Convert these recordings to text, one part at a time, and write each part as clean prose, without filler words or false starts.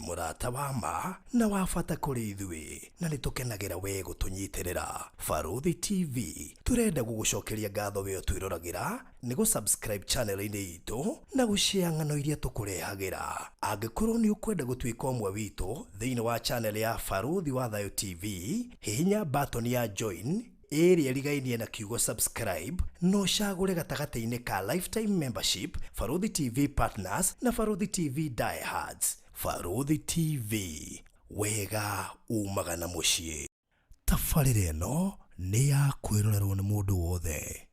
murata wa ma na wa bata kuri ithui na nitukenagira we gutunyitirira. Baruthi TV turenda gugucokeria ngatho we twirораgira ni go subscribe channel-ini itu na gushare ng'ano iria tukurehagira. Angikorwo ni ukwenda gutwika umwe witu thiini wa channel ya Baruthi wa Thayo TV, hihinya button ya join area rigainie na kiugo subscribe no cagure gatagati-ini ka lifetime membership, Baruthi TV partners na Baruthi TV diehards. Baruthi TV, wega umaga na mucii. Tabarĩra ĩno nĩ ya kwĩrorerwo nĩ mũndũ wothe.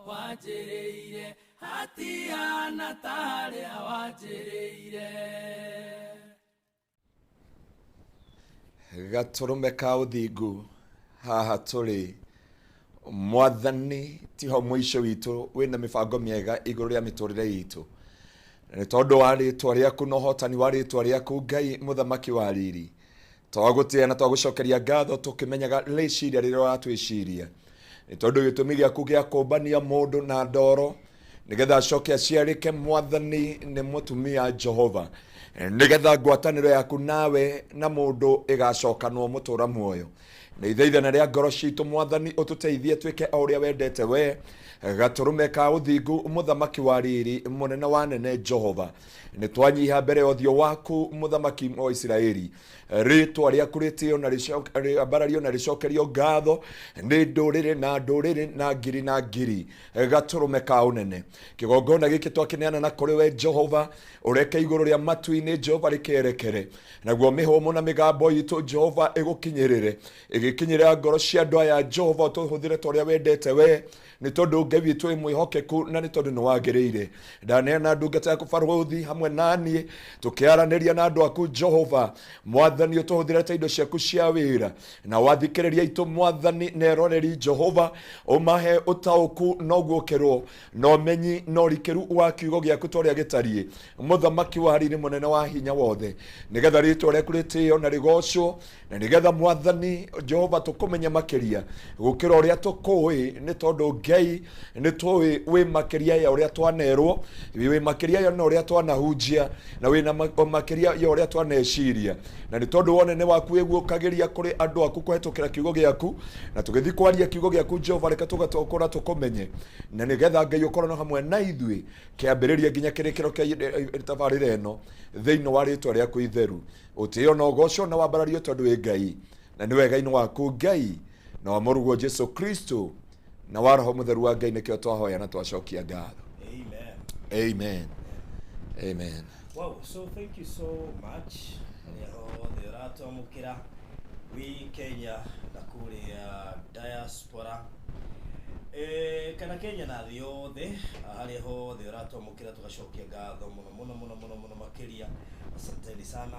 wanjĩrĩire hatiana tarĩa wanjĩrĩire. Gatũrũme ka ũthingu haha tũrĩ Mwathani tiho mũico witũ wĩna mĩbango mĩega igũrũ rĩa mĩtũrĩre itũ. Nĩ tondũ wa rĩĩtwa rĩaku na ũhotani wa rĩĩtwa rĩaku Ngai mũthamaki wa riri. Twagũtĩĩa na twagũcokeria ngatho tũkĩmenyaga rĩciria rĩrĩa ũratwĩciria. Nĩ tondũ gĩtũmi gĩaku gĩa kũmbania mũndũ na ndoro nĩgetha acoke aciarĩke Mwathani nĩ mũtumia Jehova. Nĩgetha ngwatanĩro yaku nawe na mũndũ ĩgacokanwo mũtũra muoyo. Nĩ ithaithana rĩa ngoro citũ Mwathani ũtũteithie twĩke o ũrĩa wendete we. Gatũrũme ka ũthingu mũthamaki wa riri mũnene wa nene Jehova. Nĩ twanyiha mbere ũthiũ waku mũthamaki wa Isiraeli. Rĩĩtwa rĩaku rĩtĩo na rĩambarario na rĩcokerio ngatho nĩ ndũrĩrĩ na ngiri na ngiri. Gatũrũme ka ũnene kĩgongona gĩkĩ twakĩneana na kũrĩ we Jehova, ũreke igũrũ rĩa matu-ini Jehova rĩkerekere, naguo mĩhũmũ na mĩgambo itũ Jehova ĩgũkinyĩrĩre, ĩgĩkinyĩrĩra ngoro cia andũ aya Jehova tũhũthĩre ta ũrĩa wendete we. Nĩ tondũ Ngai witũ mwĩhokeku na nĩ tondũ nĩ wagĩrĩire. Ndaneana ndungata yaku barũthi hamwe naniĩ tũkĩaranĩria na andũ aku Jehova. Mwathani ũtũhũthĩre ta indo ciaku cia wĩra, na wathikĩrĩria itũ Mwathani na eroreri Jehova ũmahe ũtaũku na ũguũkĩrwo na ũmenyi na ũrikĩru wa kiugo gĩaku ta ũrĩa gĩtariĩ. Mũthamaki wa riri mũnene wa hinya wothe, nĩgetha rĩĩtwa rĩaku rĩtĩĩo na rĩgocwo, na nĩgetha Mwathani Jehova tũkũmenye makĩria gũkĩra ũrĩa tũkũĩ, nĩ tondũ Ngai nĩ tũĩ wĩ makĩria ya ũrĩa twanerwo, wĩ makĩria ya ũrĩa twanahunjia, na wĩ makĩria ya ũrĩa twaneciria. Na nĩ tondũ wonene waku wĩguũkagĩria kũrĩ andũ aku kũhetũkĩra kiugo gĩaku, na tũgĩthiĩ kwaria kiugo gĩaku Jehova, reka tũgatũkũra tũkũmenye, na nĩgetha Ngai ũkorwo hamwe na ithuĩ kĩambĩrĩria nginya kĩrĩkĩro kĩa tabarĩra ĩno thĩinĩ wa rĩĩtwa rĩaku itheru. Ũtĩĩo na ũgocwo na wambarario tondũ wĩ Ngai, na nĩ wega-inĩ waku Ngai na wa mũrũguo Jesu Kristo na wa Roho Mũtheru wa Ngai nĩkĩo twahoya na twacokia ngatho. Amen. Amen. Amen. Wow, so thank you so much. Nĩho ũratwamũkĩra wĩ Kenya na kũrĩa diaspora kana Kenya na thĩ yothe, harĩa hothe ũratwamũkĩra tũgacokia ngatho mũno makĩria. Asanteni sana.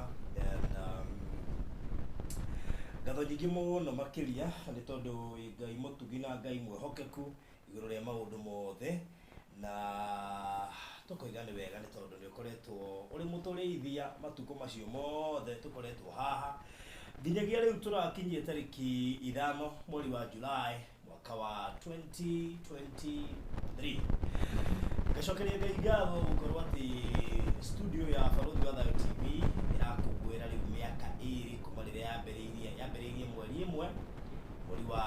Ngatho nyingĩ mũno makĩria nĩ tondũ Ngai mũtugi na Ngai mwĩhokeku igũrũ rĩa maũndũ mothe, na tũkoiga nĩ wega nĩ tondũ nĩ ũkoretwo ũrĩ mũtũrĩithia matukũ macio mothe tũkoretwo haha nginyagia rĩu tũrakinyia tarĩki 5 mweri wa Julai mwaka wa 2023. Ngacokeria Ngai ngatho gũkorwo atĩ studio ya Barũthi wa Thayũ TV ĩrakũngũĩra rĩu mĩaka 2 kuma rĩrĩa yambĩrĩirie mweri 1 mweri wa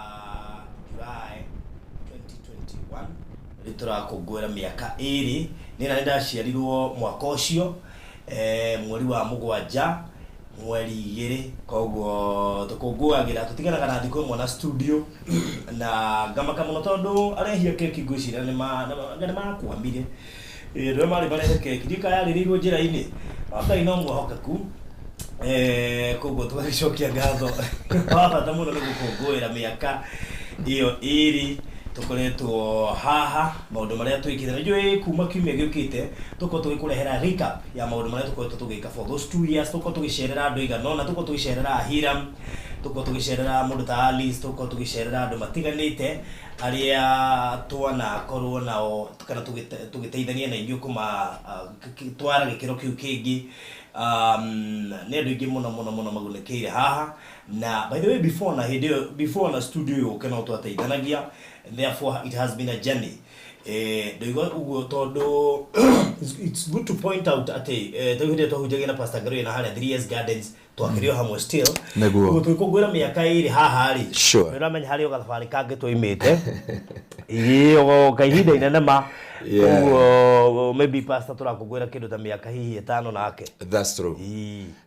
Julai 2021. Rĩu tũrakũngũĩra mĩaka 2. Nĩ ndaciarirwo mwaka ũcio mweri wa 7 mweri 2, koguo tũkũngũagĩra tũtiganaga na thikũ ĩmwe na studio na ngamaka mũno tondũ arehia keki ngwĩciria nĩ makwamire rĩrĩa marĩ barehe keki ndika yarĩrĩirwo njĩra-inĩ. Ngai no mwĩhokeku, koguo tũgacokia ngatho wa bata mũno nĩ gũkũngũĩra mĩaka ĩyo 2 tukoretwo haha. Maũndũ marĩa twĩkĩte njũĩ kuma kiumia gĩũkĩte tukorwo tũgĩkũrehera recap ya maũndũ marĩa tũkoretwo tũgĩka for those 2 years. Tukorwo tũgĩcerera andũ igana ũna, tukorwo tũgĩcerera Hiram, tukorwo tũgĩcerera mũndũ ta Alice, tukorwo tũgĩcerera andũ matiganĩte arĩa twanakorwo nao kana tũgĩteithania na inyuĩ twara gĩkĩro kĩu kĩngĩ. Nĩ andũ ingĩ mũno magunĩkĩire haha, na by the way before na studio yũke no twateithanagia, therefore it has been a journey. Ndoiga ũguo tondũ it's good to point out atĩ tũhĩndĩ twahunjagia na Pastor Ngaruiya na harĩa 3 years gardens twakĩrĩo hamwe still ũguo tũkũngũĩra mĩaka 2 haha rĩ. Nĩ ũramenya harĩ gathabarĩ kangĩ tũimĩte o kahinda inene ma ũguo maybe Pastor tũrakũngũĩra kĩndũ ta mĩaka hihi 5 nake. That's true.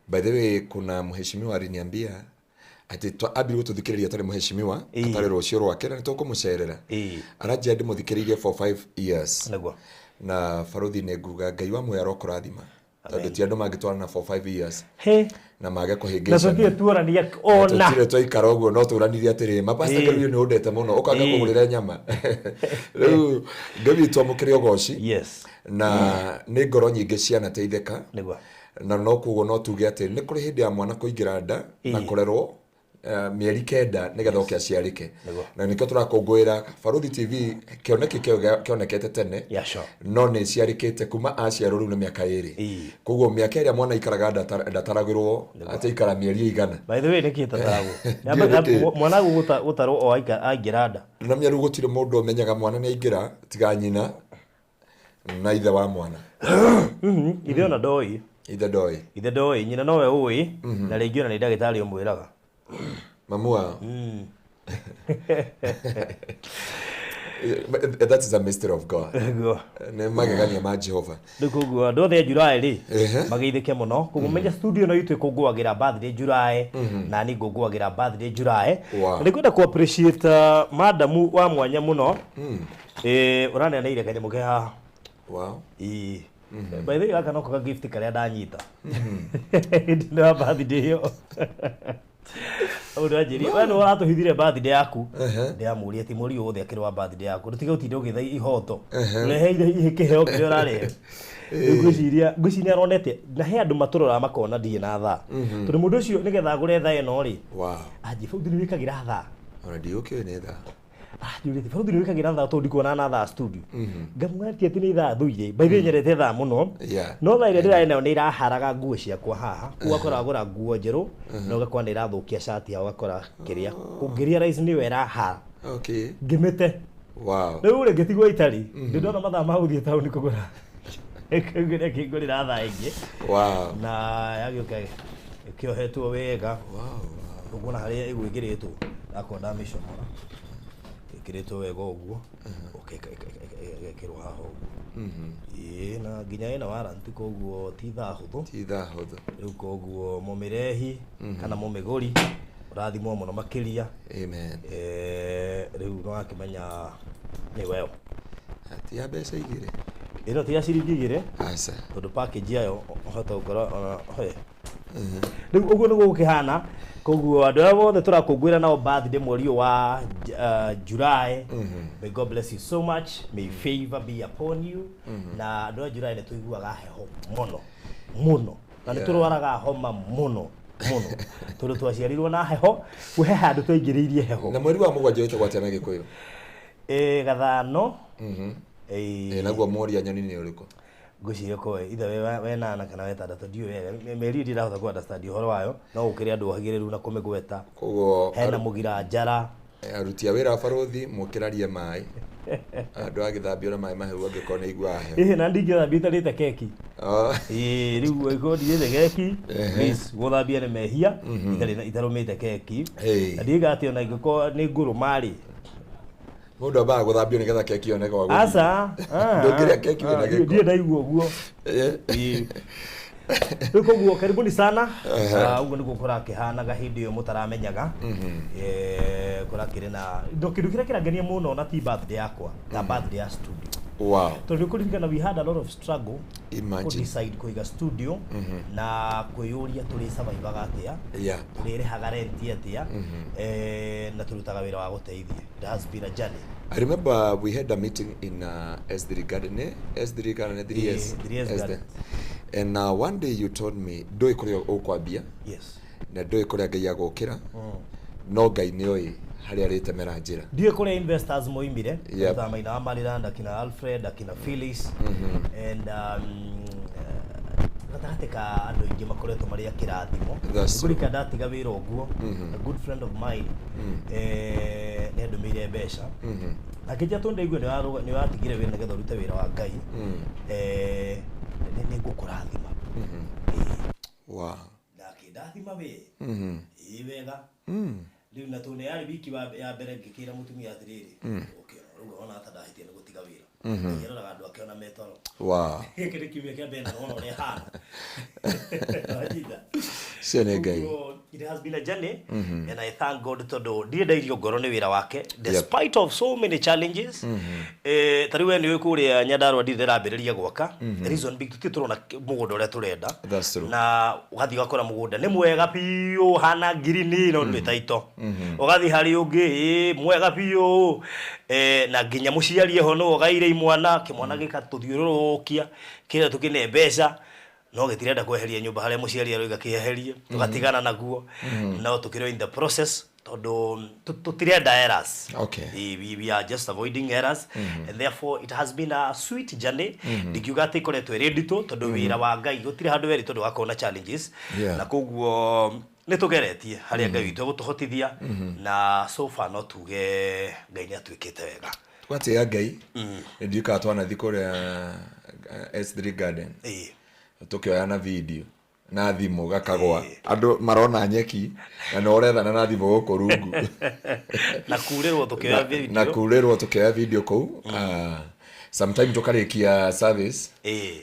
By the way, kuna mheshimiwa aliniambia ati abiri gũtũthikĩrĩria tarĩ mheshimiwa atarĩ rũciũ rwake na nĩtũkũmũcerera. Aranjia ndĩmũthikĩrĩirie for 5 years. Naguo. Na Barũthi nĩ nguga Ngai wa muoyo arokũrathima. Tondũ ti andũ mangĩtwarana for 5 years na mage kũhĩngĩcana. Na tũtirĩ tuorania ona. Tũtirĩ twaikara ũguo no tũranire atĩrĩ mapasta Ngaruiya nĩ ũndete mũno ũkanga kũgũrĩra nyama. Rĩu Ngaruiya twamũkĩre ũgoci na nĩ ngoro nyingĩ cianateithĩka na no kuguo no tuge atĩ nĩ kũrĩ hĩndĩ ya mwana kũingĩra nda na kũrerwo mieri 9 nigetha oke aciarĩke na nĩkĩo tũrakũngũĩra Baruthi TV kĩoneki kĩonekete tene no nĩ ciarĩkĩte kuma aciarwo rĩu nĩ mĩaka 2 koguo mĩaka ĩrĩa mwana ikaraga ndataragĩrwo ataikara mieri 100. By the way nĩ kĩtatagwo mwana gũtarwo o aingĩra nda na mĩaru gũtirĩ mũndũ ũmenyaga mwana nĩ aingĩra tiga nyina na ithe wa mwana. Ithe ona ndoi ithe ndoi nyina nowe ũĩ na rĩngĩ ona nĩ ndagĩtarĩ ũmwĩraga mamu wao. That is a mystery of God. Nĩ magegania ma Jehova. Rĩu koguo andũ othe July rĩ mageithĩke mũno koguo menya studio no itwe kũngũagĩra birthday July na nĩ ngũngũagĩra birthday July na nĩkwenda ku appreciate madamu wa mwanya mũno ũraneneire kanyamũ ke haha. Wow. By the way gaka no ka gift karĩa ndanyita ndio birthday ĩyo. Ora jeri we no ratuhithire birthday yaku ndiamuria ti muri othe akirwa birthday yaku rutiga utinde ugithai ihoto reheire ihikiheo kire urare ngwiciria aronete na he andu maturora makona ndie na tha tondu mundu ucio nigetha agure tha eno ri aji fundi ni wikagira tha ona ndio okay ne tha Juriti fundi ni wikagira tha to ndikuona na tha studio ngamwati ati ni tha thuire by the nyerete tha muno no tha ile ndiraina ni iraharaga nguo ciakwa haha ugakora agura nguo njeru na ugakora ni irathukia shati ya ugakora kiria kungiria rais ni wera ha ngimete riu ri ngitigwo itari ndona mathaa ma guthie tauni kugura ekagire kigurira tha ingi na yagioka kiohetwo wega ugona haria igwigiritwo akonda mission mora kireto wega uguo ukekirwa haha uguo na nginya ina warranty koguo ti tha huthu riu koguo mumirehi kana mumiguri urathimwo muno makiria riu no akimenya ni weo ati ya mbeca igire ino ti ya ciringi igire aca tondu package yayo hota ngoro riu uguo niguo gukihana koguo andu aya othe turakungwira nao birthday mweri wa July. May God bless you so much, may favor be upon you na andu a July ni tuiguaga heho muno na ni turwaraga homa muno tondu twaciarirwo na heho we handu twaingiriirie heho na mweri wa mugwanja witagwo atia na Gikuyu gathano naguo moria nyoni ni uriku ngwiciria ko ithe we nana kana we tandatu ndio wega meri ndirahota ku understand horo wayo no ukiri andu hagireru na kumigweta koguo hena mugira njara aruti a wira Baruthi mukirarie mai andu agithambio na mai mahehu angikona igua he na ndingithambia itarite keki riu iko ndirite keki please guthambia ni mehia itarumite keki na ndigati ona ingiko ni nguru mari mundu ambaga guthambio nigetha keki yoneka wa aca ndukiria keki wena giko ndio ndaigua guo koguo karibuni sana uguo niguo kurakihanaga hindi iyo mutaramenyaga kurakire na kindu kiria kirangenia muno na ti birthday yakwa na birthday ya studio tondu kuringana we had a lot of struggle to decide kuiga studio na kuyuria turi survive atia turirehaga rent atia na turutaga wira wa guteithia. It has been a journey. I remember we had a meeting in S3 Garden, S3 Garden, 3S. And one day you told me, ndoi kuria ukwambia. Yes. Na ndoi kuria Ngai agukira. No Ngai ni oi haria ritemera njira. Ndoi kuria investors moimire. Thamaina Amaranda, kina Alfred, kina Phyllis. And gatagateka andu ingi makoretwo mari akirathimo ngurika ndatiga wira uguo a good friend of mine ni andumire mbeca akija tonde igwe ni watigire wira nigetha urute wira wa Ngai ni ngukurathima ndathima we wega riu na tone yari wiki ya mbere ngikira mutumia atiriri okay ruga ona atadahitie ni gutiga wira ngeroraga andu akiona metoro gikiri kiumia kia mbere na ona uri hana wajida cione Ngai it has been a journey, and I thank God todo ndiendairio ngoro ni wira wake despite of so many challenges. Tariwe ni ukuria Nyandarua ndithirambiriria gwaka reason big tutirona mugunda uria turenda na ugathi gakora mugunda ni mwega piu hana green no ni taito ugathi hari ungi mwega piu na nginya muciarie ho no gaire imwana kimwana gikatuthiururukia kira tukine mbeca no gitirenda kweheria nyumba haria muciari aroiga kieherie tugatigana naguo no tukiro in the process todo tutirenda errors. We are just avoiding errors and therefore it has been a sweet journey. Ndikiuga tikoretwe redito todo wira wa Ngai gutire handu weri todo wakona challenges na koguo nitugeretie haria Ngai witu gutuhotithia na so far no tuge Ngai ni atwikite wega twate ya Ngai ndika twana thikore S3 Garden tukioya na video na thimu gakagwa andu marona nyeki na no rethana na thimu goko rungu na kurerwo tukioya video kou sometime tukarikia service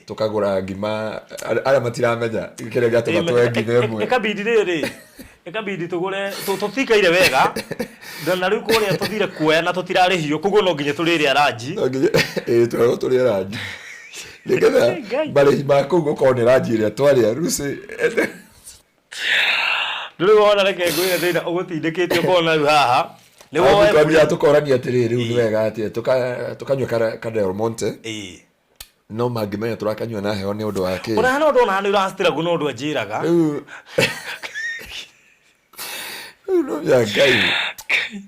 tukagura ngima ara matiramenya kire gatuma twengine mwe ekabidi tugure tutikaire wega ndona riu kuria tuthire kuoya na tutirarihio kuguo no nginya turire araji twego turire araji Nigetha bale makugo kone rajire twaria rusi nduru wona reke ngwira thina ugutindikitio kona riu haha ni woe kwambia tukorania atiriri riu wega atie tukanywa ka Del Monte no magimenya turakanywa na heho ni undu wake ona no ndona ni urastira guno ndu ajiraga no ya Ngai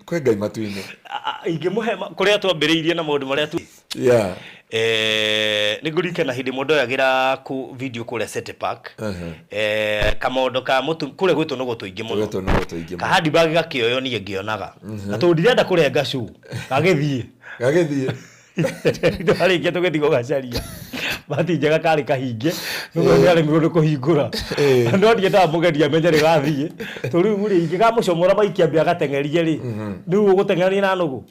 kwe Ngai matu-ini ingimuhe kuria twambiriirie na maundu maria tu nigurike na hindi mundu yagira ku video kule set park kamondo ka mutu kule gwitu no gutuingi muno ka hadi bag gakioyo ni ngionaga na tu ndirenda kule gacu gagithie ndari ke tugithigo gacaria bati jaga kari kahinge nugo ni ari migondo kuhingura no ndienda mugeria menyere gathie turi muri ingiga mucomora baikia bia gatengerie ri ni ugutengeria na nugu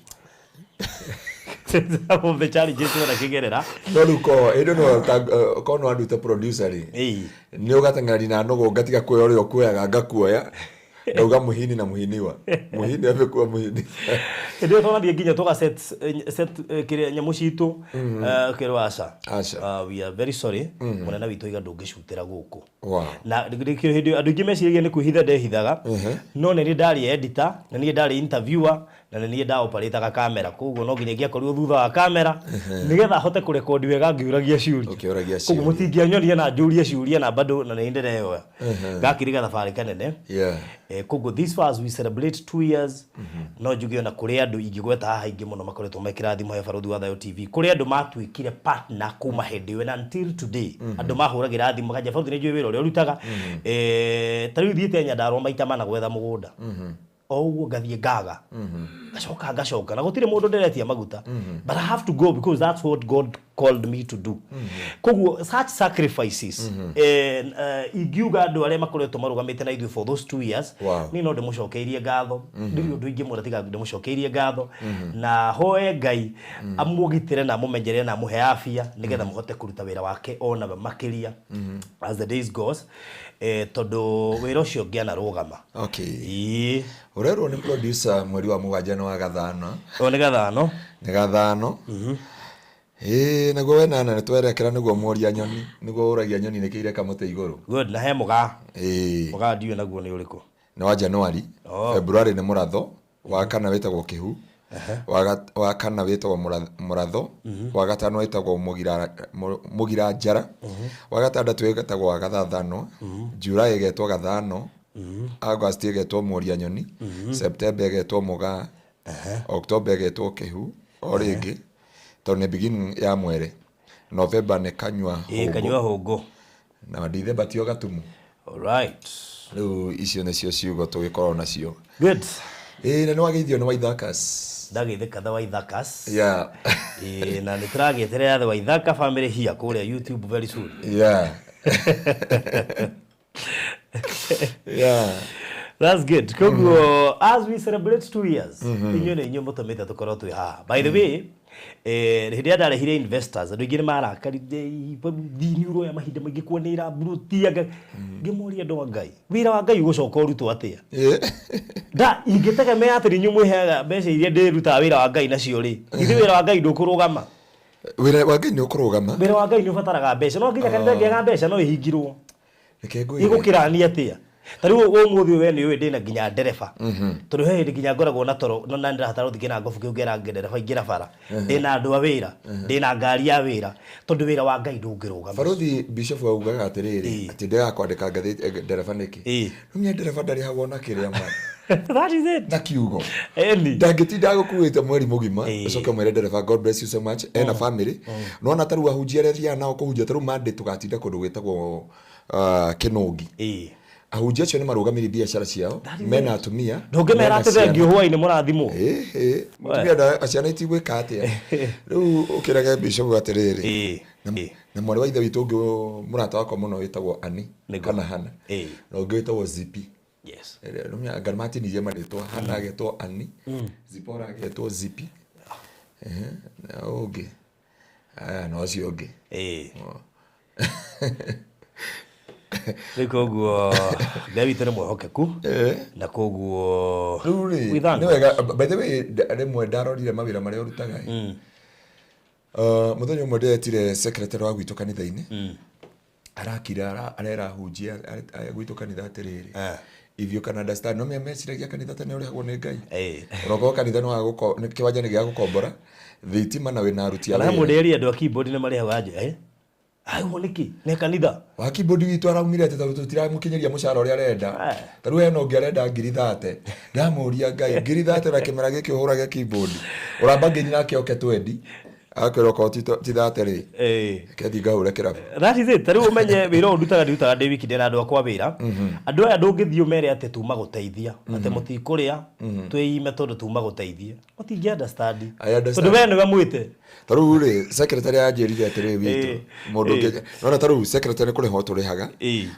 of the challenges wana kigerera no luko endo no kono andu ta producer ri ni ugatangari na nogo ngatiga kuoya uri okuyaga ngakuoya ndauga muhini na muhiniwa muhini amekuwa muhini ndio tona bia ginya toka set kire nyamucitu kirwasa we are very sorry mwana na wito iga ndungicutira guku na ndikio hindi andu ingi meciria ni kuhitha ndehithaga no ni ndari editor na ni ndari interviewer na ni nda operator kamera koguo no nginya ngiakorirwo thutha wa kamera nigetha hote kurekondi wega ngiuragia ciuria koguo mutingianyoria na njuria ciuria na bado na ni ndereyo gakiriga thabari kanene koguo this far as we celebrate 2 years no njugio na kuri andu ingigweta haha ingi muno makoretwo mekirathimo he Barũthi wa Thayũ TV kuri andu matwikire partner kuma hindi we until today andu mahuragira thimo kanja Barũthi ni njui wira uria urutaga tariu thiete Nyandarua maita mana gwetha mugunda oguo gathie gaga gacoka na gutire mundu nderetia maguta but I have to go because that's what God called me to do koguo such sacrifices igiuga andu aria makoretwo marugamite na ithu for those 2 years ni no ndimucokeirie ngatho ndirio ndu ingi muratiga ndimucokeirie ngatho na hoe Ngai amugitire na mumenyere na muhe afia nigetha muhote kuruta wira wake ona makiria as the days goes todo wira ucio ngiana rugama urero ni producer mweri wa mugwanja wa gathano ni gathano naguo we nana nitwerekera niguo moria nyoni niguo uragia nyoni nikire kamute iguru good na he muga ndiu naguo ni uriku ni wa January February ni muratho wa kana wetagwo kihu wa kana wetagwo muratho wa gatano wetagwo mugira njara wa gatandatu wetagwo gathathano July getwo gathano August getwo moria nyoni September getwo muga October getwo kihu oringi to ne beginning ya mwere November ne kanywa hongo na December tio gatumu alright riu icio ne cio ciugo tugikorwo nacio good na no ageithio no Waithakas ndagithika tha Waithakas na nituragieterera the Waithaka family here kule YouTube very soon that's good koguo as we celebrate 2 years inyo ne nyombo tometa tukoro tu ha by the way Hĩndĩ ndarehire investors andũ aingĩ nĩ marakarire thini ya mahinda maingĩ kuonera mburutia ngĩmoria andũ a Ngai wĩra wa Ngai ũgũcoka ũrutwo atĩa ingĩtegemea atĩ nĩ mwĩheaga mbeca iria ndĩrutaga wĩra wa Ngai nacio rĩ ithe wĩra wa Ngai ndũkũrũgama wĩra wa Ngai nĩ ũkũrũgama wĩra wa Ngai nĩ ũbataraga mbeca no nginya kanitha ngĩaga mbeca no ĩhingirwo igũkĩrania atĩa tariũ ũmũthĩ we nĩ ũĩ ndĩna nginya ndereba tondũ he hĩndĩ nginya ngoragwo na toro na ndĩrahatara gũthiĩ na ngobu kĩu ngera ndereba ingĩra bara ndĩna andũ a wĩra ndĩna ngari ya wĩra tondũ wĩra wa Ngai ndũngĩrũgama Baruthi Bishop augaga atĩrĩrĩ atĩ ndĩrakwandĩka ngathĩti ndereba nĩkĩ nĩ ndereba ndarĩhagwo na kĩrĩa ma that is it na kiugo ndangĩtinda gũkuĩte mweri mũgima ũcoke mwere ndereba God bless you so much ena family no na tarũ ahunjia arĩa thiaga nao kũhunjia tarũ mande tũgatinda kũndũ gwĩtagwo Kĩnũngi ahunjia acio nĩ marũgamĩrĩire biacara ciao mena atumia ndũngĩmera atĩ thengio hwaĩ-inĩ mũrathimwo mũtumia aciana itigwĩka atĩa rĩu ũkĩrage Bishop atĩrĩrĩ na mwarĩ wa ithe witũ ũngĩ mũrata wakwa mũno wĩtagwo Ani kana Hana na ũngĩ wĩtagwo Zipi yes rumia Galmati nije marĩtwa Hana agetwo Ani Zipora agetwo Zipi na ũngĩ no ũcio ũngĩ koguo Ngai witũ nĩ mwĩhokeku na koguo nĩ wega by the way rĩmwe ndarorire mawĩra marĩa ũrutaga mũthenya ũmwe ndetire secretary wa gwitũ kanitha-inĩ arakira arera hunjia gwitũ kanitha atĩrĩrĩ if you can understand no meciragia kanitha tene ũrĩhagwo nĩ Ngai ũrokorwo kanitha nĩ kĩwanja nĩ gĩa gũkombora thitima na wĩna aruti a wĩra mũndũ eri andũ a keyboard nĩ marĩhagwo anje woneki nĩ kanitha wa keyboard witũ araumire atĩ tondũ tũtiramũkinyeria mũcara ũrĩa arenda tarũ hena ũngĩ arenda 30,000 ndamũria Ngai 30,000 na kĩmera gĩkĩ ũhũrage keyboard ũramba nginya nake oke twendi akwĩra ko ti thaterĩ kethi ngahũre kĩrabu that is it tarĩu ũmenye wĩra ũndutaga ndutaga ndĩ wiki ndĩna andũ akwa wĩra andũ aya ndũngĩthiĩ ũmere atĩ tuma gũteithia atĩ mũtikũrĩa twĩime tondũ tuma gũteithia mũtingĩ understand tondũ we nĩwe mwĩte tarĩu rĩ secretary anjĩrire atĩrĩ witũ mũndũ ũngĩ nona tarĩu secretary kũrĩha tũrĩhaga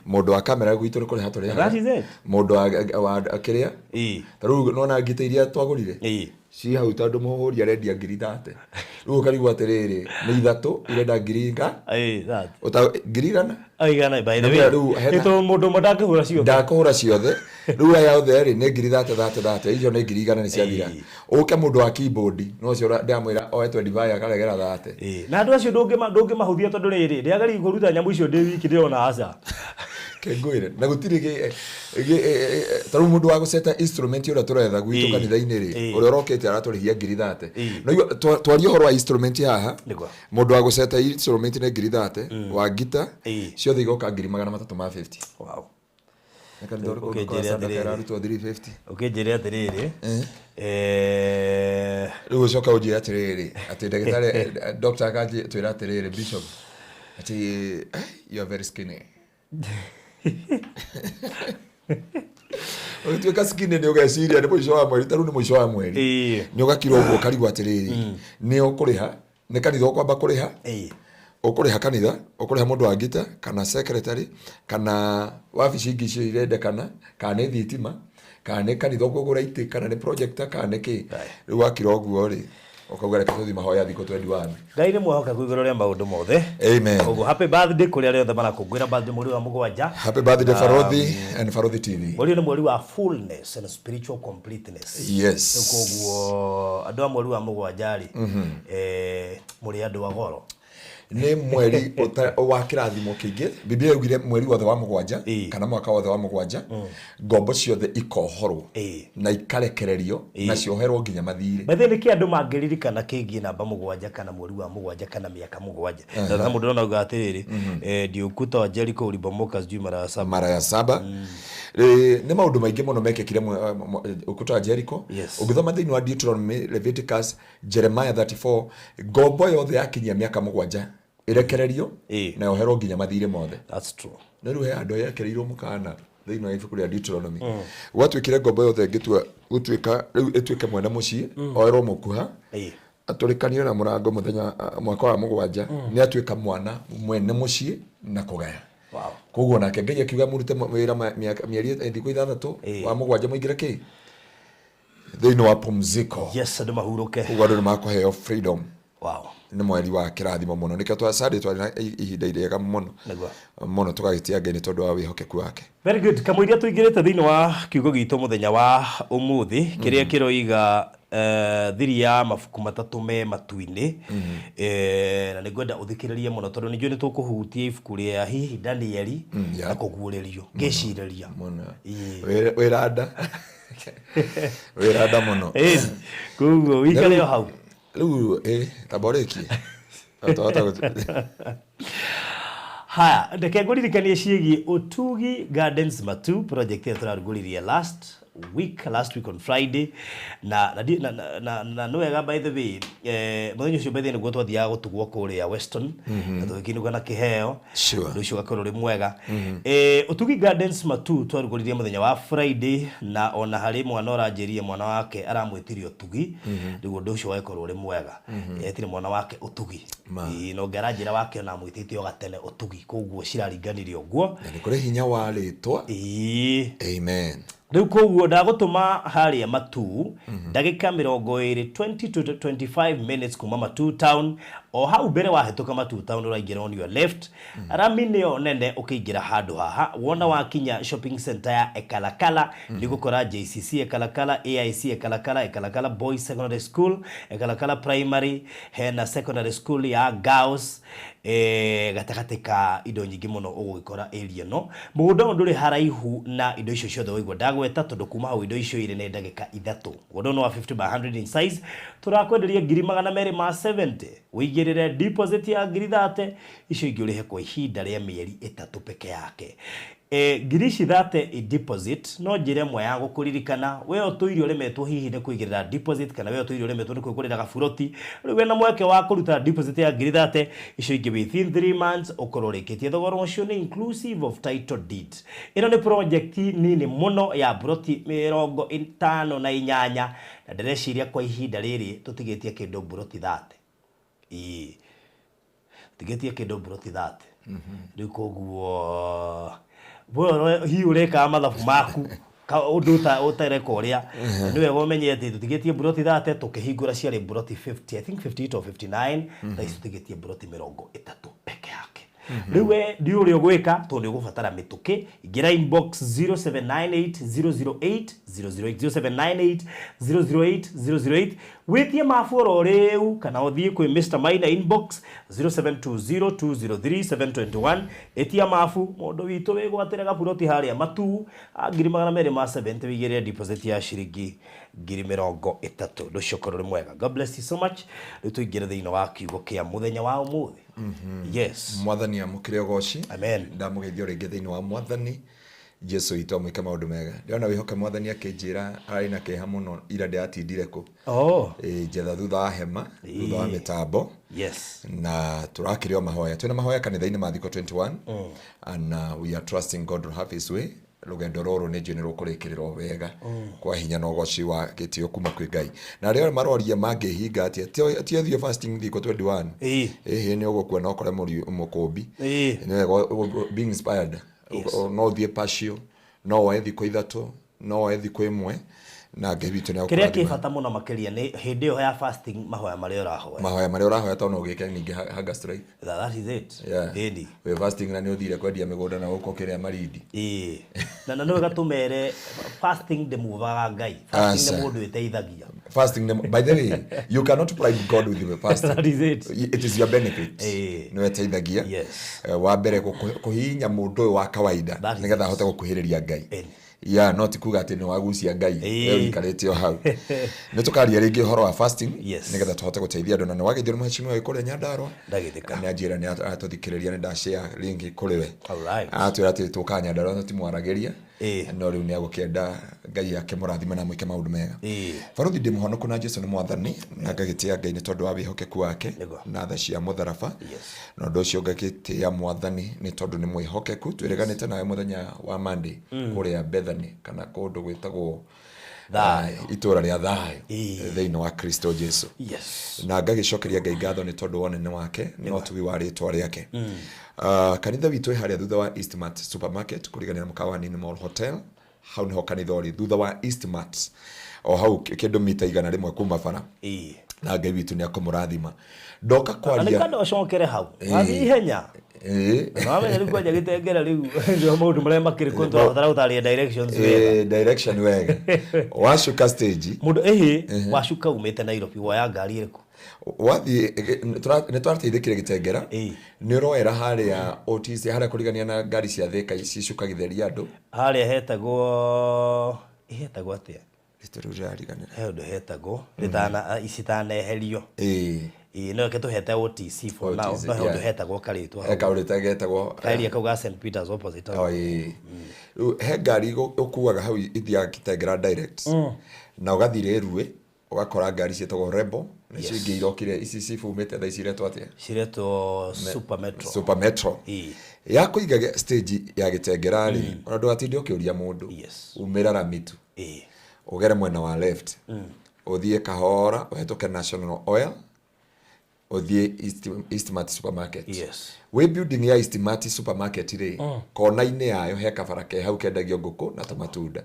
mũndũ wa kamera gwitũ nĩ kũrĩha tũrĩhaga mũndũ wa kĩrĩa tarĩu nona ngita iria twagũrire ci hau tondũ mũhũri arendia 30,000 rĩu ũkarigwo atĩrĩrĩ nĩ ithatũ irenda ngirigana aigana by the way ĩtũ mũndũ mũndangĩhũra ciothe ndakũhũra ciothe rĩu aya othe rĩ nĩ 30,000 icio nĩ ngirigana nĩ ciathira ũke mũndũ wa keyboard no ũcio ndamwĩra oe 25 akaregera 30 na andũ acio ndũngĩmahũthia tondũ rĩrĩ rĩagari kũruta nyamũ icio ndĩ wiki ndĩrona aca kengwire na gũtirĩ tarũ mũndũ wa gũceta instrument ũrĩa tũretha gwitũ kanitha-inĩ rĩ ũrĩa ũrokĩte aratũrĩhia 30,000 no twaria ũhoro wa instrument haha mũndũ wa gũceta instrument nĩ 30,000 wa gita ciothe igoka 350 wow ũkĩnjĩre atĩrĩrĩ rĩu ũcoka ũnjĩre atĩrĩrĩ atĩ ndagĩtarĩ doctor akanjĩra atĩrĩrĩ Bishop atĩ you are very skinny ũgĩtuĩka skinny nĩ ũgeciria nĩ mũico wa mweri tarĩu nĩ mũico wa mweri nĩ ũgakira ũguo ũkarigwo atĩrĩrĩ nĩ ũkũrĩha nĩ kanitha ũkwamba kũrĩha ũkũrĩha kanitha ũkũrĩha mũndũ wa ngita kana secretary kana wabici ingĩ icio irendekana kana nĩ thitima kana nĩ kanitha ũkũgũra itĩ kana nĩ projector kana nĩ kĩ rĩu wakira ũguo rĩ ukauga reke tuthi mahoya thikũ 21 Ngai nĩ mwĩhokeku igũrũ rĩa maũndũ mothe amen ũguo happy birthday kũrĩa rĩothe marakũngũĩra birthday mweri wa mũgwanja happy birthday Farothi and Farothi TV mweri nĩ mweri wa fullness and spiritual completeness yes ũguo andũ a mweri wa mũgwanja rĩ mũrĩ andũ a goro nĩ mweri wa kĩrathimo kĩingĩ Biblia yaugire mweri wothe wa mũgwanja kana mwaka wothe wa mũgwanja ngombo ciothe ikohorwo na ikarekererio na cioherwo nginya mathirĩ bethe nĩ kĩ andũ mangĩririkana kĩgiĩ namba mũgwanja kana mweri wa mũgwanja kana mĩaka mũgwanja na mũndũ ũrona atĩrĩrĩ ndiũkuta wa Jericho ulibomoka sijui mara ya saba nĩ maũndũ maingĩ mũno mekĩkire ukuta wa Jericho ũngĩthoma thĩinĩ wa Deuteronomy Leviticus Jeremiah 34 ngombo yothe yakinyia mĩaka mũgwanja irekererio na yoherwo nginya mathirĩ mothe that's true na rĩu he andũ yekereirwo mũkana thĩinĩ wa ibuku rĩa Deuteronomy gwatuĩkire ngombo yothe ngĩtua gũtuĩka rĩu ĩtuĩke mwene mũciĩ oerwo mũkuha atũrĩkanio na mũrango mũthenya mwaka wa mũgwanja nĩ atuĩka mwana mwene mũciĩ na kũgaya koguo nake Ngai akiuga mũrute wĩra mĩeri thikũ 6 wa mũgwanja mũingĩre thĩinĩ wa pumziko yes andũ mahurũke koguo andũ nĩ makũheo freedom Wow. Nĩ mweri wa kĩrathimo mũno nikio twa Sunday twari na ihinda irĩega mũno tugagitia Ngai nĩ tondũ wa wĩhokeku wake. Very good. Kamũiria tũingĩrĩte thĩinĩ wa kiugo gitũ mũthenya wa ũmũthĩ kĩrĩa kĩroiga thiri ya mabuku matatu me matu-ini na nĩngwenda ũthikĩrĩrie mũno tondũ nĩnjũĩ nĩ tũkũhutia ibuku rĩa hihi Danieli na kũguũrĩrio ngĩcirĩria wĩranda mũno koguo wĩikare o hau rĩu taboreki haya ndeke ngũririkanie ciĩgiĩ Ũtugi Gardens Matu project ĩyo tũrarugũririe last week on Friday na no wega by the way mũthenya ũcio by the way nĩguo twathiaga gũtugwo kũrĩa Weston na tũgĩkinuga na kĩheo ũndũ ũcio ũgakorwo ũrĩ mwega Ũtugi Gardens Matu twarugũririe mũthenya wa Friday na ona harĩ mwana ũranjĩrie mwana wake aramwĩtirio Ũtugi nĩguo ũndũ ũcio ũgakorwo ũrĩ mwega etire mwana wake Ũtugi no ngaranjĩra wake ona mwĩtĩte o gatene Ũtugi koguo ciraringanirio ũguo nĩ kũrĩ hinya wa rĩtwa amen. Rĩu koguo ndagũtũma harĩa Matu ndagĩka 20 to 25 minutes kuma Matu town o hau mbere wahĩtũka Matu town ũraingĩra on your left rami-inĩ ĩyo nene ũkĩingĩra handũ haha wona wakinya shopping center ya Ekalakala nĩgũkora JCC Ekalakala, AIC Ekalakala, Ekalakala Boys Secondary School, Ekalakala Primary, hena secondary school ya Girls gatagatĩ ka indo nyingĩ mũno ũgũgĩkora area no mũgũnda ndũrĩ haraihu na indo icio ciothe waigua ndagweta tondũ kuma hau indo icio irĩ nĩ ndagĩka ithatũ mũgũnda wa 50 by 100 in size turakwenderia 270 wĩigĩrĩre deposit ya 30 icio ingĩ ũrĩhe kwa ihinda rĩa mĩeri 3 peke yake ngirici thate deposit no njĩra ĩmwe ya gũkũririkana we ũtũirio ũremetwo hihi nĩ kũigĩrĩra deposit kana we ũtũirio ũremetwo nĩ kwĩgũrĩra gaburoti rĩu wena mweke wa kũruta deposit ya ngiri thate icio ingĩ within 3 months ũkorwo ũrĩkĩtie thogora ũcio nĩ inclusive of title deed ĩno nĩ project nini mũno ya buroti 58 na ndĩreciria kwa ihinda rĩrĩ tũtigĩtie kĩndũ buroti thate tigĩtie kĩndũ buroti thate rĩu koguo bora hi ureka mathabu maku undu utareka uria niwe womenye ati tutigetie buroti thate tukihingura ciarĩ buroti 50 I think 58 or 59 na tutigetie buroti 30 peke yake rĩu we ndi ũrĩa ũgwĩka tondũ ũgũbatara mĩtũkĩ ingira inbox 0798 008 008 wĩtie mabuoro rĩu kana ũthiĩ kwĩ Mr. Maina inbox 0720203721 etia mabu mũndũ witũ wĩgwatĩre gaburoti harĩa Matu 270 wĩigĩrĩre deposit ya ciringi 30 ndũcokorwo mwega. God bless you so much. Rĩu tũingĩre thĩinĩ wa kiugo kĩa mũthenya wa ũmũthĩ. Yes, mwathani amũkĩre ũgoci. Amen. Ndamũgeithia rĩngĩ thĩinĩ wa mwathani Jesu ito mwĩke maũndũ mega. Ndĩrona wĩhoke mwathani akĩnjĩra arĩ na kĩeha mũno ira ndĩratindire kũ. Njetha thutha wa hema thutha wa mĩtambo. Yes. Na tũrakĩrĩo mahoya. Twĩna mahoya kanitha-inĩ ma thikũ 21 and we are trusting God to have his way. Rũgendo rũrũ nĩ njĩra rũkũrĩkĩrĩrwo wega kwa hinya na ũgoci wa gĩtĩo kuma kwĩ Ngai. Na rĩo maroria mangĩhinga atĩa ti thio fasting thikũ 21 nĩ ũgũkuona ũkore mũkũmbi nĩ being inspired no thiĩ partial no woe thikũ ithatũ no woe thikũ ĩmwe na Ngai witũ nĩ agũkũrathima. Kĩrĩa kĩbata mũno makĩria nĩ hĩndĩ ĩyo ya fasting mahoya marĩa ũrahoya tondũ ũgĩke ningĩ hunger strike. That is it. Ĩni we fasting na nĩ ũthire kwendia mĩgũnda na gũkũ kĩrĩa marindi na nĩ gatũmere fasting ndĩmuvaga Ngai. Fasting nĩ mũndũ ĩteithagia. Fasting by the way you cannot bribe God with your fasting. That is it. It is your benefit. Nĩ weteithagia wa mbere kũhihinya mũndũ ũyũ wa kawaida nĩgetha ahote gũkuhĩrĩria Ngai. Not kuga atĩ nĩ wagucia Ngai wewe ikarĩte o hau. Nĩ tũkaria rĩngĩ ũhoro wa fasting nĩgetha tũhote gũteithia andũ na nĩ wageithio nĩ mheshimiwa kũrĩa Nyandarua ndagĩthĩka nĩ anjĩra nĩ atũthikĩrĩria nĩ ndashare rĩngĩ kũrĩ we atwĩra atĩ tũka Nyandarua tũtimwaragĩria no rĩu nĩ agũkĩenda Ngai akĩmũrathima na mwĩke maũndũ mega. Baruthi ndĩ mũhonoku na Jesũ nĩ mwathani na ngagĩtĩa Ngai nĩ tondũ wa wĩhokeku wake na tha cia mũtharaba na ũndũ ũcio ngagĩtĩa mwathani nĩ tondũ nĩ mwĩhokeku twĩrĩganĩte nawe mũthenya wa Monday kũrĩa Bethany kana kũndũ gwĩtagwo itũra rĩa thayũ thĩinĩ wa Kristo Jesũ. Na ngagĩcokeria Ngai ngatho nĩ tondũ wa ũnene wake no tugi wa rĩtwa rĩake. Kanitha witũ harĩa thutha wa Eastmart Supermarket kũriganĩra mũkawa-inĩ Mall Hotel hau nĩho kanitha ũrĩ thutha wa Eastmart o hau kĩndũ mita 100 kuma bara na Ngai witũ nĩ akomũrathima ndoka kwaria ani kando acokere hau wathi ihenya Mama nilikuwa jagitengera riu ndio maundu maria makiri kuntu abatara gutaria directions wega direction wega washuka stage mundu washuka umete Nairobi waya ngari iriku wathi nĩ twarateithĩkire Gitengera nĩ ũroera harĩa OTC harĩa kũrigania na ngari cia theka ici cukagĩtheria andũ harĩa hetagwo atia ritoriganira hendu hetagwo ritana icitaneherio no ke tuhete OTC for now no hendu hetagwo karitwa getagwo kairia kauga St Peters opposite he ngari ukuaga hau ithia Gitengera direct na ugathire Rue ugakora ngari cietagwo Rebel nicio ingĩ irokire ici cifumĩte thaa ici iretwo atia ciretwo Super Metro ya kuiga stage ya Gitengera ri ona ndũgatinde ũkĩũria mũndũ umĩra Ramitu ugere mwena wa left uthie kahora uhetoke National Oil uthie Eastmart Supermarket we building ya Eastmart Supermarket ri kona-inĩ yayo he kabara ke hau kendagio ngũkũ na tamatunda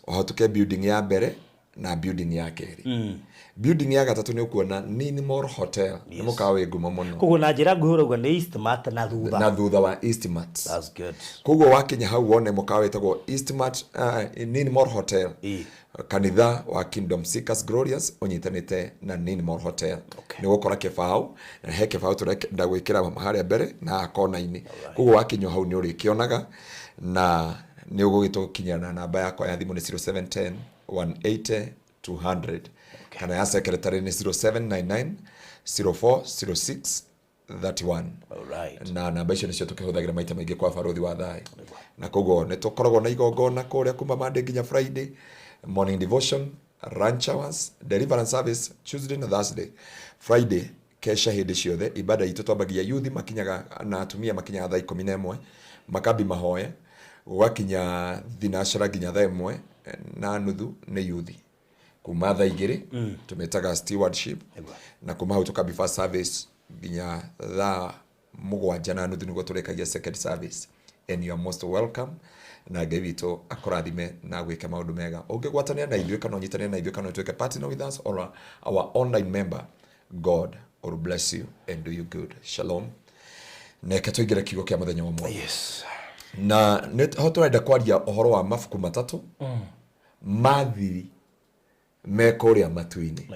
uhotuke building ya mbere na building ya keri building ya gatatu ni ukuona Ninmore Hotel ni mukawe ngumo muno kugo na njira nguhurugwa ni Eastmart na thutha wa Eastmart. That's good. Kugo wakinya hau wone mukawe tagwo Eastmart Ninmore Hotel kanitha wa Kingdom Seekers Glorious unyitanite na Ninmore Hotel ni gukora kibao na he kibao turenda gwikira harĩa mbere na kona-ini kugo wakinya hau ni urikionaga na ni ugugitukinya na namba yakwa ya thimu ni 0710 180 200 kana ya secretary ni 0799 0406 31 na namba icio nicio tukihuthagira maita maingi kwa baruthi wa thai na kogo ne tukoragwo na igongona kuria kuma Monday nginya Friday morning devotion lunch hours deliverance service Tuesday na Thursday Friday kesha hindi ciothe ibada itu twambagia youth makinyaga na atumia makinyaga thaa 11 makabi mahoya gwakinya thinashara nginya thaa 1 na nuthu ni youth kuma thaa 2 tumetaga stewardship na kuma hau tukabi first service nginya thaa 7 na nuthu niguo turekagia second service and you are most welcome na Ngai witũ akũrathime na gwĩka maũndũ mega ũngĩgwatanĩra na ithuĩ kana ũnyitanĩre na ithuĩ kana ũtuĩke partner with us or our online member God will bless you and do you good. Shalom. Neke tuigire kiugo kia muthenya wa mwana. Na ho turenda kwaria ũhoro wa mabuku matatu mathiri mekoria matu-ini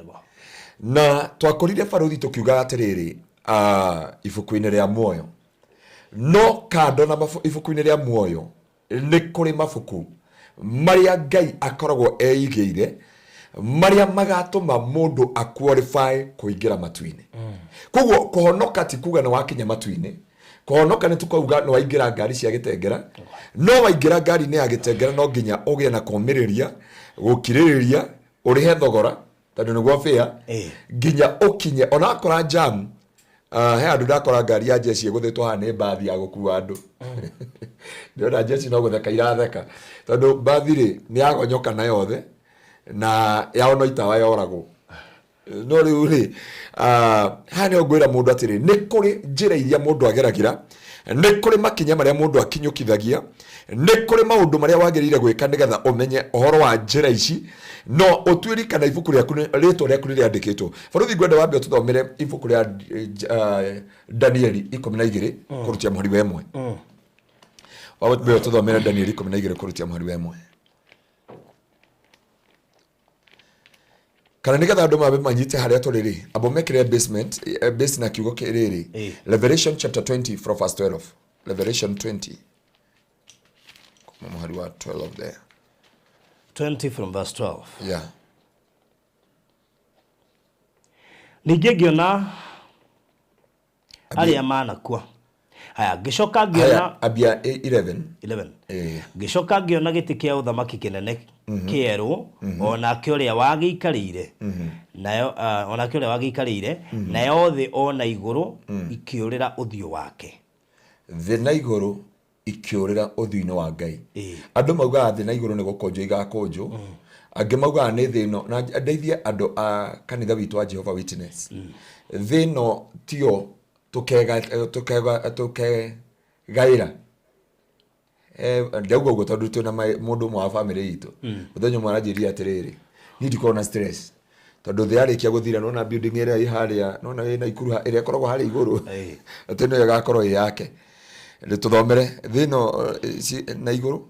na twakorire baruthi tukiuga atiriri ibuku-ini ria muoyo no kando na ibuku-ini ria muoyo ni kuri mabuku maria Ngai akoragwo eigire maria magatuma mundu aqualify kuingira matu-ini koguo kuhonoka ti kuga na wakinya matu-ini kuhonoka ni tukauga no waingira ngari cia Gitengera no waingira ngari ni ya Gitengera no nginya ugie na komiriria gukiririria urihe thogora tondu niguo fea nginya ukinye ona akora jam he andu ndakora ngari ya jeshi guthitwo ha ni bathi ya gukua andu ndona jeshi no gutheka iratheka tondu bathi ri ni yagonyoka na yothe na yaono itawa yoragwo no riu ri hani ogwira mundu atiri ni kuri njira iria mundu ageragira ni kuri makinya maria mundu akinyukithagia ni kuri maundu maria wagirire gwika nigetha umenye ohoro wa njira ici no utwirikana ibuku riaku ritwa riaku riandikitwo baruthi ngwenda wambe tuthomere ibuku ria Danieli 12 kurutia muhari wa 1 wambe tuthomere Danieli 12 kurutia muhari wa 1 kana nigetha andu mabe manyite haria turiri abo mekire basement base na kiugo kiriri Revelation chapter 20 from verse 12 Revelation 20 muhari wa 12 there 20 from verse 12 yeah ningi ngiona aria manakua haya ngicoka ngiona abia 11 ngicoka ngiona giti kia uthamaki kinene kieru ona kioria wagiikarire nayo ona kioria wagiikarire nayo thi ona iguru ikiurira uthio wake thi na iguru ikiurira uthio-ini wa Ngai andu mauga thi na iguru ni gukonjo igakonjo angi mauga ni thi no na ndeithie andu a kanitha witu wa Jehovah Witness thi no tio tukegaira ndauga ugo tondu tuna mundu mwa family yitu muthenya mwana jiria atiriri ni ndikona stress tondu thi arikia guthira nona building area iharia nona ina ikuru area koragwo hari iguru ati no igakorwo yake rituthomere thino na iguru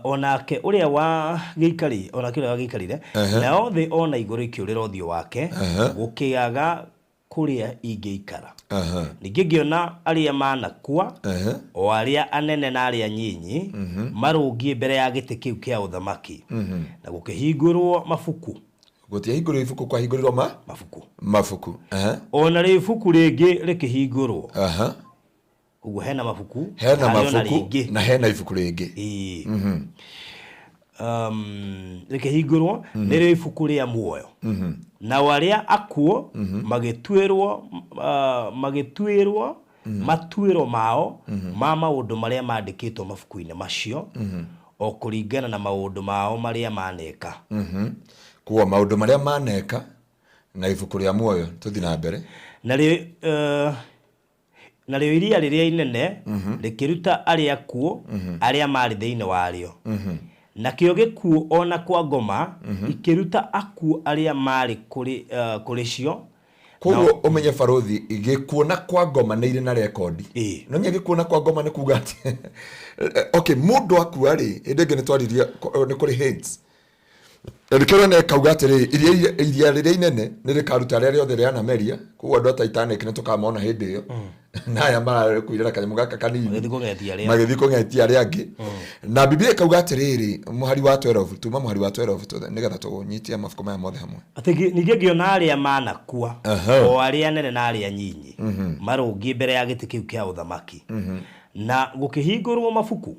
onake uria wa giikari onake uria wa giikarire nao thi ona iguru ikiurira uthio wake gukiaga kuria ingiikara ningi ngiona aria manakua o aria anene na aria nyinyi marungie mbere ya giti kiu kia uthamaki na gukihingurwo mabuku gutihingurwo ibuku kwa hingurirwo mabuku ona ri ibuku ringi rikihingurwo ugu hena mabuku na hena ibuku ringi rikihingurwo nire ibuku ria muoyo na waria akuo magitwirwo matuiro mao ma maundu maria mandikitwo mabuku-ini macio o kuringana na maundu mao maria maneka kuwa maundu maria maneka na ibuku ria muoyo tuthi na mbere na rio iria riria inene rikiruta aria akuo aria mari thiini wario na kio gikuo ona kwa ngoma ikiruta akuo aria mari kuri cio koguo umenye barothi igikuona kwa ngoma ni ire na rekodi no nye gikuona kwa ngoma ni kuga ati okay mundu akua ri indege ni twariria ni kuri hints ndikero ne kauga atiri iria riria inene ni rikaruta aria riothe ria na meria koguo andu Titanic ni tukamona hindi iyo naya mara kuirira kanyamu gaka kanini magithi kungetia aria angi na Biblia kauga atiriri muhari wa 12 tuma muhari wa 12 nigetha tunyitia mafuko maya mothe hamwe ati ninge ngiona aria manakua o aria nene na aria nyinyi marungie mbere ya giti kiu kia uthamaki na gukihingurwo mabuku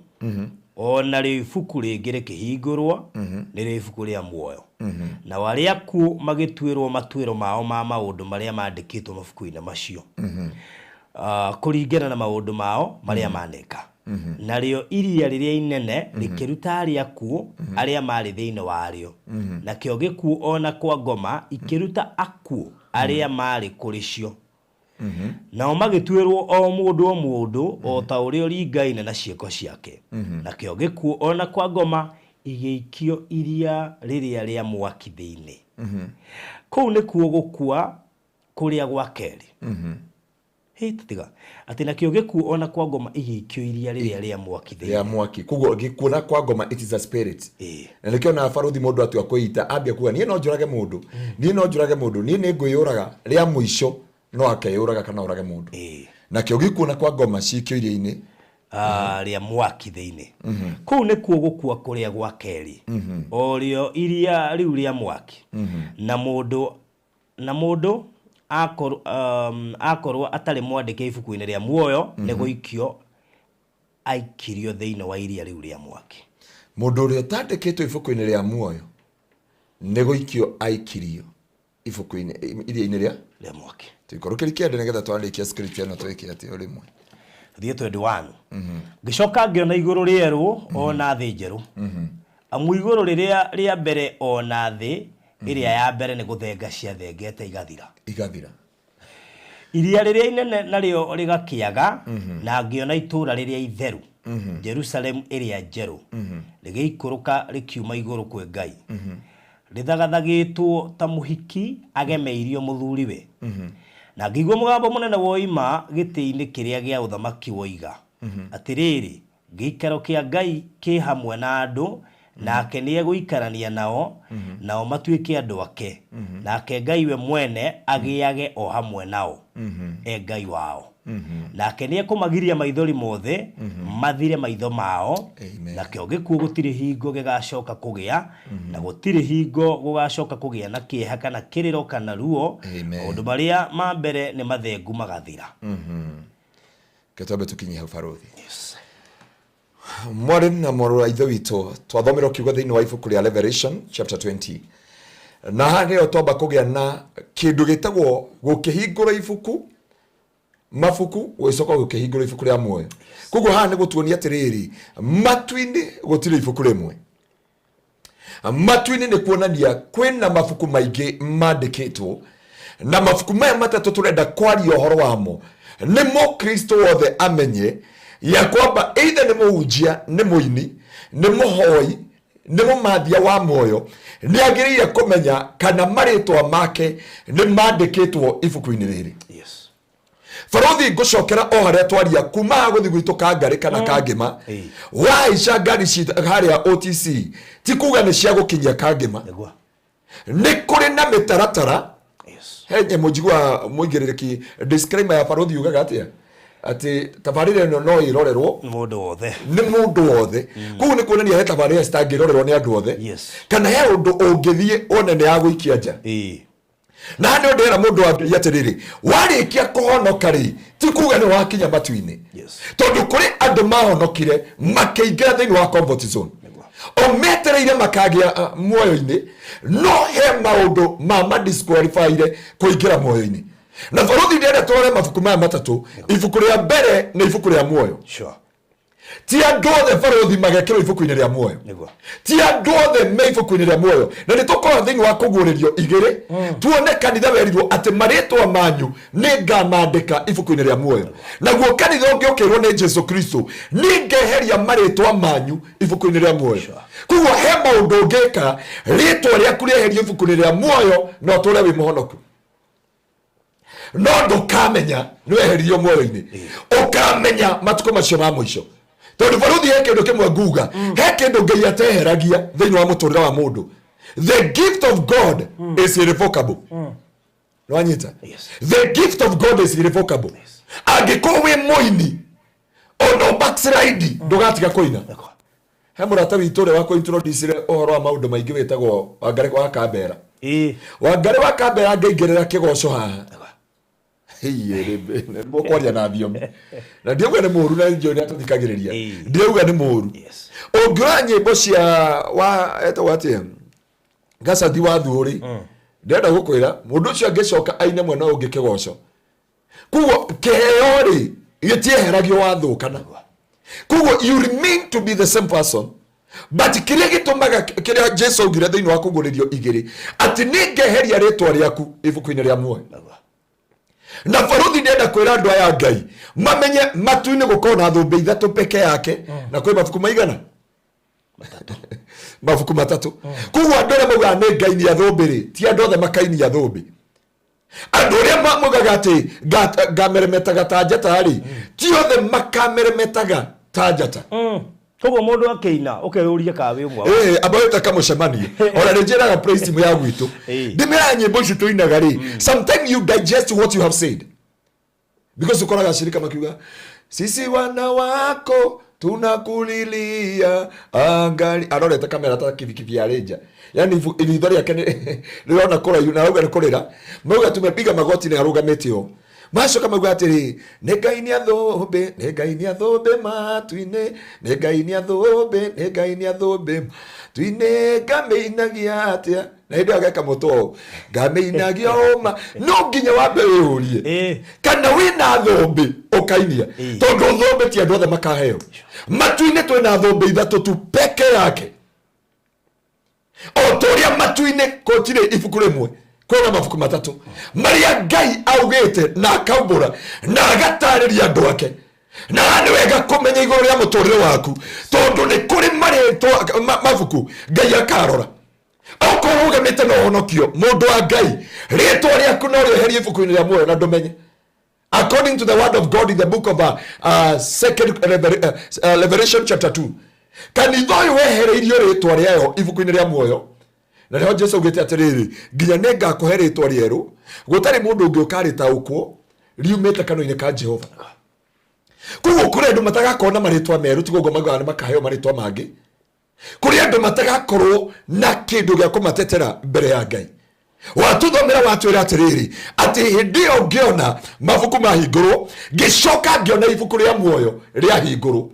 ona ri ibuku ringi rikihingurwo ni ri ibuku ria muoyo na waria ku magitwirwo matuiro mao ma maundu maria mandikitwo mabuku-ini macio kuringana na maundu mao maria maneka na rio iria riria inene rikiruta aria ku aria mari thiini wario na kio gikuo ona kwa ngoma ikiruta akuo aria mari kuri cio nao magitwirwo o mundu o ta uria ringaine na cieko ciake na kio gikuo ona kwa ngoma igeikio iria riria ria mwaki thiini kou ni kuo gukua kuria gwa keri tutiga ati na kio gikuo ona kwa ngoma igeikio iria riria ria mwaki thiini ya mwaki kugo gikuona kwa ngoma it is a spirit na nikio na barothi mundu atu akoita ambia kuga nie no njurage mundu nie ni nguyuraga ria muico no akeyuraga kana urage mundu na kio gikuona kwa ngoma cikio iria-ini ria mwaki thiini kou ni kuo gukua kuria gwa keri orio iria riu ria mwaki na mundu akorwo atari mwandike ibuku-ini ria muoyo ni guikio aikirio thiini wa iria riu ria mwaki mundu uria tandikitwo ibuku-ini ria muoyo ni guikio aikirio ibuku-ini iria-ini ria mwaki tikorokeri kiende nigetha twarikia scripture na twike ati urimwe thie 21 gicoka ngiona iguru rieru ona thi njeru amu iguru ria mbere ona thi iria ya mbere ni guthenga cia thengete igathira iria riria inene nario rigakiaga na ngiona itura riria itheru Jerusalem iria njeru rigiikuruka rikiuma iguru kwe Ngai rithagathagetwo ta muhiki agemeirio muthuriwe na ngigwa mugambo munene woima giti-ini kiria gia uthamaki woiga atiriri giikaro kia Ngai ki hamwe na andu nake ni eguikarania nao matuike andu ake nake Ngai we mwene agiage o hamwe nao Ngai wao nake ni ekumagiria maithori mothe mathire maitho mao na kio gikuo gutiri hingo gigacoka kugia na gutiri hingo gugacoka kugia na kieha kana kiriro kana ruo undu maria ma mbere ni mathengu magathira ketobe tukinyi hau barothi mwari na mwarora itho wito twathomera kiugo thiini wa ibuku ria Revelation chapter 20 na hage toba kugia na kindu gitagwo gukihingura ibuku mabuku wicoka gukihingura ibuku ria muoyo kugo ha ni gutuonia atiriri matu-ini gutire ibuku rimwe matu-ini ni kuonania kwina mabuku maingi mandikitwo na mabuku maya matatu turenda kwaria uhoro wamo nimo Kristo wothe amenye ya kwamba either ni muhunjia ni muini ni muhoi nĩ mũmathia wa muoyo nĩ agĩrĩire kũmenya kana marĩtwa make nĩ mandĩkĩtwo ibuku-inĩ rĩrĩ. Yes. Barothi ngũcokera o harĩa twaria kuma gũthi gwitũ Kangari kana Kangĩma waica ngari harĩa OTC ti kuga nĩ cia gũkinyia Kangĩma. Nĩ kũrĩ na mĩtaratara. Henye mũjigua mũigĩrĩrĩki disclaimer ya barothi yugaga atĩa ati tabarĩra ĩno no ĩrorerwo nĩ mũndũ wothe. Koguo nĩ kuonania he tabarĩra citangĩrorerwo nĩ andũ othe kana he ũndũ ũngĩthiĩ one nĩ ya gũikia nja. Na nĩ ndĩra mũndũ ambĩrĩria atĩrĩrĩ warĩkia kũhonoka rĩ ti kuga nĩ wakinya matu-inĩ. Tondũ kũrĩ andũ mahonokire makĩingĩra thĩinĩ wa comfort zone o metereire makagĩa muoyo-inĩ no he maũndũ ma disqualifyire kũingĩra muoyo-inĩ. Na barothi ndĩrenda tũrore mabuku maya matatũ. Ibuku rĩa mbere nĩ ibuku rĩa muoyo. Ti andũ othe barothi magekĩrwo ibuku-inĩ rĩa muoyo. Ti andũ othe me ibuku-inĩ rĩa muoyo. Na nĩ tũkorwo thĩinĩ wa kũguũrĩrio igĩrĩ tuone kanitha werirwo atĩ marĩtwa manyu nĩ ngamandĩka ibuku-inĩ rĩa muoyo. Naguo kanitha ũngĩ ũkĩrwo nĩ Jesu Kristo nĩ ngeheria marĩtwa manyu ibuku-inĩ rĩa muoyo. Koguo he maũndũ ũngĩka rĩtwa rĩaku rĩeherio ibuku-inĩ rĩa muoyo no tũre wĩ mũhonoku. No ndũkamenya nĩ weheririo muoyo-inĩ. Ũkamenya matukũ macio ma mũico. Tondũ barothi he kĩndũ kĩmwe nguga he kĩndũ Ngai ateheragia thĩinĩ wa mũtũrĩre wa mũndũ. The gift of God is irrevocable. No anyita? The gift of God is irrevocable. Angĩkorwo wĩ mũini ono backslide ndũgatiga kũina. He mũrata witũ ũrĩa wakũ introduce ũhoro wa maũndũ maingĩ wĩtagwo Wangari wa Kambera. Wangari wa Kambera ngaingĩrĩra kĩgoco haha. Kwaria na thiomi na ndiuga nĩ mũru na njio nĩ atũthikagĩrĩria ndiuga nĩ mũru. Ũngĩoya nyĩmbo cia wa etagwo atĩa Gacathi wa Thuri ndĩrenda gũkwĩra mũndũ ũcio angĩcoka aine mwena ũngĩ kĩgoco. Koguo kĩheo rĩ gĩtieheragio wathũkana. Koguo you remain to be the same person but kĩrĩa gĩtũmaga kĩrĩa Jesu augire thĩinĩ wa kũgũrĩrio igĩrĩ atĩ nĩ ngeheria rĩtwa rĩaku ibuku-inĩ rĩa muoyo. Na barothi ndenda kwĩra andũ aya Ngai mamenye matu-inĩ gũkorwo na thũmbĩ ithatũ peke yake na kwĩ mabuku maigana mabuku matatũ. Koguo andũ arĩa maugaga nĩ Ngai nĩ athũmbĩ rĩ ti andũ othe makainia thũmbĩ. Andũ arĩa maugaga atĩ ngameremetaga ta njata rĩ ti othe makameremetaga ta njata. Koguo mũndũ akĩina ũkeyũria kawe ũmwe abaĩte kamũcemanie ona nĩ njĩraga praise team ya gwitũ ndĩmera nyĩmbo ici tũinaga rĩ sometimes you digest what you have said because ũkoraga shirika makiuga sisi wana wako tunakulilia angali arorete kamera ta kivikivi ya Ranger yani ilitho yake nĩrona kũraihu na arauga nĩ kũrĩra mauga tumepiga magoti na arũgamĩte ho macoka mauga atĩrĩ nĩ Ngai nĩ athũmbĩ matu-inĩ nĩ Ngai nĩ athũmbĩ matu-inĩ ngamĩinagia atĩa na hĩndĩ ageka mũtũ ngamĩinagia ũma no nginya wambe wĩyũrie kana wĩna thũmbĩ ũkainia tondũ thũmbĩ ti andũ othe makaheo. Matu-inĩ twĩna thũmbĩ ithatũ tu peke yake o tũrĩa matu-inĩ gũtirĩ ibuku rĩmwe kwĩna mabuku matatũ marĩa Ngai augĩte na akaumbũra na agatarĩria andũ ake. Na nĩ wega kũmenya igũrũ rĩa mũtũrĩre waku tondũ nĩ kũrĩ marĩtwa mabuku Ngai akarora. Okorwo ũgemete na ũhonokio mũndũ wa Ngai rĩtwa rĩaku no rĩeherie ibuku-inĩ rĩa muoyo na ndũmenye. According to the word of God in the book of Revelation chapter 2 kanitha ũyũ wehereirio rĩtwa rĩayo ibuku-inĩ rĩa muoyo. Na rĩo Jesu augĩte atĩrĩrĩ nginya nĩ ngakũhe rĩtwa rĩerũ gũtarĩ mũndũ ũngĩ ũkarĩtaũkwo riumĩte kanua-inĩ ka Jehova. Koguo kũrĩ andũ matagakorwo na marĩtwa merũ ti ũguo maugaga nĩ makaheo marĩtwa mangĩ. Kũrĩ andũ matagakorwo na kĩndũ gĩa kũmatetera mbere ya Ngai. Watũthomera watwĩra atĩrĩrĩ atĩ hĩndĩ ĩyo ngĩona mabuku mahingũrwo ngĩcoka ngĩona ibuku rĩa muoyo rĩahingũrwo.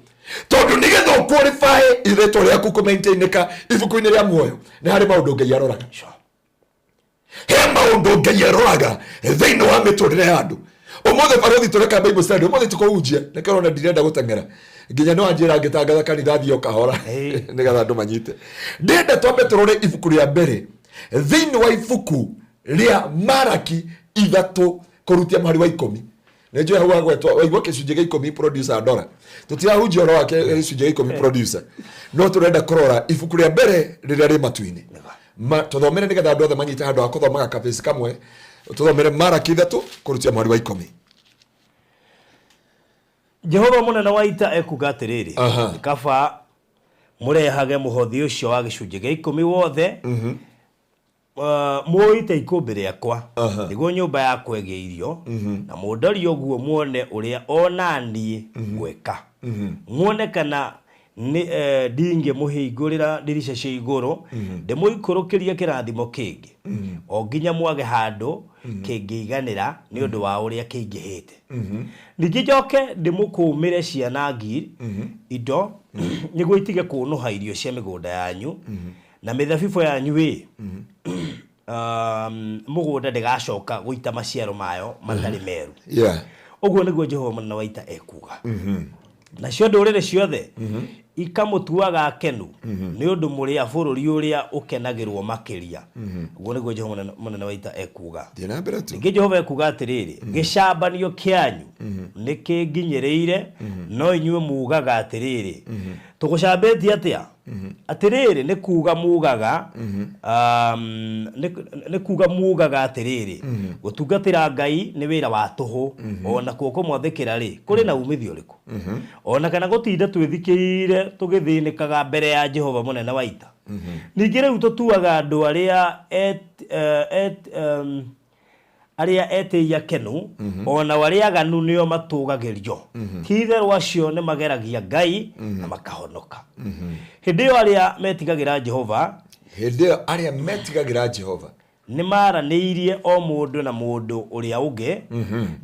Tondũ nĩgetha ũqualify rĩtwa rĩaku kũmaintainĩka ibuku-inĩ rĩa muoyo nĩ harĩ maũndũ Ngai aroraga. He maũndũ Ngai aroraga thĩinĩ wa mĩtũrĩre ya andũ. Ũmũthĩ barothi tũreka Bible study ũmũthĩ tũkũhunjia nĩkĩo ona ndirenda gũteng'era nginya no anjĩra ngĩtangatha kanitha thiĩ o kahora nĩgetha andũ manyite. Ndĩrenda twambe tũrore ibuku rĩa mbere thĩinĩ wa ibuku rĩa Maraki ithatũ kũrutia mũhari wa 10 Nejo hawa gwetwa waigwa kicunje gä 10 producer ndora tutirahunjia ro wake gicunje gä 10 producer no turenda kurora ibuku rĩa mbere rĩrĩa rĩ matu-ini tuthomere nigetha andũ othe manyite handũ ha kuthomaga kabisi kamwe tuthomere Maraki 3 kurutia mweri wa 10. Jehova munene wa ita ekuga atiriri kaba murehage muhothi ucio wa gicunje gä 10 wothe muite ikumbi riakwa niguo nyumba yakwa ĩgĩe irio na mũndari ũguo muone ũrĩa onani gweka muone kana ni ndinge muhingũrĩra ndirisha cia igũrũ ndĩmũikũrũkĩrie kĩrathimo kĩngĩ o nginya mwage handũ kĩngĩiganĩra nĩ ũndũ wa ũrĩa kĩingĩhĩte ningĩ njoke ndĩmũkũmĩre ciana ngiri indo nĩguo itige kũnũha irio cia mĩgũnda yanyu na mĩthabibũ yanyu mũgũnda ndĩgacoka gũita maciaro mayo matarĩ meru ũguo nĩguo Jehova mũnene wa ita ekuga nacio ndũrĩrĩ ciothe ikamũtuaga akenu nĩ ũndũ mũrĩ a bũrũri ũrĩa ũkenagĩrwo makĩria ũguo nĩguo Jehova mũnene wa ita ekuga ningĩ Jehova ekuga atĩrĩrĩ gĩcambanio kĩanyu nĩ kĩnginyĩrĩire no inyuĩ mugaga atĩrĩrĩ tũgũcambĩtie atĩa atĩrĩrĩ nĩ kuga mugaga nĩ kuga mugaga atĩrĩrĩ gũtungatĩra Ngai nĩ wĩra wa tũhũ ona kuo kũmwathĩkĩra rĩ kũrĩ na umithio ũrĩkũ ona kana gũtinda twĩthikĩire tũgĩthĩnĩkaga mbere ya Jehova mũnene wa ita ningĩ rĩu tũtuaga andũ arĩa etĩia akenu ona arĩa aganu nĩo matũgagĩrio ti-itherũ acio nĩ mageragia Ngai na makahonoka hĩndĩ ĩyo arĩa metigagĩra Jehova nĩ maranĩirie o mũndũ na mũndũ ũrĩa ũngĩ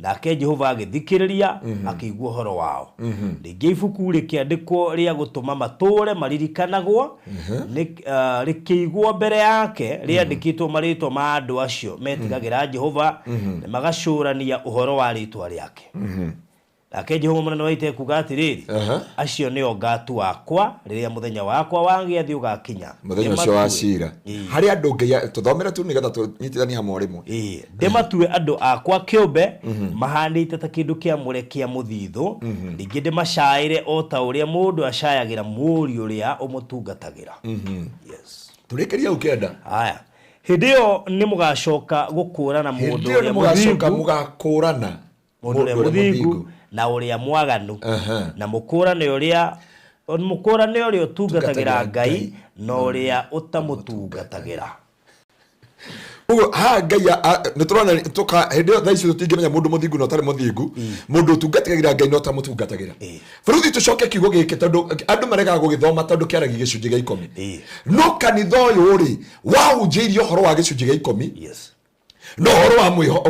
nake Jehova agĩthikĩrĩria akĩigua ũhoro wao ningĩ ibuku rĩkĩandĩkwo rĩa gũtũma matũũre maririkanagwo rĩkĩigwo mbere yake rĩandĩkĩtwo marĩtwa ma andũ acio metigagĩra Jehova na magacũrania ũhoro wa rĩtwa rĩake nake Jehova mũnene wa ita ekuga atĩrĩrĩ acio nĩo ngatu wakwa rĩrĩa mũthenya wakwa wa gĩathĩ ũgakinya mũthenya ũcio wa cira harĩ andũ Ngai tũthomere tu nĩgetha tũnyitithanie hamwe rĩmwe ndĩmatue andũ akwa kĩũmbe mahanĩte ta kĩndũ kĩamũre kĩa mũthithũ ningĩ ndĩmacaĩre o ta ũrĩa mũndũ acayagĩra mũriũ ũrĩa ũmũtungatagĩra tũrĩkĩria ukenda haya hĩndĩ ĩyo nĩ mũgacoka gũkũrana mũndũ ũrĩa mũthingu na ũrĩa mwaganu na mũkũrane ũrĩa ũtungatagĩra Ngai na ũrĩa ũtamũtungatagĩra ugo ha Ngai nĩ tũrona tuka hĩndĩ ĩyo thaici tũtingĩmenya mũndũ mũthingu na ũtarĩ mũthingu mũndũ ũtungatagĩra Ngai na ũtamũtungatagĩra bũrũri tũcoke kiugo gĩkĩ tondũ andũ maregaga gũgĩthoma tondũ kĩaragia gĩcunjĩ gĩa 10 no kanitha ũyũ rĩ wahunjĩirie ũhoro wa gĩcunjĩ gĩa 10 no horo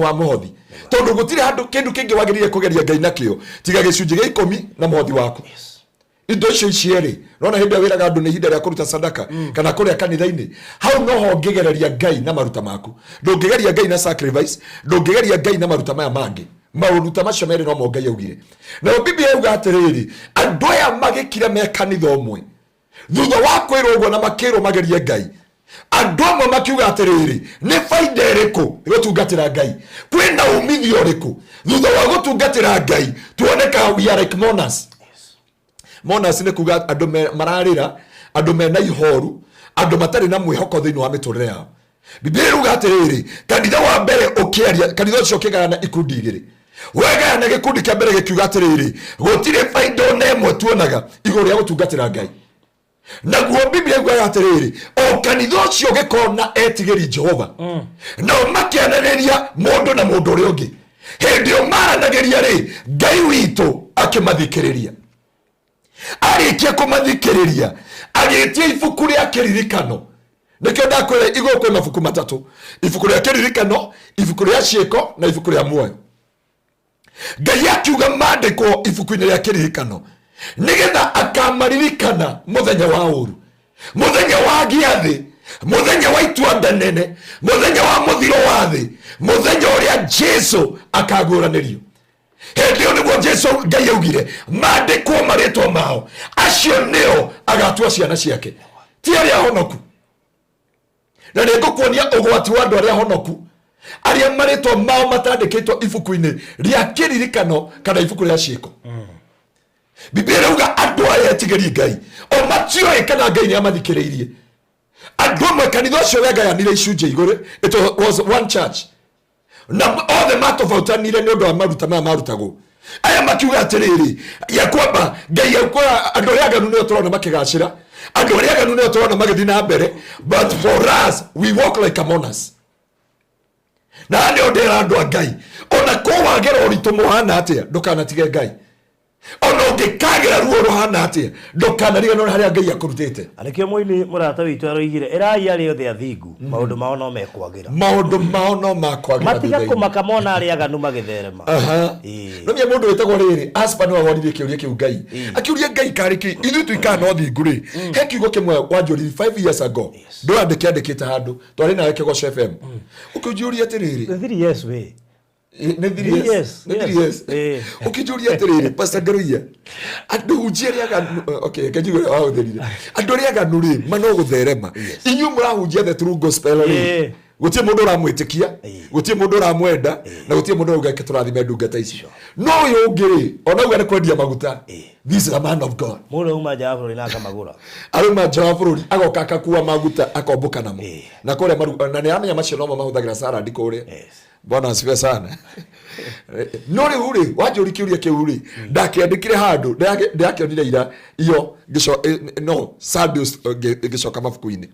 wa muhothi tondu gutire handu kindu kingi wagirire kugeria Ngai nakio tiga gicunji gĩa 10 na muhothi waku indo icio icieri nona hindi wiraga andu ni hinda ria kuruta sadaka kana kuria kanitha-ini hau no ho ngigereria Ngai na maruta maku ndungigeria Ngai na sacrifice ndungigeria Ngai na maruta maya mangi maruta macio meri no mo Ngai augire na Biblia yuga atiriri andu aya magikire me kanitha omwe thutha wa kwirwo uguo na makirwo magerie Ngai andũ amwe makiuga atĩrĩrĩ nĩ faida ĩrĩkũ gũtungatĩra Ngai kwĩna umithio ũrĩkũ thutha wa gũtungatĩra Ngai tuoneka we are like mourners nĩ kuga andũ mararĩra andũ mena ihoru andũ matarĩ na mwĩhoko thĩinĩ wa mĩtũrĩre yao Biblia yuga atĩrĩrĩ kanitha wa mbere ũkĩaria kanitha ũcio ũkĩgayana ikundi igĩrĩ wegayana gĩkundi kĩa mbere gĩkiuga atĩrĩrĩ gũtirĩ faida ona ĩmwe tuonaga igũrũ rĩa gũtungatĩra Ngai naguo Biblia yuga atĩrĩrĩ o kanitha ũcio gĩkona etigĩri Jehova nao makĩananĩria mũndũ na mũndũ ũrĩa ũngĩ hĩndĩ ĩyo maranagĩria rĩ Ngai witũ akĩmathikĩrĩria arĩkia kũmathikĩrĩria agĩtia ibuku rĩa kĩririkano nĩkĩo ndakwĩra igũrũ kwĩ mabuku matatũ ibuku rĩa kĩririkano ibuku rĩa ciĩko na ibuku rĩa muoyo Ngai akiuga mandĩkwo ibuku-inĩ rĩa kĩririkano nigetha akamaririkana muthenya wa uru muthenya wa gĩathĩ muthenya wa itua ndanene muthenya wa mũthiro wa thĩ muthenya ũrĩa Jesu akagũranĩrio hĩndĩ ĩyo nĩguo Jesu Ngai augire mandĩkwo marĩtwa mao acio nĩo agatua ciana ciake ti arĩa ahonoku na nĩngũkuonia ũgwati wa andũ arĩa ahonoku aria maritwa mao matandikitwo ibuku-ini ria kiririkano kana ibuku ria ciiko. Biblia rauga andu aya etigeri Ngai o matioe kana Ngai ni amathikiriirie. Andu amwe kanitha ucio wegayanire icunjĩ igũrũ. It was one church. Na othe matobautanire nĩ ũndũ wa maruta maya marutagwo. Aya makiuga atiriri ya kwamba Ngai yakora andu aria aganu nĩo tũrona makĩgacĩra, andu aria aganu nĩo tũrona magĩthiĩ na mbere, but for us we walk like mourners. Na nĩ ndĩra andu a Ngai ona ko wagera ũritũ mũhana atĩa ndũkanatige Ngai. Ona ũngĩkagĩra ruo ruhana atĩa ndũkanariganĩrwo harĩa Ngai akũrutĩte. Anĩkĩo mũini mũrata witũ aroigire erai arĩa othe athingu maũndũ mao no mekwagĩra. Maũndũ mao no makwagĩra. Matiga kũmaka mona arĩa aganu magĩtherema. No mie mũndũ wĩtagwo rĩrĩ Aspa nĩwe woririe kĩũria kĩu Ngai. Akĩũria Ngai karĩkĩ ithuĩ tũikara no thingu rĩ. He kiugo kĩmwe wanjũririe 5 years ago. Ndũandĩkĩte handũ twarĩ nawe Kĩgoco FM. Ũkĩnjũria atĩrĩrĩ. Thiri yes we. Yes. Ukijuria atiriri Pastor Ngaruiya andu hunjia aganu okay kanjigura wa utherire andu ria aganu ri mano gutherema inyu murahunjia the true gospel ri gutie mundu uramwitikia gutie mundu uramwenda na gutie mundu uga turathime ndungata ici no uyu ungi ona uga ni kwendia maguta this is a man of God mundu uma jabro ina kamagura aruma jabro agoka akakuwa maguta akomboka namo na kore na ni amenya macio no mahuthagira salad kore Bwana asifiwe sana. No ri uri wanjuri kiuria kiuri ndakiandikire handu ndakionire ira iyo gico no Sabius gicoka mabuku-ini.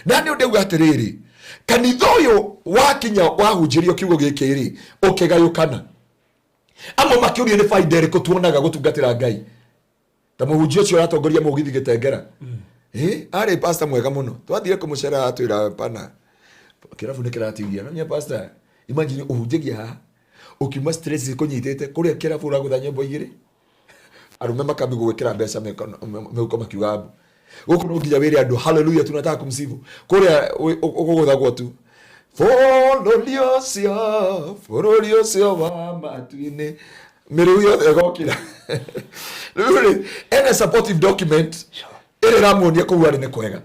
Na ni ndauga atiriri kanitha uyu wakinya wahunjirio kiugo giki ri ukigayukana. Amwe makiuria ni faida iriku tuonaga gutungatira Ngai. Ta muhunjio ucio aratongoria mugithi gitengera. Ari pastor mwega muno. Twathire kumucera atwira pana. Kirabu ni kiratigia. No nya pastor imagine uhunjagia haha ukiuma stress kunyitete kuria kirabu uragutha nyimbo igiri arume makambi gwikira mbeca meuko makiuga abu guku no nginya wiri andu hallelujah tunataka kumsifu kuria uguthagwo tu follow sio wa matu-ini miru yothe gokira really any supportive document ere ramuonia kuwa ni kwega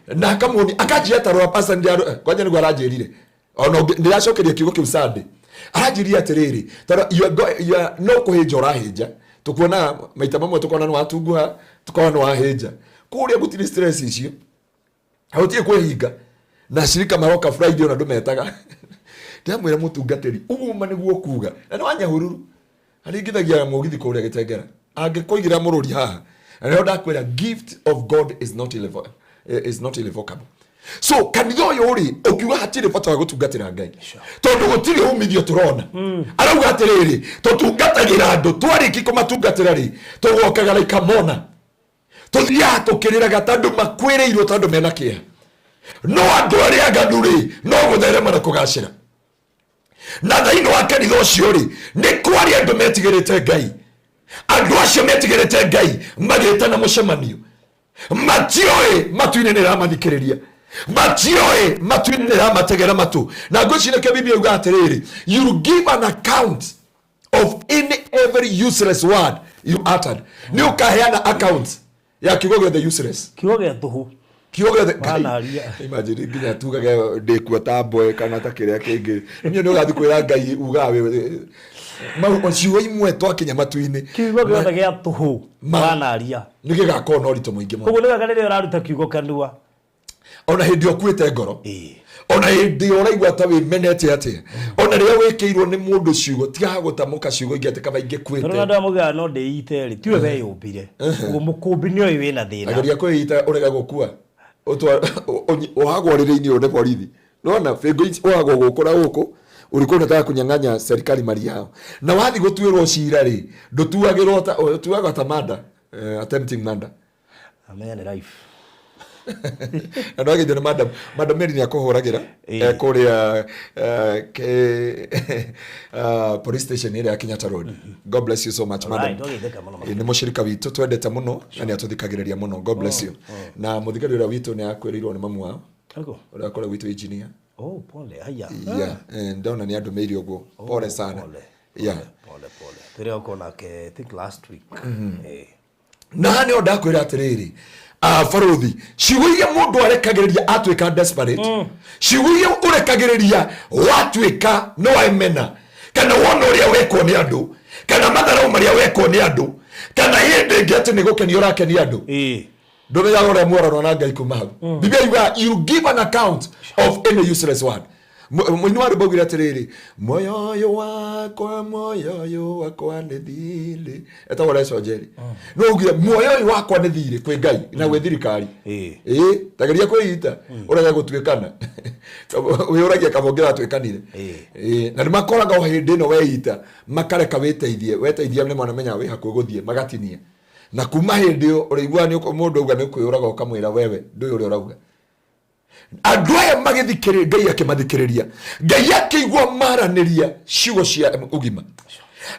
na kamoni akajia tarwa passenger kwanya ni gwarajirire ono ndiracokeria kiugo kiu Sunday aranjiria atiriri tara no kuhinjora hinja tukuona maita mamwe tukuona no atunguha tukuona no ahinja kuria gutiri stress icio hautie kwehinga na shirika maroka Friday ona ndumetaga ndamwira mutungatiri uguma niguo kuga na no anyahururu aringithagia mugithi kuria gitengera angikoigira mururi haha na no ndakwira gift of God is not irrevocable. So kanitha uyu uri ukiuga hatire bata wa gutungatira Ngai tondu gutiri umithio turona arauga atiriri tutungatagira andu twariki kumatungatira ri tugokaga like mona tuthia tukiriraga tandu makwireirwo tandu mena kia no andu aria aganu ri no gutherema na kugacira na thaini wa kanitha ucio ri ni kwari andu metigirite Ngai andu acio metigirite Ngai magitana mucemanio matioe matu-ini ni ramathikiriria matioe matu-ini ni ramategera matu na ngwicire ke Biblia yuga atiriri you give an account of every useless word you uttered ni ukaheana account ya kigogo the useless kigogo ya tuhu kigogo the imagine nginya tugaga ndikuo tamboe kana ta kiria kingi ni ugathi kwira Ngai ugawe ciugo imwe twakinya matu-ini kiugo gĩothe gĩa tũhũ wanaria nĩ gĩgakorwo na ũritũ mũingĩ mũno koguo nĩwega rĩrĩa ũraruta kiugo kanua ona hĩndĩ ũkuĩte ngoro ona hĩndĩ ũraigua ta wĩmenete atĩa ona rĩrĩa wĩkĩirwo nĩ mũndũ ciugo tiga gũtamũka ciugo ingĩ atĩ kaba ingĩ kuĩte tondũ andũ amũgaga no ndĩite rĩ tiwe weyũmbire koguo mũkũmbi nĩoĩ wĩna thĩna ageria kwĩita ũrega gũkua ũhagwo rĩrĩ-inĩ ũne borithi nona bĩngo ũhagwo gũkũ na gũkũ ulikuwa unataka kunyang'anya serikali mali yao na wathi gutuirwo cira ri ndutuagirwo tuaga ta murder attempting murder amene life ando age jana madam Mary ni akohoragira kuria police station ile ya Kenyatta Road. God bless you so much madam. Ni mushirika witu twendete muno na ni atuthikagiriria muno. God bless you. Na muthikagirira witu ni akwirirwo ni mamu wao. Ora akora witu engineer. Oh, pole. Haya. Yeah, ndona ni andu meiri uguo. Pole sana. Pole. Yeah. Pole. Tiri uko na ke I think last week. na ne odakwira atiriri Faruthi ciugiye mundu arekagiriria atwika desperate ciugiye urekagiriria watwika no aimena kana wona uria wekwo ni andu kana mathara maria wekwo ni andu kana hindi ngeti ni gukeni urakeni andu ndu ya ore muoro na ngai kuma hau biblia yuga you give an account of any useless word mwinuari bogira tiriri moyo wakwa ne thiri eta wala sojeri no ugira moyo wakwa ne thiri kwe ngai na we thirikari tageria kwita uraga gutwikana we uragia kabongira twikanire na ni makoraga o hindi no weita makareka weteithie ne mwana menya we hakuo guthie magatinia na kuma hindi uraigua ni mundu uga ni kwiyuraga ukamwira wewe ndu uri urauga adwaye magithikire ngai akimathikiriria ngai akigwa maraniria ciugo cia ugima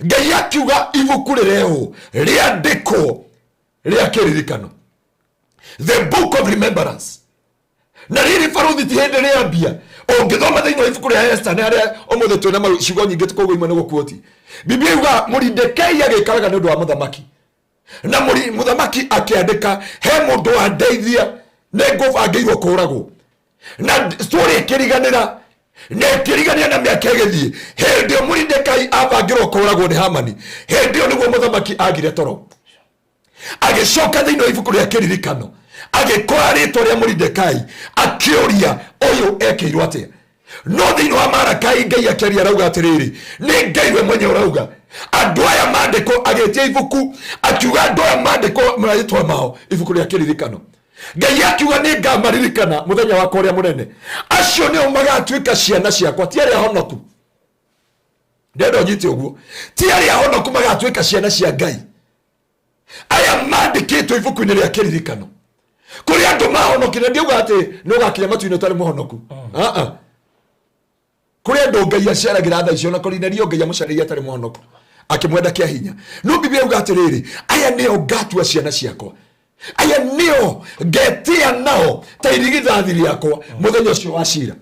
ngai akiuga ibuku rireo riandiko ria kiririkano the book of remembrance na riri Faruthi ti hindi riambia ongithoma thiini wa ibuku ria Esther na aria omothe twina ciugo nyingi tukoguo imwe no quote Biblia yuga Mordekai agikaraga ni undu wa muthamaki na muthamaki akiandika he mundu andeithia neguvangirwo kuragwo na story kiriganira na miaka igithie hindi Mordekai avangirwo kuragwo ni Hamani hindi niguo muthamaki agire toro agicoka thiini wa ibuku ria kiririkano agikora ritwa ria Mordekai akiuria uyu ekeirwo atia no thiini wa Malakai ngai akiaria rauga atiriri ni ngai we mwenye urauga andu aya mandiko agetia ibuku akiuga andu aya mandiko muraitwa mao ibuku ria kiririkano ngai akiuga ni ngamaririkana muthenya wakwa uria munene acio ni magatuika ciana ciakwa ti aria honoku ndendo nyite uguo ti aria honoku magatuika ciana cia ngai aya mandikitwo ibuku-ini ria kiririkano kuri andu mahonokire ndiuga ati no gakinya matu-ini utari muhonoku kuri andu ngai aciaragira tha icio na Kornelio ngai amucariria atari muhonoku akimwenda kia hinya no Biblia yuga atiriri aya nio ngatua ciana ciakwa aya nio ngetia nao ta irigithathi riakwa muthenya ucio wa cira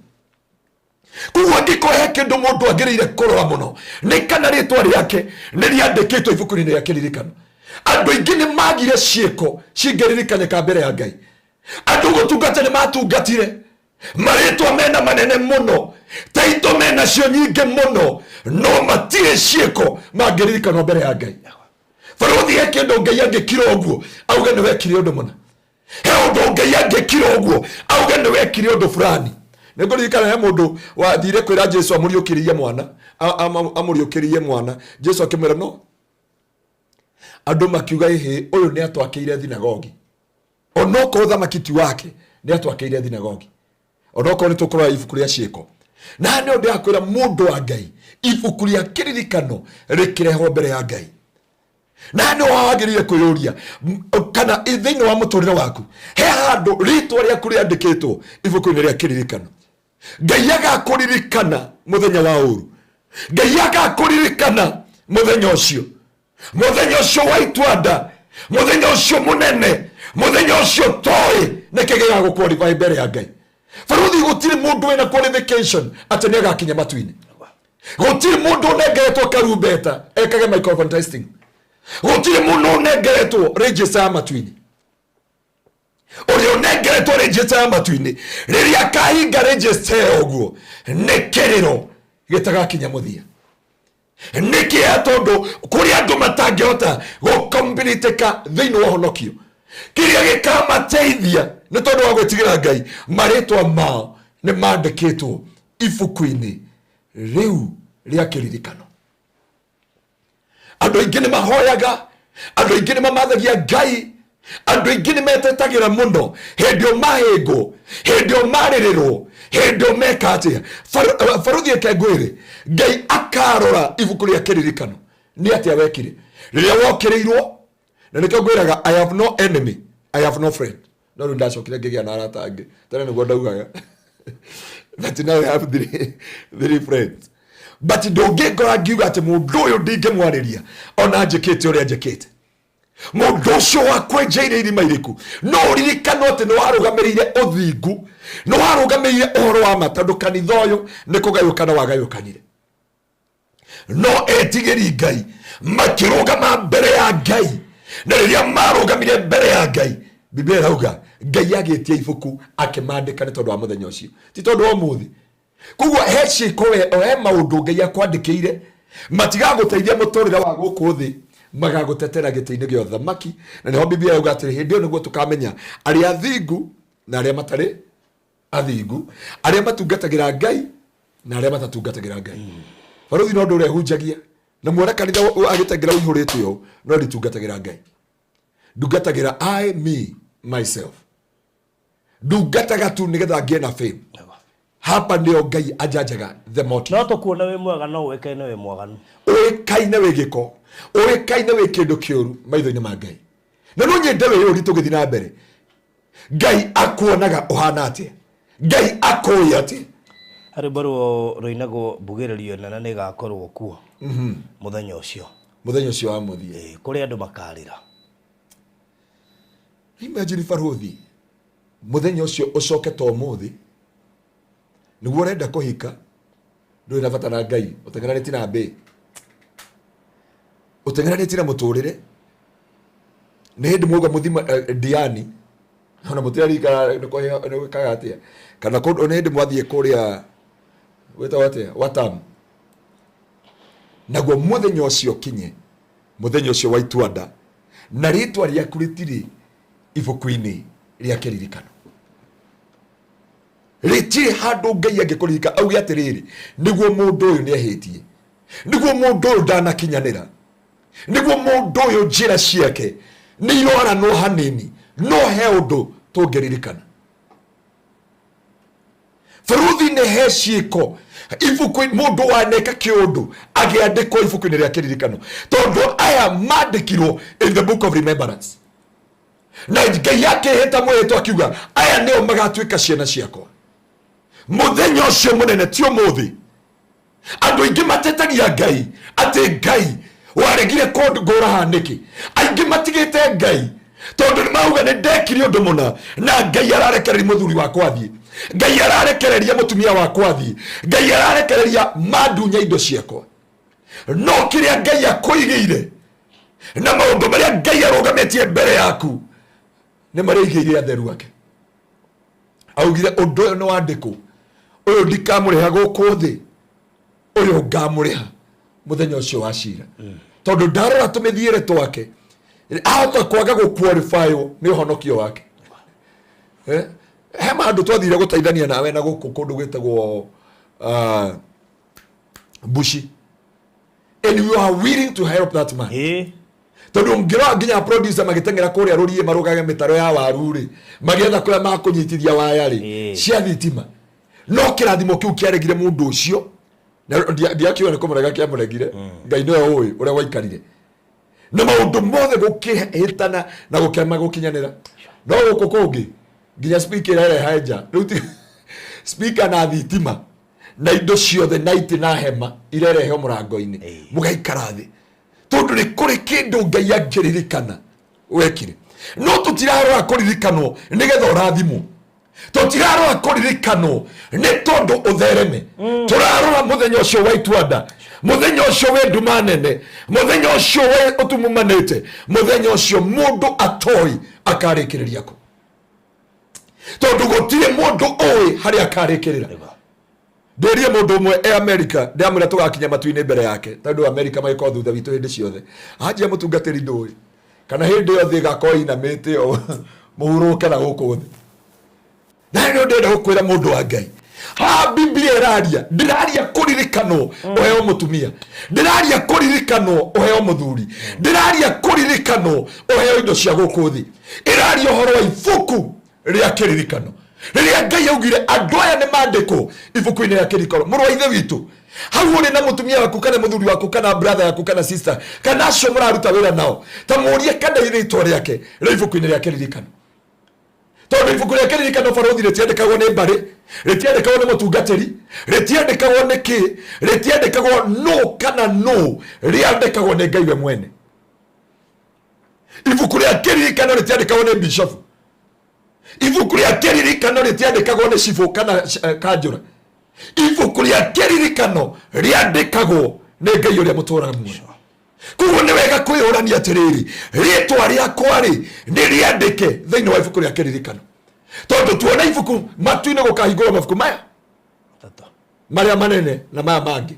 kuwa ngikohe kindu mundu agirire kurora muno ni kana ritwa riake ni riandikitwo ibuku-ini ria kiririkano andu ingi ni magire ciiko cingeririkanyika mbere ya ngai andu gutungata ni matungatire maritwa mena manene muno taito mena cio nyingi muno no matire ciiko mangeririkana mbere ya ngai Faruthi yake ndo ngai angikira uguo auga ni wekire undu muna he undu ngai angikira uguo auga ni wekire undu fulani niguririkana he mundu wathire kwira Jesu amuriukirie mwana Jesu akimwira no andu makiuga ihe uyu ni atwakiire thinagogi onoko thamaki wake ni atwakiire thinagogi onoko ni tukora ibuku ria ciiko na ni undu akwira mundu wa ngai ibuku ria kiririkano rikireho mbere ya ngai na ni wagirire kuyuria kana thiini wa muturire waku he handu ritwa riaku riandikitwo ibuku-ini ria kiririkano ngai agakuririkana muthenya wa uru ngai agakuririkana muthenya ucio wa itwanda muthenya ucio munene muthenya ucio toi nekegega gukwalify mbere ya ngai Faruthi gutiri mundu wina qualification ati ni agakinya matu-ini gutiri mundu unengeretwo karumbeta ekage microphone testing gutiri mundu unengeretwo register ya matu-ini uri unengeretwo register ya matu-ini riria kahinga register uguo nekiriro gitagakinya muthia nikia tondu kuri andu matangihota gukompliteka thiini wa honokio kiria gikamateithia ni tondu wa gwitigira ngai maritwa mao ni mandikitwo ibuku-ini riu ria kiririkano andu aingi ni mahoyaga andu aingi ni mamathagia ngai andu aingi ni metetagira muno hindio mahingo hindio maririrwo hindio meka atia Faruthi ekengwire ngai akarora ibuku ria kiririkano ni atia wekire riria wokirirwo na nikio ngwiraga I have no enemy I have no friend no ndacokire ngigia na arata angi tena niguo ndaugaga but now I have three friends but ndungikora ngiuga ati mundu uyu ndingimwariria ona njikite uria njikite mundu ucio wakwenjeire irima iriku no ririkano ati ni warugamirire uthingu ni warugamirire uhoro wa ma tondu kanitha uyu ni kugayukana wagayukanire no etigiri ngai makirugama mbere ya ngai na riria marugamire mbere ya Ngai Biblia rauga Ngai agetia ibuku akimandika ni tondu wa muthenya ucio ti tondu wa muthi kugwa heci kowe ohe maundu Ngai akwandikire matigaguteithia muturira wa guku thi magagutetera giti-ini gya thamaki na niho Biblia rauga atiri hindi yo niguo tukamenya ari athingu na aria matari athingu aria matungatagira Ngai na aria matatungatagira Ngai baruthi no ndu ria hunjagia na mwona kanitha agitengera uihurite yo no nditungatagira Ngai ndungatagira I me myself ndungataga tu nigetha ngie na fame hapa ndio Ngai ajajaga the motive no to kuona we mwega no wekaine we mwaganu wekaine we giko wekaine we kindu kiuru maitho-ini ma Ngai na no nyende we uri tugithi na mbere Ngai akuonaga uhana atia Ngai akoya atia hari baru roinago bugererio na ne gakorwo kuo muthenya ucio wa muthie kuri andu makarira imagine Faruthi muthenya ucio ucoke to muthi niguo renda kuhika ndu ina batara Ngai utengeraniti na mbe utengeraniti na muturire ne hindi muga muthima Diani ona mutiri kaga atia kana ko ne hindi mwathie kuria weta watia watam naguo muthenya ucio kinye muthenya ucio wa Ituanda na ritwa ria kuritiri ibuku-ini ria kiririkano ritiri handu Ngai angikuririka auge atiriri niguo mundu uyu ni ehitie niguo mundu uyu ndanakinyanira niguo mundu uyu njira ciake ni irora no hanini no he undu tungiririkana Faruthi ne he ciiko ibuku mundu waneka kiundu agiandikwo ibuku-ini ria kiririkano tondu aya mandikirwo in the book of remembrance na Ngai yake heta mwetu akiuga aya nio magatuika ciana ciakwa muthenya ucio munene ti umuthi andu ingi matetagia Ngai ati Ngai waregire kungura haniki aingi matigite Ngai tondu ni mauga ni ndekire undu muna na Ngai ararekereria muthuri wakwa athie Ngai ararekereria mutumia wakwa athie Ngai ararekereria madunya indo ciakwa no kiria Ngai akuigire na maundu maria Ngai arugametie mbere yaku ni marigire atheru ake augire undu uyu ni wandiko uyu ndikamuriha guku thi uyu ngamuriha muthenya ucio wa cira tondu ndarora tumithiire twake ahota kwaga guqualify ni uhonokio wake he mandu twathire guteithania nawe na guku kundu gwitagwo Bushi and you are willing to help that man tondu ngira nginya producer magitengera kuria rurie marugage mitaro ya waruri magietha kuria makunyitithia waya ri cia thitima no kirathimo kiu kiaregire mundu ucio na ndiakiona kumurega kiamuregire Ngai no oy uria waikarire na maundu mothe gukihitana na gukema gukinyanira no guku kungi nginya speaker ere haja ruti speaker na thitima na indo ciothe night na hema irerehe murango-ini mugaikara thi tondu ni kuri kindu Ngai angiririkana wekire no tutirarora kuririkanwo nigetha urathimwo tutirarora kuririkanwo ni tondu uthereme turarora muthenya ucio wa Ituanda muthenya ucio we nduma nene muthenya ucio we utumumanite muthenya ucio mundu atoi akarikiriria ko tondu gutire mundu oi hari akarikirira ndirie mundu umwe America ndiamwira tugakinya matu-ini mbere yake tondu America maiko thutha witu hindi ciothe anjia mutungatiri ndui kana hindi yothe gakoi na mete o muhuruke na guku thi na ndio ndenda gukwira mundu wa Ngai ha Biblia iraria ndiraria kuririkano oheo mutumia ndiraria kuririkano oheo muthuri ndiraria kuririkano oheo indo cia guku thi iraria horo wa ibuku ria kiririkano riria Ngai augire andu aya ni mandiko ibuku-ini ria kiririkano muru wa ithe witu hau uri na mutumia waku kana muthuri waku kana brother yaku kana sister kana acio muraruta wira nao ta murie kana iritwa riake ri ibuku-ini ria kiririkano tondu ibuku ria kiririkano Faruthi ritiandikagwo ni mbari ritiandikagwo ni mutungatiri ritiandikagwo ni ki ritiandikagwo no kana no riandikagwo ni Ngai we mwene ibuku ria kiririkano ritiandikagwo ni bishop ibuku ria kiririkano ritiandikagwo ni cibu kana kanjura ibuku ria kiririkano riandikagwo ni Ngai uria muturaga muoyo Kuguo ni wega kwiyurania atiriri ritwa riakwa ri niriandike thiini wa ibuku ria kiririkano tondu tuona ibuku matu-ini gukahingurwo mabuku maya maria manene na maya mangi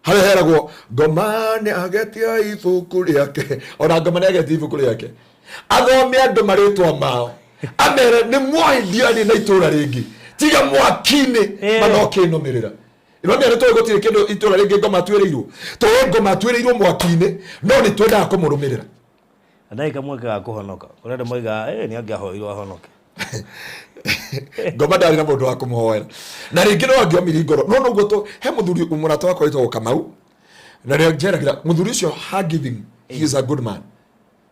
haria heragwo Ngoma ni agetia ibuku riake ona Ngoma ni agetia ibuku riake athome andu maritwa mao amere ni mwaithiani na itura ringi tiga mwaki-ini manokinumirira Iromia ni tuwe gutire kindu itura ringi Ngoma twereirwo tuwe Ngoma twereirwo mwaki-ini no ni twendaga kumurumirira ndai kamwe ka kuhonoka urenda moiga ni angiahoirwo ahonoke Ngoma ndari na mundu wa kumuhoera na ringi no angiomiri ngoro no nuguo to he muthuri umurata wakwa itwo Kamau na ria njeragira muthuri ucio hard giving he is a good man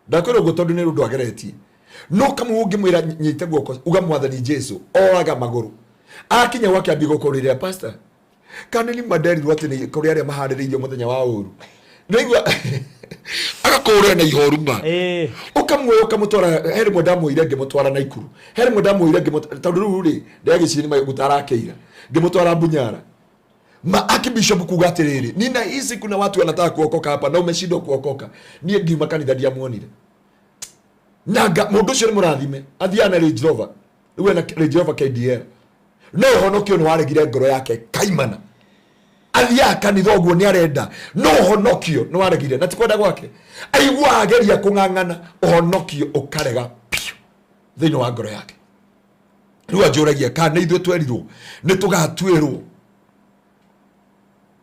ndakwira uguo tondu ni rundu ageretie no Kamau ungimwira nyite guoko uga Mwathani Jesu oraga maguru akinya wake ambigo kuriria pastor kanini maderi rwate ni kuri aria mahaririirio muthenya wa uru nigwa akakore na ihoruma ukamwe ukamutwara heri mudamu ire ngimutwara na ikuru heri mudamu ire tondu ruri ndagicini mutarakeira ngimutwara Bunyara ma akibishop kuga atiriri nina hizi kuna watu wanataka kuokoka hapa na umeshindwa kuokoka nie ngiuma kanitha ndiamuonire naga mundu ucio ni murathime athiana Range Rover riwe na Range Rover KDR no honokio ni waregire ngoro yake kaimana athia kanitha oguo ni arenda no honokio ni waregire na tikwenda gwake aigua ageria kung'ang'ana honokio ukarega piu thiini wa ngoro yake riu anjuragia kana ithuĩ twerirwo ni tugatwirwo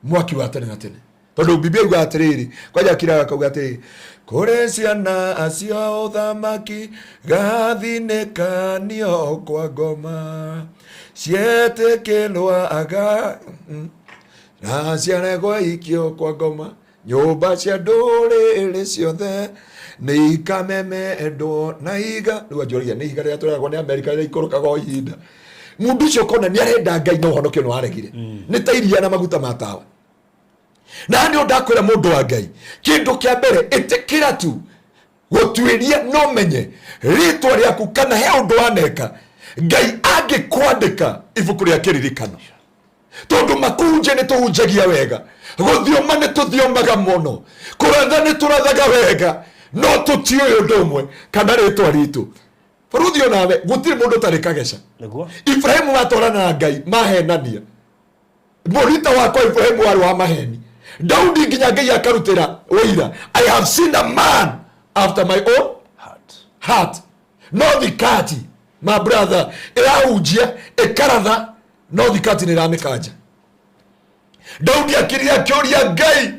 mwaki wa tene na tene tondu Biblia yuga atiriri kwaja kiraga kauga atiriri kuri ciana acio uthamaki gathinekanio kwa Ngoma cietikirwa aga na ciaregwo ikio kwa Ngoma nyumba cia nduriri ciothe ni ikamemendwo na iga riu anjuragia ni iga ria turagwo ni America ria ikurukaga ihinda mundu ucio kona ni arenda Ngai no honokio ni waregire ni ta iria na maguta ma tawa na ndio ndakwira mundu wa Ngai kindu kia mbere itikira tu gutwiria no menye ritwa riaku kana he undu waneka Ngai angikwandika ibuku ria kiririkano tondu makunje ni tuhunjagia wega guthioma ni tuthiomaga muno kuratha ni turathaga wega no tutioe undu umwe kana ritwa ritu Faruthio nawe gutiri mundu tarikagesha Ibrahimu watorana na Ngai mahenania Morita wako Ibrahimu wari wa maheni Daudi nginya Ngai akarutira wira I have seen a man after my own heart no thikati my brother iraujia ekaratha no thikati ni ramikanja Daudi akiria kioria Ngai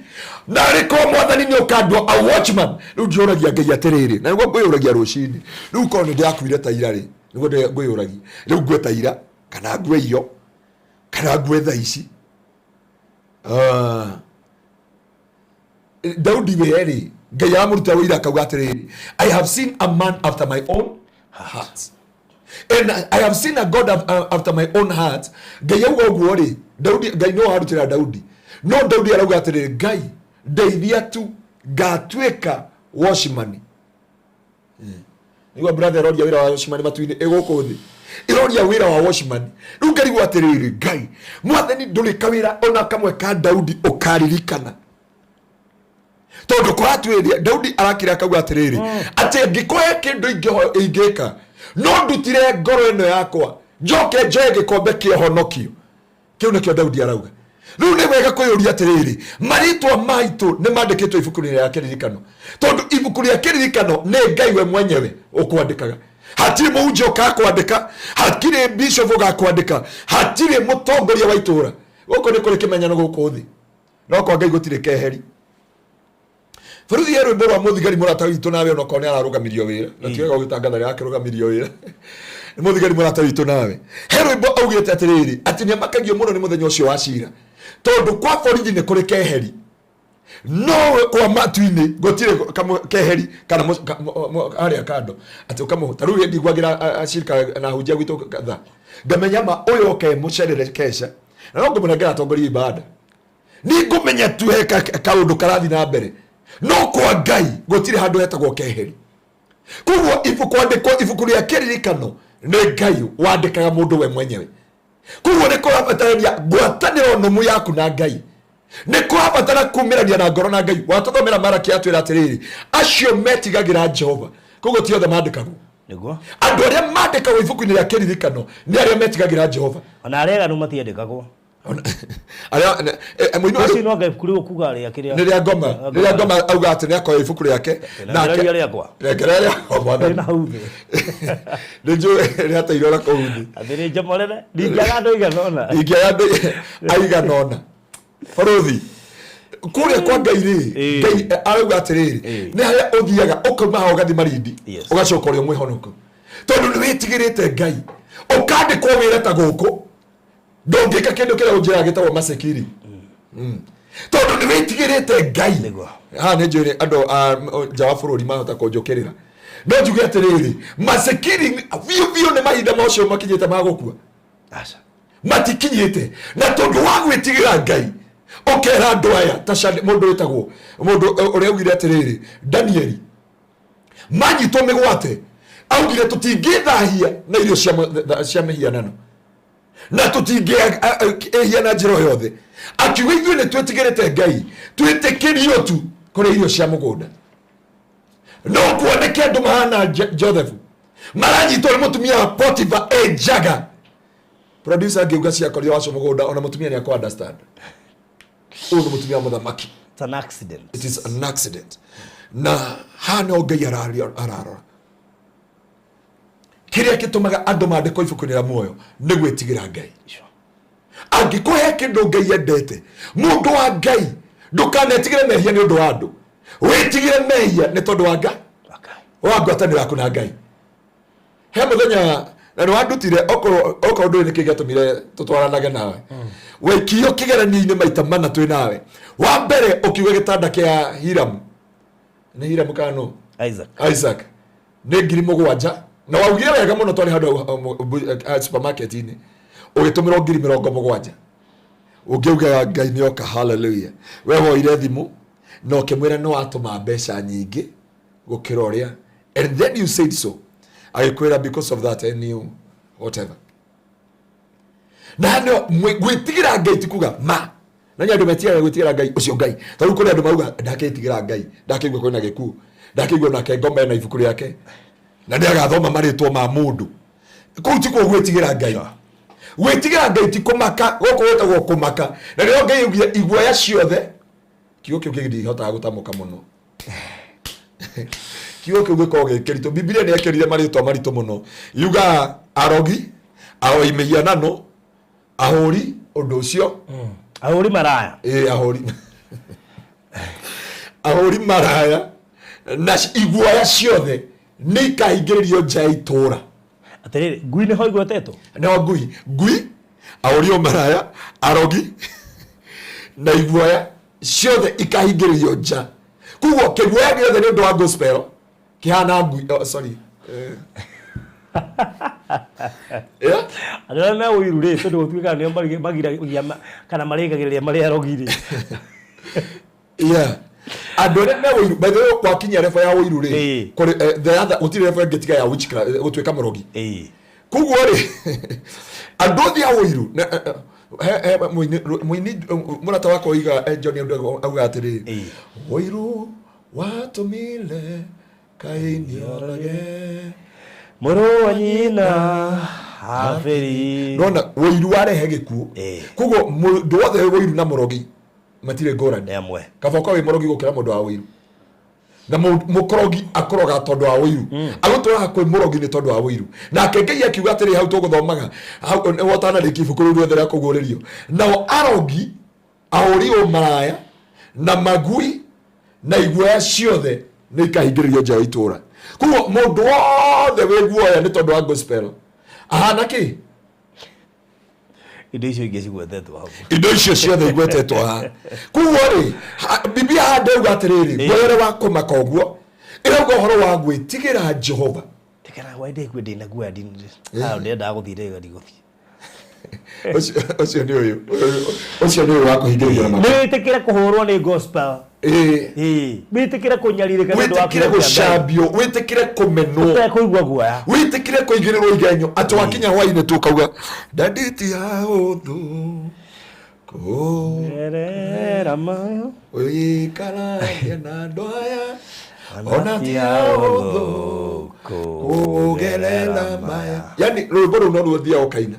na riko Mwathani ni ukandwa a watchman riu njuragia Ngai atiriri na niguo ngwiyuragia rucini riu ko ni ndiakuire ta ira ri niguo ngwiyuragia riu ngwe ta ira kana ngwe iyo kana ngwe tha ici Daudi weri Ngai amuruta wira kauga atiriri I have seen a man after my own heart and I have seen a God after my own heart Ngai auga uguo ri Daudi Ngai no arutira Daudi no Daudi arauga atiriri Ngai ndeithia tu ngatwika watchman niguo brother rodia wira wa watchman matu-ini iguku thi iroria wira wa watchman riu ngarigwo atiriri Ngai Mwathani nduri kawira ona kamwe ka Daudi ukaririkana tondu kuratwiria Daudi arakira kauga atiriri ati ngikoe kindu ingika no ndutire ngoro ino yakwa njoke njoe gikombe kia honokio kiu nikio Daudi arauga riu ni wega kwiyuria atiriri maritwa maitu ni mandikitwo ibuku ria kiririkano tondu ibuku ria kiririkano ni Ngai we mwenyewe ukwandikaga hatiri muunje ukakwandika hatiri bishop ugakwandika hatiri mutongoria wa itura guko ni kuri kimenyano guku thi no kwa Ngai gutire keheri Faruthi yero mboro muthigari murata witu nawe ono kone ararugamirio wira na tiga gutangatha ria akirugamirio wira ni muthigari murata witu nawe hero imbo augite atiriri ati ni makagio muno ni muthenya ucio wa cira tondu kwa borithi ni kuri keheri no kwa matu-ini gutire keheri kana aria kando ati ukamuhuta riu ndigwagira ashirika na hujia gwitu katha ngamenya ma uyo ke mucerere kesha na no ngumuna atongoria ibada ni ngumenya tu heka kaundu karathi na mbere no kwa Ngai gutire handu hetagwo keheri kuguo ibuku ria kiririkano ni Ngai wandikaga mundu we mwenyewe kuguo ni kurabatania ngwataniro numu yaku na Ngai Nä kwabatara kumirania na ngoro na Ngai. Watathomera Malaki atwira atiriri, acio metigagira Jehova koguo ti othe mandikagwo niguo andu aria mandikagwo ibuku-ini ria kiririkano ni aria metigagira Jehova ona areganu matiendekagwo aria muino acio no Ngai kuri kuga aria kiria ni ria ngoma auga ati ni akoya ibuku riake na aria riakwa rekereria na huthe ni nju ri atairora kuhuthi athiri jamorere ndingiaga andu iganona aiganona Farothi kuria kwa Ngai ri Ngai arauga atiriri ni haria uthiaga ukauma ho gathi marindi ugacoka uri mwihonoku tondu ni witigirite Ngai ukandikwo wira ta guku ndongika kindu kiria unjira gitagwo masekiri tondu ni witigirite Ngai ha ni njuri andu jawa bururi mahota kunjukirira no njuge atiriri masekiri vio ni mahinda mocio makinyite magukua aca matikinyite na tondu wa gwitigira Ngai okera ndoya tashali mundu witagwo mundu uria ugire atiriri Danieli manyitwo migwate augire tutingithahia na irio cia mihianano na tutingihia na njira yothe akiuga ithuĩ nĩ twĩtigĩrĩte Ngai twĩtĩkĩrio tu kũrĩ irio cia mũgũnda no kuoneke andũ mahana Joseph maranyitwo nĩ mũtumia wa Potiphar njaga producer angĩuga ciakorio wacio mũgũnda ona mũtumia nĩ akwa understand uyu mutumia muthamaki. It's an accident. It is an accident. Na hana Ngai ararora. Kiria gitumaga andu mandiko ibuku-ini ria muoyo ni gwitigira Ngai. Angikuhe kindu Ngai endete, mundu wa Ngai ndukanetigire mehia ni undu wa andu. Witigire mehia ni tondu wa Ngai. Wa ngwatanira ku na Ngai. He muthenya na no andutire okoro ndu ni kigatumire tutwaranage nawe. Wekio kigerani-ini maita mana twi nawe. Wa mbere ukiuga gitanda kia Hiram. Ni Hiram kano? Isaac. Ni 7,000 na waugire wega muno twari handu supermarket ini. Ugitumira 70,000. Ugiuga Ngai ni oka, hallelujah. We woire thimu no ukimwira no atuma mbeca nyingi gukira uria, and then you said so. Agikwira because of that and you whatever. Na no gwitigira Ngai tikuga ma na nyandu metiga gwitigira Ngai ucio Ngai taru kuri andu mauga ndaketigira Ngai ndakigwe kwina giku ndakigwe nake ngombe na ibuku riake na ndiagathoma maritwo ma mundu kuu tiko gwitigira Ngai gwitigira Ngai tikumaka goko wetagwo kumaka na rio Ngai ugia iguoya ciothe kiugo kiu kigidi hota gutamuka muno kiugo kiu giko gikirito Biblia ni yakirire maritwo marito muno yuga arogi aoimianano ahuri undu ucio ahuri maraya ahuri maraya na iguoya ciothe ni kahingiririo nja itura atiriri ngui ni ho igwetetwo no ngui ahuri maraya arogi na iguoya ciothe ikahingiririo nja kuguo kiguoya giothe ni undu wa gospel kihana ngui sorry yeah adala na uiru ri tondu gutuika ni magira kana marigagiriria mari arogiri yeah adore na uiru by the way kwa kinya refa ya uiru ri kuri the other utire refa getiga ya witchcraft gutuika murogi kuguo ri andothi ya uiru muini murata wako iga John auga atiri uiru watumile kaini orage moro wanyina aferi nona uiru warehe gikuo kuguo mundu wothe uiru na murogi matire ngorani amwe kaboka wi murogi gukira mundu wa uiru na mukorogi akoroga tondu wa uiru agutwara hakwi murogi ni tondu wa uiru na Ngai akiuga atiri hau tuguthomaga hau wotana rikibuku riu riothe ria kuguririo nao arogi ahuri maraya na magui na iguoya ciothe ni kahingiririo nja itura kuguo mundu wothe wi guoya ni tondu wa gospel ahana ki indo icio ingĩ cigwetetwo hau indo icio ciothe igwetetwo ha kuguo ri Biblia handauga atiriri guoyere wa kumaka uguo irauga uhoro wa gwitigira Jehova tikana waide kwende na guoya ndini ndenda guthire gari guthie ucio ni uyu wa kuhingiririo na witikire kuhurwo ni gospel witikire kunyaririka ndu wa witikire gucambio witikire kumenwo kuigwa guoya witikire kuigirirwo igenyo ati wakinya hwaini tukauga ndanditi ya uthu kugerera mayo uikaragia na ndoya ona tia udhu kugerera maya. Yani rwimbo rũu no ruothia okaina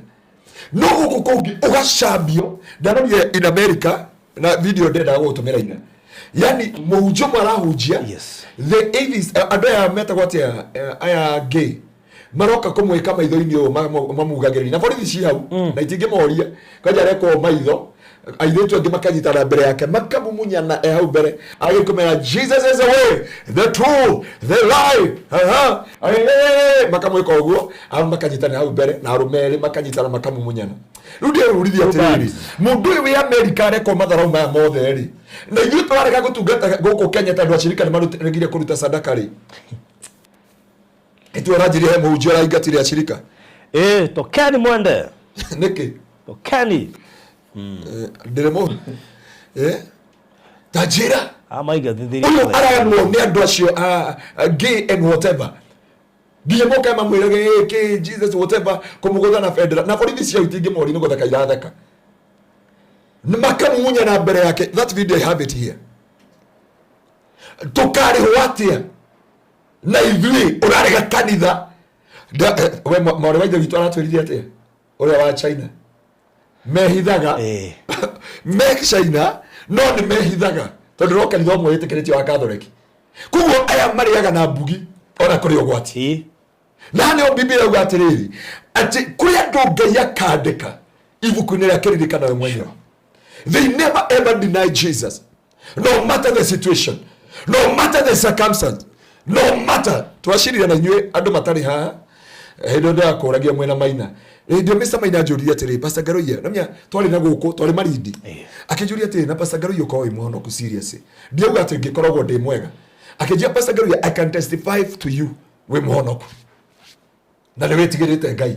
no gũkũ kũngĩ ũgacambio. Ndanonire in America na video ndenda gũtũmĩra ina, yani mũhunjio marahunjia the 80s andũ aya metagwo atĩa aya gay maroka kũmwĩka maitho-inĩ ũũ mamugagĩrĩria na borithi ci hau na itingĩmoria kaja rekwo maitho aithĩtu angĩ makanyitana mbere yake makamumunyana hau mbere agĩkũmera Jesus is the way, the truth, the life. Makamwĩka ũguo au makanyitana hau mbere na arũme erĩ makanyitana makamumunyana. Rĩu ndĩrũrithia atĩrĩrĩ, mũndũ ũyũ wĩ America rekwo matharau maya mothe rĩ, na ithuĩ twarega gũtungata gũkũ Kenya tondũ acirika nĩmaregire kũruta sadaka rĩ. Itu arajiri he mũhunjia araingatire acirika. Tokeni mwende. Nĩkĩ? Tokeni. Ndiremo. Tajira. Amaiga thithiri. Uyu arayanwo nĩ andũ acio gay and whatever. Nginya moka mamwĩrage ke Jesus whatever kũmũgũtha na federal na borithi cia itingĩ mori nĩgũtheka iratheka. Makamumunya na mbere yake. That video I have it here. Tũkarĩhwo atĩa na ithuĩ ũrarega kanitha we mwarĩ wa ithe witũ aratwĩrithia atĩa ũrĩa wa China mehithaga me China no nĩ mehithaga tondũ no kanitha ũmwe wĩtĩkĩrĩtio wa Catholic. Koguo aya marĩaga na mbugi ona kũrĩ ũgwati. Na nĩo Biblia yauga atĩrĩrĩ atĩ kũrĩ andũ Ngai akandĩka ibuku-inĩ rĩa kĩririkano we mwenyewe. They never ever deny Jesus, no matter the situation, no matter the circumstance, no matter. Twacirira na inyuĩ andũ matarĩ haha hĩndĩ ĩyo ndakũragia mwena Maina ndio Mr. Maina anjũririe atĩrĩ Pastor Ngaruiya namenya twarĩ na gũkũ twarĩ Marindi akĩnjũria atĩrĩ na Pastor Ngaruiya ũkorwo wĩ mũhonoku serious ndiauga atĩ ngĩkoragwo ndĩ mwega akĩnjia Pastor Ngaruiya I can testify to you wĩ mũhonoku na nĩ wĩtigĩrĩte Ngai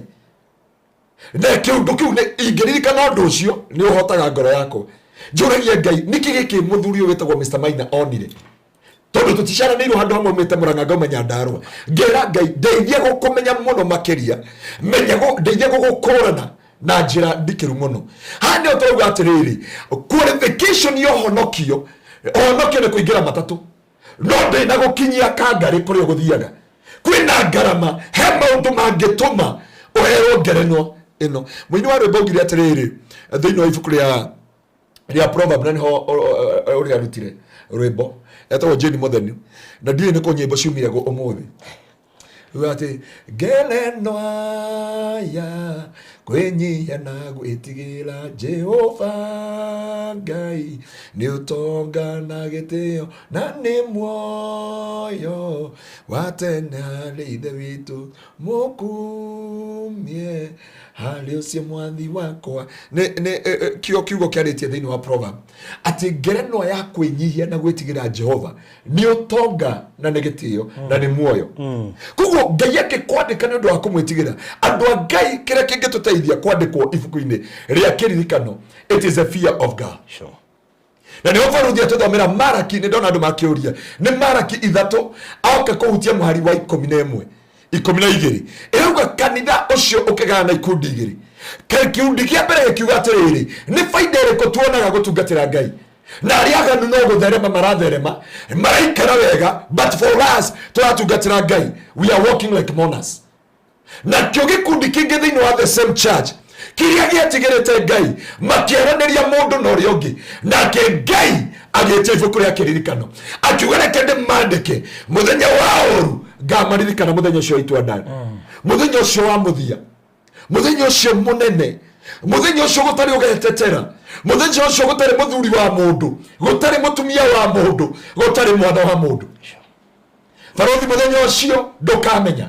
na kĩũndũ kĩu nĩ ingĩririkana ũndũ ũcio nĩ ũhotaga ngoro yako njũragie Ngai nĩkĩ gĩkĩ mũthuri ũyũ wĩtagwo Mr. Maina onire tondũ tũticaranĩirwo handũ hamwe mĩte Mũrang'a ngaumenya Ndarũa ngera Ngai ndeithia gũkũmenya mũno makĩria ndeithia gũgũkũrana na njĩra ndikĩru mũno. Haha nĩo tũrauga atĩrĩrĩ qualification ya ũhonokio nĩ kũingĩra matatũ no ndĩna gũkinyia kangarĩ kũrĩa ũgũthiaga kwĩna ngarama he maũndũ mangĩtũma ũheo ngerenwa ĩno. Mũini wa rwĩmbo augire atĩrĩrĩ thĩinĩ wa ibuku rĩa Proverbs na nĩho ũrĩa arutire rwĩmbo etagwo Jane Mutheni na ndiĩ nĩ kũ nyĩmbo ciumire ũmũthĩ ati ngerenwa ya kwĩnyihia na gwĩtigĩra Jehova Ngai nĩ ũtonga na gĩtĩo na nĩ muoyo wa tene harĩ ithe witũ mũkumie harĩ ũcio mwathi wakwa. Kiugo kĩarĩtie thĩinĩ wa Proverbs atĩ ngerenwa ya kwĩnyihia na gwĩtigĩra Jehova nĩ ũtonga na nĩ gĩtĩo na nĩ muoyo. Koguo Ngai akĩkwandĩka nĩ ũndũ wa kũmwĩtigĩra andũ a Ngai kĩrĩa kĩngĩtũteithia kwandĩkwo ibuku-inĩ rĩa kĩririkano it is a fear of God. Sure. Na nĩ ũbaruthi atũthomera Maraki nĩ ndona andũ makĩũria nĩ Maraki 3 aoka kũhutia mũhari wa 11 ĩrauga kanitha ũcio ũkĩgana na ikundi igĩrĩ. Kĩundi kĩa mbere gĩkiuga atĩrĩrĩ nĩ baida ĩrĩkũ tuonaga gũtungatĩra Ngai na arĩa aganu no gũtherema maratherema maraikara wega but for us tũratungatĩra Ngai we are walking like mourners. Na kĩo gĩkundi kĩngĩ thĩinĩ wa the same church kĩrĩa gĩatigĩrĩte Ngai makĩaranĩria mũndũ na ũrĩa ũngĩ nake Ngai agĩĩtia ibuku rĩa kĩririkano akiuga reke ndĩmandĩke mũthenya wa ũru ngamaririkana mũthenya ũcio itwa ndani mũthenya ũcio wa mũthia mũthenya ũcio mũnene mũthenya ũcio gũtarĩ ũgetetera mũthenya ũcio gũtarĩ mũthuri wa mũndũ gũtarĩ mũtumia wa mũndũ gũtarĩ mwana wa mũndũ. Barothi mũthenya ũcio ndũkamenya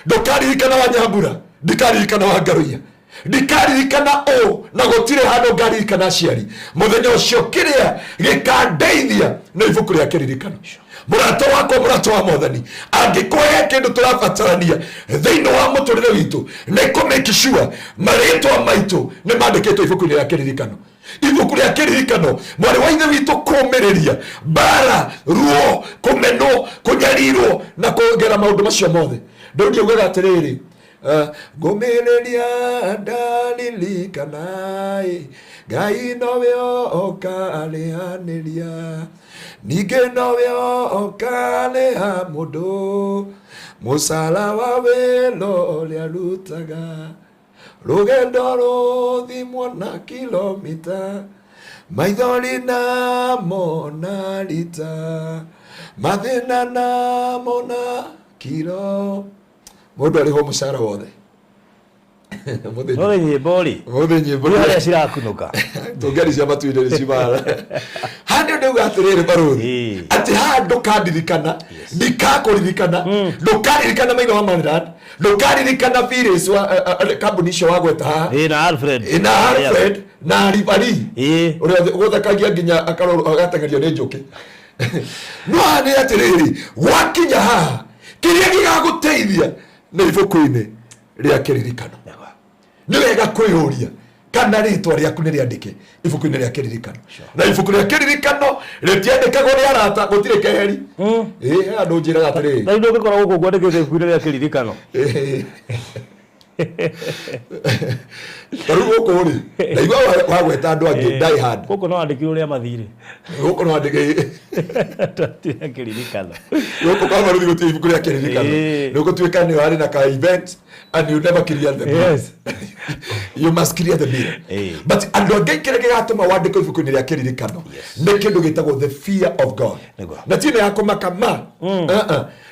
ndũkaririkana wa Nyambura ndikaririkana wa Ngaruiya ndikaririkana na gũtirĩ handũ ngaririkana aciari mũthenya ũcio kĩrĩa gĩkandeithia na ibuku rĩa kĩririkano. Mũrato wakwa mũrato wa Mwathani angĩkũhe kĩndũ tũrabatarania thĩinĩ wa mũtũrĩre witũ nĩ kũ-make sure marĩtwa maitũ nĩ mandĩkĩtwo ibuku-inĩ rĩa kĩririkano. Ibuku rĩa kĩririkano mwarĩ wa ithe witũ kũũmĩrĩria mbara ruo kũmenwo kũnyarirwo na kũgera maũndũ macio mothe. Daudi augaga atĩrĩrĩ Ngomereria ndalirikana Ngai nowe okalehaneria Nige nowe okaleha mundu Musala wa welo liarutaga Rugendo ruthimwo na kilomita Maithori na mona rita Mathina na mona kilo Mundu ariho mucara wothe Mothe nyibori ya cirakunuka tungeri cia matu-ini ni cimara handi ndauga atiriri baruthi ati ha ndukandirikana ndikakuririkana ndukaririkana maitho wa Mandan ndukaririkana Phyllis wa kambuni cio wagweta na Alfred na Ribari uria guthakagia nginya agatengerio ni njuki no ani atiriri wakinya ha kiria gigaguteithia ni ibuku-ini ria kiririkano ni wega kwiyuria kana ritwa riaku ni riandike ibuku-ini ria kiririkano na ibuku ria kiririkano ritiandikagwo ni arata gutire keheri andu njiraga atiriri na ndu ngikora guku kwandikite ibuku-ini ria kiririkano taru guku ri na igwa wagweta andu angi die hard guku no andikirwo ria mathire guku no andike tatia kiririkano guku kwa maruthi gutire ibuku ria kiririkano nuko tuika ni wari na ka event and you never clear the bill. Yes. You must clear the bill. But andu angi kire gigatuma wandike ibuku-ini ria kiririkano ni kindu gitagwo the fear of God na tine yako makama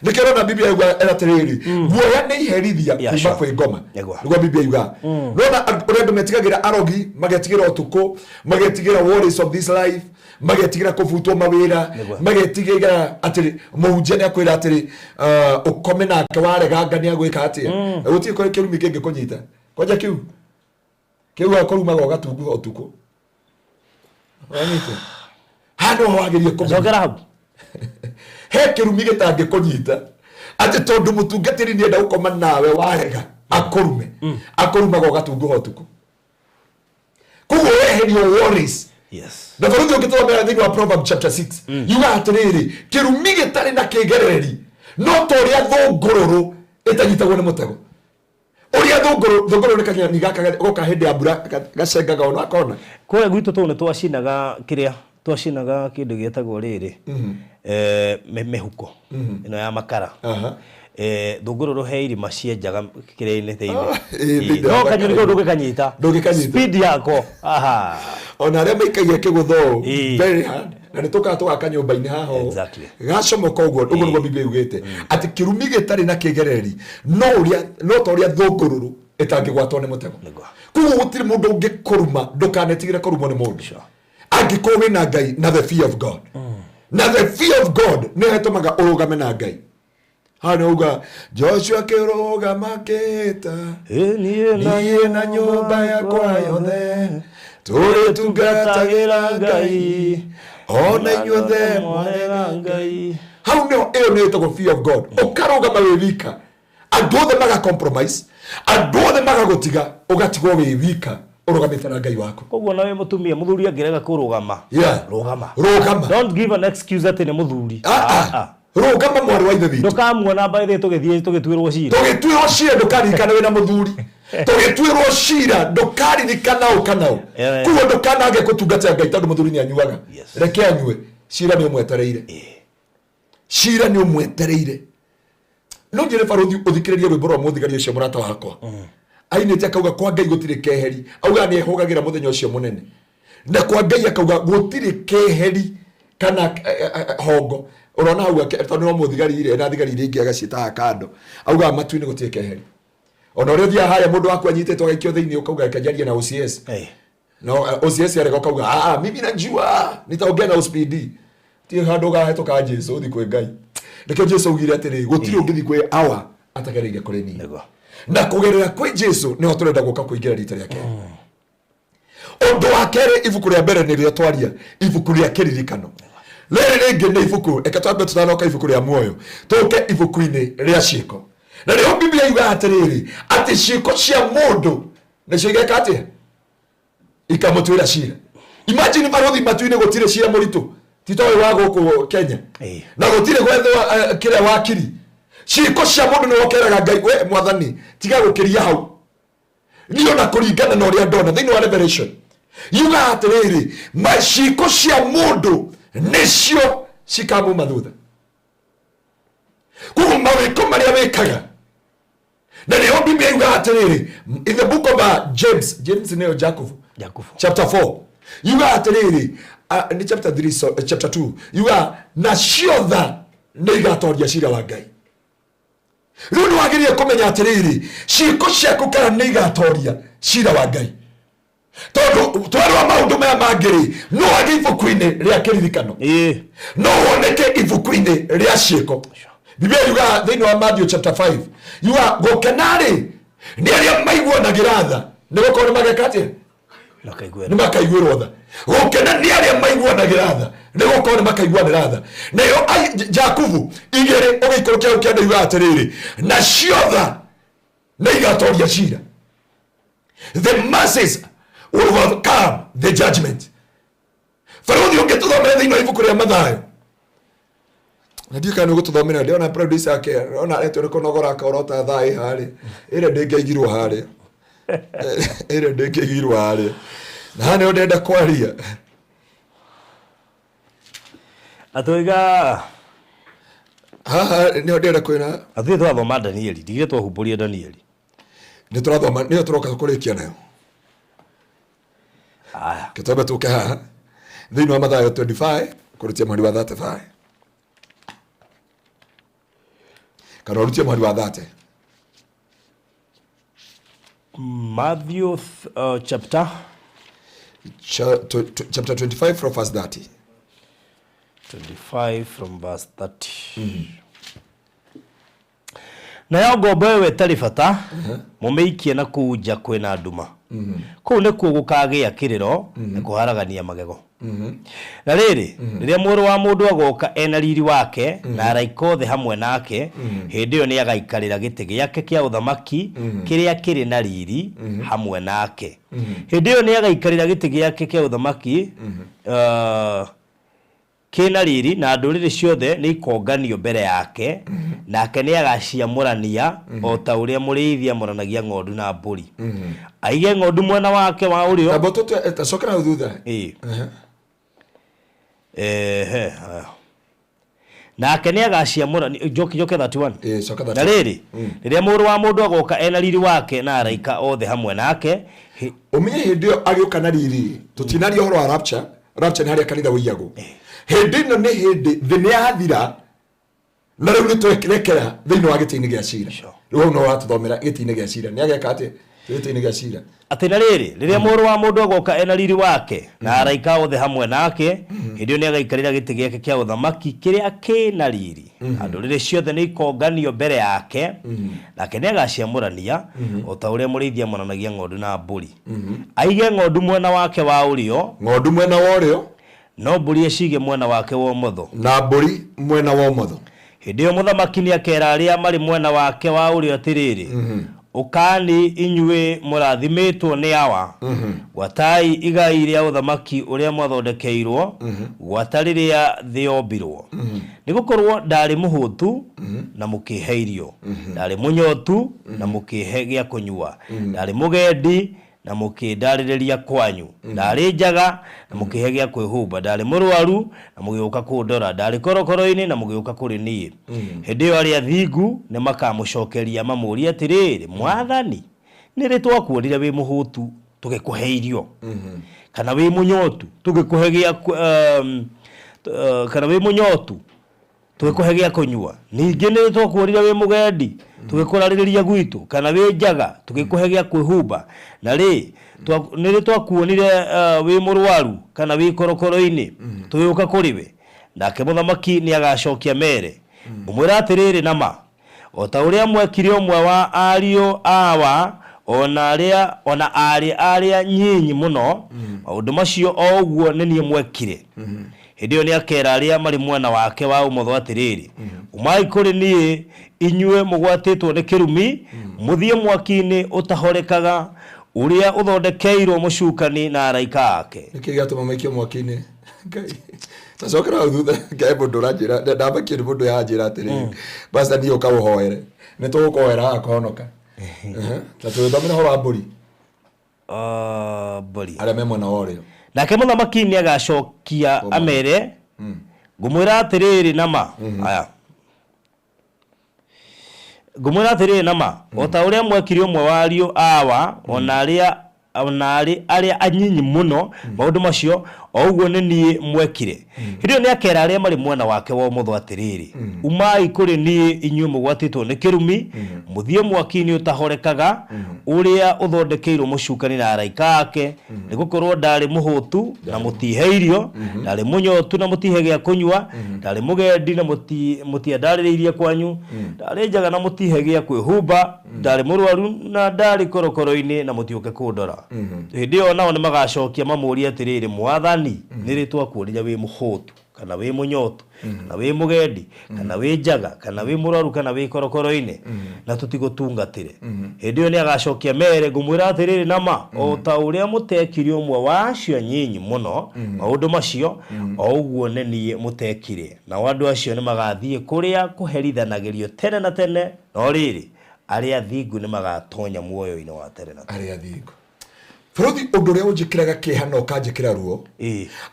nikero na Biblia yuga eratiriri guoya ni iherithia kuma kwi ngoma niguo Biblia yuga nona urendo metigagira arogi magetigira utuku magetigira worries of this life magetigira kuvutwo mawira magetigira atiri muhunjia ni akwira atiri ukome na kawarega ngania gwika atia gutie ko kirumi kingi kunyita kwaja kiu akoruma go gatungu utuku wanyite hano wagirie kuzogera hau he kirumi gitangi kunyita ati tondu mutungatiri ni enda gukoma nawe warega akoruma go gatungu utuku kugo eherio worries. Yes. Na faruthi ukitoma thini wa Proverbs chapter 6 yuga atiriri kirumi gitari na kigereri no toria thungururu itanyitagwo ni mutego uria thungururu nikanya ni gaka goka hindi ya mbura gacengaga ona akona kore gwitu tu ni twacinaga kindu gietagwo riri mehuko ino ya makara thungururu he irima cienjaga kire-ini thiini no kanyoni kau ndungikanyita speed yako ona aria maikagia kigutho very hard na nituka twaka nyumba-ini haho gacomoka uguo uguo niguo Biblia yugite ati kirumi gitari na kigereri no toria thungururu itangigwatwo ni mutego kuguo gutiri mundu ungikuruma ndukanetigire kurumwo ni mundu angikorwo wina Ngai na the fear of God na the fear of God ni hetumaga urugame na Ngai hanauga Joshua kirugama kita niĩ na nyũmba yakwa yothe tũrĩ tungatagira Ngai ona inyuothe mwarega Ngai hau nĩho ĩyo nĩ ĩtagwo fear of God ũkarũgama wĩ wika andũ othe maga compromise andũ othe magagũtiga ũgatigwo wĩ wika urugamite na Ngai wako koguo nawe mutumia muthuri angirega kurugama rugama don't give an excuse ati ni muthuri rugama mwari wa ithe witu ndukamuona baithe tugitwirwo cira ndukaririkana wina muthuri tugitwirwo cira ndukaririkana ukanao kuo ndukanage kutungatira Ngai tondu muthuri ni anyuaga reke anyue cira ni umwetereire no njire faruthi uthikiririe rwimbo rwa muthigario cio murata wakwa ainite akauga kwa Ngai gutire keheri auga ni ehogagira muthenya ucio munene na kwa Ngai akauga gutire keheri kana hongo urona hau tondu no muthigarire na thigarire ingi agacita kando auga matu-ini gutire keheri ona uri thia haya mundu waku anyitete agaikio thiini ukauga akajaria na OCS no OCS arega ukauga mimi najua nitaongea na speed ti handu gahetũka Jesu uthi kwi Ngai ndike Jesu ugire atiri gutire ungithi kwi awa atagereire kuri ni na kugerera kwi Jesu ni turenda guka kuingira rita riake undu wa keri ibuku ria mbere ni rio twaria ibuku ria kiririkano riri ringi ni ibuku twambe tutanoka ibuku ria muoyo tuke ibuku-ini ria ciiko na rio Biblia yuga atiriri ati ciiko cia mundu ni ciigeka atia ikamutwira cira imagine baruthi matu-ini gutire cira muritu titoe wa guku Kenya na gutire gwethwo kiria wakiri ciiko cia mundu ni wokeraga Ngai we mwathani tiga gukiria hau ndio na kuringana na uria ndona thini wa Revelation yuga atiriri mashiko cia mundu nicio cikamu mathutha kuko mawiko maria wekaga na leo Biblia yuga atiriri in the book of James neo Jacob chapter 4 yuga atiriri ni chapter 3 chapter 2 yuga na ciotha nĩigatoria cira wa Ngai rĩu nĩwagĩrĩire kũmenya atiriri ciĩko ciaku kana nĩigatoria cira wa Ngai tondũ twarwa maũndũ maya mangĩrĩ no wage ibuku-inĩ rĩa kĩririkano no woneke ibuku-inĩ rĩa ciĩko Biblia yuga thĩinĩ wa Matthew chapter 5 yuga gũkenarĩ nĩ arĩa maiguanagĩra tha nĩgũkorwo nĩmageka atĩa nĩmakaiguĩrwo tha gũkena nĩ arĩa maiguanagĩra tha nĩgũkorwo nĩmakaiguanĩra tha nayo Jakubu 2 ũgĩikũrũ kĩau kĩanda yuga atĩrĩrĩ na ciotha nĩigatoria cira the masses will overcome the judgment Faruthi ũngĩtũthomera thĩinĩ wa ibuku rĩa Mathayo na ndiĩ kana ũgũtũthomera ndĩona producer yake ona aretwo nĩ kũnogora akaorota thaa harĩ ĩrĩa ndĩngĩigirwo harĩ ĩrĩa ndĩngĩigirwo harĩ na hane ndenda kwaria atoiga haha nĩ ndenda kwĩra athiĩ twathoma Danieli ndigire twahumbũria Danieli nĩ tũrathoma nĩ tũroka kũrĩkia nayo kitabu tuke haha thĩinĩ wa Mathayo 25 kũrĩtia mweri wa 35 kana ũrutie mweri wa 30 Matthew chapter 25 from verse 30 25 from verse 30 nayo ngombo ĩyo ĩtarĩ bata mũmĩikie na kunja kwĩna nduma kũu nĩkuo gũkagĩa kĩrĩro na kũharagania magego na rĩrĩ rĩrĩa mũrũ wa mũndũ agoka ena riri wake na araika othe hamwe nake hĩndĩ ĩyo nĩ agaikarĩra gĩtĩ gĩake kĩa ũthamaki kĩrĩa kĩrĩ na riri hamwe nake hĩndĩ ĩyo nĩ agaikarĩra gĩtĩ gĩake kĩa ũthamaki kĩna riri na ndũrĩrĩ ciothe nĩ ikonganio mbere yake nake nĩ agaciamũrania o ta ũrĩa mũrĩithia amũranagia ng'ondu na mbũri aige ng'ondu mwena wake wa ũrĩo abo tacokera thutha nake nĩ agaciamũrania joke 31 na rĩrĩ rĩrĩa mũrũ wa mũndũ agoka ena riri wake na araika othe hamwe nake ũmenye hĩndĩ ĩyo agĩũka na riri tũtinaria ũhoro wa rapture nĩ harĩa kanitha wĩiyagwo hĩndĩ ĩno nĩ hĩndĩ thĩ nĩ yathira na rĩu nĩ twekera thĩinĩ wa gĩtĩ-inĩ gĩa cira rĩu no watũthomera gĩtĩ-inĩ gĩa cira nĩ ageka atĩ gĩtĩ-inĩ gĩa cira atĩ na rĩrĩ rĩrĩa mũrũ wa mũndũ agoka ena riri wake na araika othe hamwe nake hĩndĩ ĩyo nĩ agaikarĩra gĩtĩ gĩake kĩa ũthamaki kĩrĩa kĩna riri ndũrĩrĩ ciothe nĩ ikonganio mbere yake nake nĩ agaciamũrania o ta ũrĩa mũrĩithia amũranagia ng'ondu na mbũri aige ng'ondu mwena wake wa ũrĩo ng'ondu mwena wa ũrĩo no mbũri ecige mwena wake wa ũmotho na mbũri mwena wa ũmotho hĩndĩ ĩyo mũthamaki nĩ akera arĩa marĩ mwena wake wa ũrĩo atĩrĩrĩ ũkani inyuĩ mũrathimĩtwo nĩ awa gwatai igai rĩa ũthamaki ũrĩa mwathondekeirwo gwata rĩrĩa thĩ yombirwo nĩgũkorwo ndarĩ mũhũtu na mũkĩhe irio ndarĩ mũnyotu na mũkĩhe gĩa kũnyua ndarĩ mũgendi na mũkĩndarĩrĩria kwanyu ndarĩ njaga na mũkĩhe gĩa kwĩhumba ndarĩ mũrwaru na mũgĩũka kũndora ndarĩ korokoro-inĩ na mũgĩũka kũrĩ niĩ hĩndĩ ĩyo arĩa athingu nĩ makamũcokeria mamũũrie atĩrĩrĩ mwathani nĩ rĩ twakuonire wĩ mũhũtu tũgĩkũhe irio kana wĩ mũnyotu tũgĩkũhe gĩa kana wĩ mũnyotu tũgĩkũhe gĩa kũnyua ningĩ nĩ twakuonire wĩ mũgendi tũgĩkũrarĩrĩria gwitũ kana wĩ njaga tũgĩkũhe gĩa kwĩhumba na rĩ nĩ rĩ twakuonire wĩ mũrwaru kana wĩ korokoro-inĩ tũgĩũka kũrĩ we nake mũthamaki nĩ agacokia mere ũmwĩra atĩrĩrĩ nama o ta ũrĩa mwekire ũmwe wa ariũ awa ona arĩ arĩa nyinyi mũno maũndũ macio o ũguo nĩ niĩ mwekire hĩndĩ ĩyo nĩ akera arĩa marĩ mwena wake wa ũmotho atĩrĩrĩ umai kũrĩ niĩ inyuĩ mũgwatĩtwo nĩ kĩrumi mũthiĩ mwaki-inĩ ũtahorekaga ũrĩa ũthondekeirwo mũcukani na araika ake nĩkĩ gĩatũma maikio mwaki-inĩ tacokera thutha ngai mũndũ ũranjĩra ndambakia nĩ mũndũ yanjĩra atĩrĩrĩ basta niĩ ũkaũhoere nĩ tũgũkũhoera agakohonoka Ta tuthomera horo wa mburi. Mburi. Aria memwe na worio. Nake muthamaki ni agacokia amere. Ngumwira atiriri nama. Aya. Ngumwira atiriri nama. Ota uria mwekiri umwe wario awa ona aria anyinyi muno maundu macio oguo ni nie mwekire. Hirio ni akera aria mari mwena wake wa mutho atiriri. Umai kuri ni inyuĩ mugwatitwo ni kirumi muthie mwaki-ini utahorekaga uria uthondekeirwo mucukani na araika ake ni gukorwo ndari muhutu na mutiheirio ndari munyotu na mutihe gya kunywa ndari mugendi na mutiendarĩrĩirie kwanyu ndari njaga na mutihe gya kwĩhumba ndari murwaru na ndari korokoro-ini na mutiuke kundora. Hindi yo nao ni magacokia mamuria atiriri mwathani ni ritwa kuoria wi muhutu kana wi munyotu kana wi mugendi kana wi njaga kana wi murwaru kana wi korokoro-ini na tutigotungatire. Hindi yo ni agacokia mere ngumwira atiriri nama o ta uria mutekiri umwe wacio nyinyi muno maundu macio o uguo ni nie mutekire na wandu acio ni magathie kuria kuherithanagirio tene na tene no riri aria thingu ni magatonya muoyo-ini wa tene na tene. Aria thingu Fruthi undu ria unjikiraga kihano kanjikira ruo.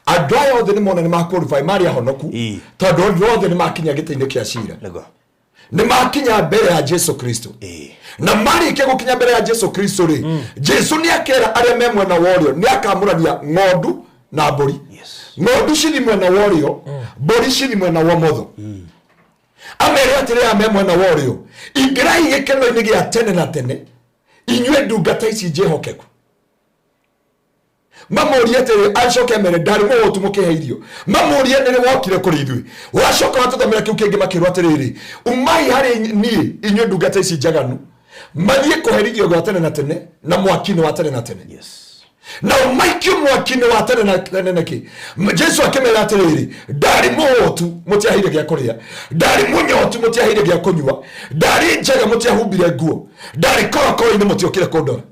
Andu aya othe ni mona ni maqualify mari ahonoku. Tondu andu othe ni makinya gite-ini kia cira. Ni makinya mbere ya Jesu Kristo. Na mari ke gukinya mbere ya Jesu Kristo ri. Jesu ni akera aria memwe na worio ni akamurania ng'ondu na mburi. Ng'ondu ciri mwena worio, mburi ciri mwena wa motho. Amere atire memwe na worio. Ingirai gikeno-ini gia tene na tene. Inyue ndungata ici njehokeku. Mamuria tere acoke mere ndari muhutu mukiheirio. Mamuria nene wokire kuri ithui. Wacoka watuthomera kiu kingi makirwa atiriri. Umai hari ni inyue ndungata ici njaganu. Mathie kuherithio gwa tene na tene na mwaki-ini wa tene na tene. Na umaikio mwaki-ini wa tene na tene niki. Jesu akimera atiriri ndari muhutu mutiahire gya kuria. Ndari munyotu mutiahire gya kunywa. Ndari njaga mutiahumbire nguo. Ndari korokoro-ini mutiokire kundora.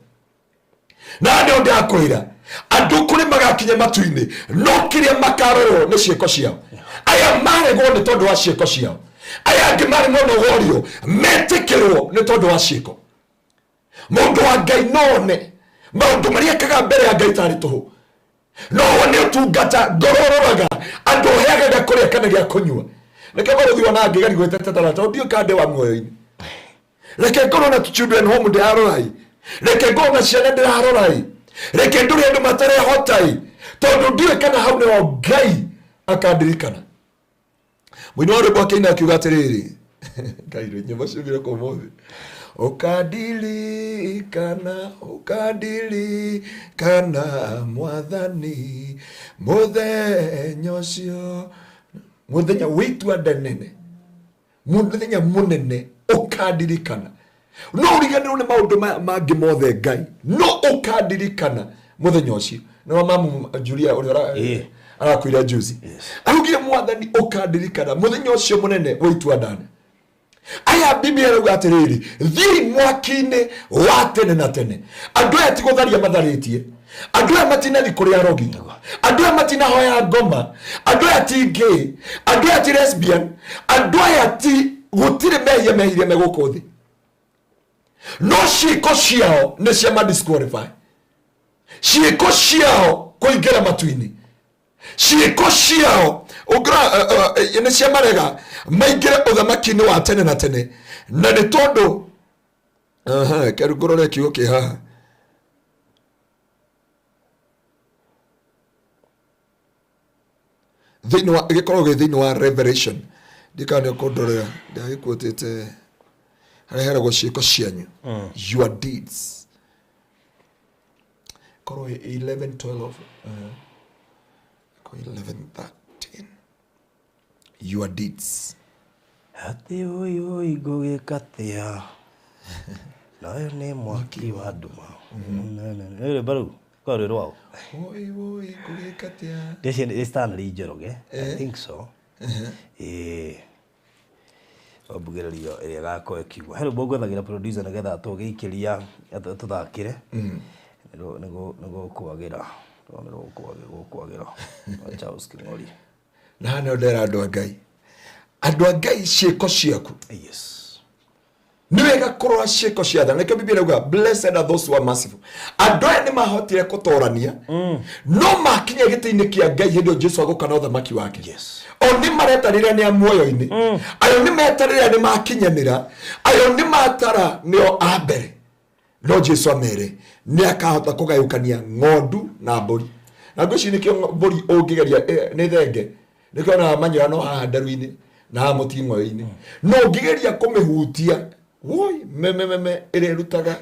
Na ndio ndakwira andu kuri magakinya matu-ini no kiria makarorwo ni cieko ciao. Aya maregwo ni tondu wa cieko ciao. Aya angi mari mono worio metikirwo ni tondu wa cieko. Mundu wa Ngai none maundu maria kaga mbere ya Ngai tari tuhu. No wone utungata ngorororaga andu heaga kuria kana gya kunywa. Reke baruthi wana ngi gari gwetetera tondu kande wa muoyo-ini. Reke ngoro na children home ndarorai. Reke ngoro na ciana ndarorai. Reke nduri andu matare hotai tondu ndiwe kana hau ni wa Ngai akandirikana. Mwini wa rwimbo akaina akiuga atiriri Ngai rwe nyimbo ciugire kwa muthi ukandirikana mwathani muthenya ucio muthenya witu andenene muthenya munene ukandirikana. No uriganirwo ni maundu mangi mothe Ngai no ukandirikana muthenya ucio. No mamu Julia uri arakwira juzi arugire mwathani ukandirikana muthenya ucio munene witu andane. Aya Biblia rauga atiriri thiri mwaki-ini wa tene na tene. Andu aya ti gutharia matharitie. Andu aya matinathi kuria rogi. Andu aya matinahoya ngoma. Andu aya ti gay. Andu aya ti lesbian. Andu aya ti gutire mehiria meguku thi. No ciiko ciao ni cia disqualify. Ciiko ciao kuingira matu-ini. Ciiko ciao ugra ni cia marega maingire uthamaki-ini wa tene na tene. Na ni tondu kerugorore kiugo ki haha thini wa gikorwo thini wa Revelation ndikane kundorera ndagikuotete harehera ciiko cianyu your deeds. Korwo 11:12 11:13 your deeds. Ati oi gugikatia nayo ni mwaki wa nduma. Nere baru kore rwao Oi gugikatia this stand rijoroge. I think so. Obugererio ere gako ekiwa hero bogo thagira producer nagetha tugikiria tuthakire nego kwagira acha uskingori na no ndera andu a Ngai ciiko ciaku. Yes niwega kurora ciĩko cia tha nĩkĩo Biblia ĩrauga blessed are those who are merciful. Andũ aya nĩ mahotire kũtorania no makinya gĩtĩ-inĩ kĩa Ngai hĩndĩ Jesũ agũkana ũthamaki wake. O nĩ maretarĩra nĩ amuoyo-inĩ, ayo nĩ metarĩra nĩ makinyanĩra, ayo nĩ matara nĩo a mbere. No Jesũ amere nĩ akahota kũgayũkania ng'ondu na mbũri. Na ngwĩciria nĩkĩo mbũri ũngĩgeria nĩ thenge nĩkĩo na manyoya no haha ndaru-inĩ na mũting'oyo-inĩ no ũngĩgeria kũmĩhutia woi meme ĩrerutaga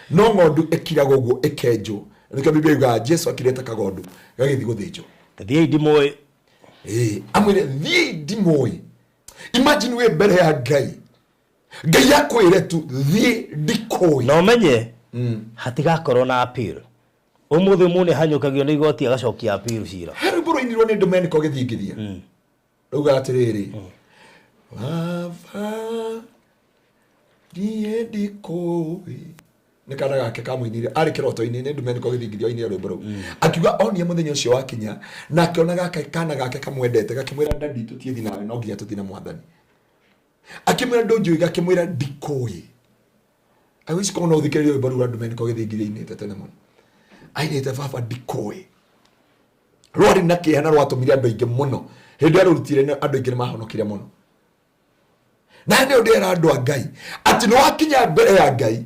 no ng'ondu ĩkiraga ũguo ĩkenjwo. Nĩkĩo Biblia yuga Jesũ akirete kagondu gagĩthi gũthĩnjwo. Thiĩ ndimũĩ. Amwĩre thiĩ ndimũĩ. Imagine we mbere ya Ngai. Ngai akwĩre tu thiĩ ndikũĩ. No menye hatigakorwo na appeal. Ũmũthĩ mũne hanyũkagio nĩ igoti agacokia appeal cira. Harĩ mbũrũ-inĩ nĩ Domenico gĩthingithia. Rauga atĩrĩrĩ. Baba ndiĩ ndikũĩ. Nĩ kana gake kamũinire arĩ kĩroto-inĩ nĩ Domenico gĩthingithia oinire rwĩmbo rũu. Akiuga onie mũthenya ũcio wakinya na akĩona gake kana gake kamwendete gakĩmwĩra ndandi tũthiĩ nawe no nginya tũthiĩ na Mwathani. Akĩmwĩra ndũnjũĩ gakĩmwĩra ndikũĩ. I wish kono ũthikĩrĩrie rwĩmbo rũu rwa Domenico gĩthingithia-inĩ tene mũno. Ainĩte baba ndikũĩ. Rwarĩ na kĩeha na rwatũmire andũ aingĩ mũno. Hĩndĩ arũrutire andũ aingĩ nĩ mahonokire mũno. Na nĩ ndĩra andũ a Ngai atĩ nĩ wakinya mbere ya Ngai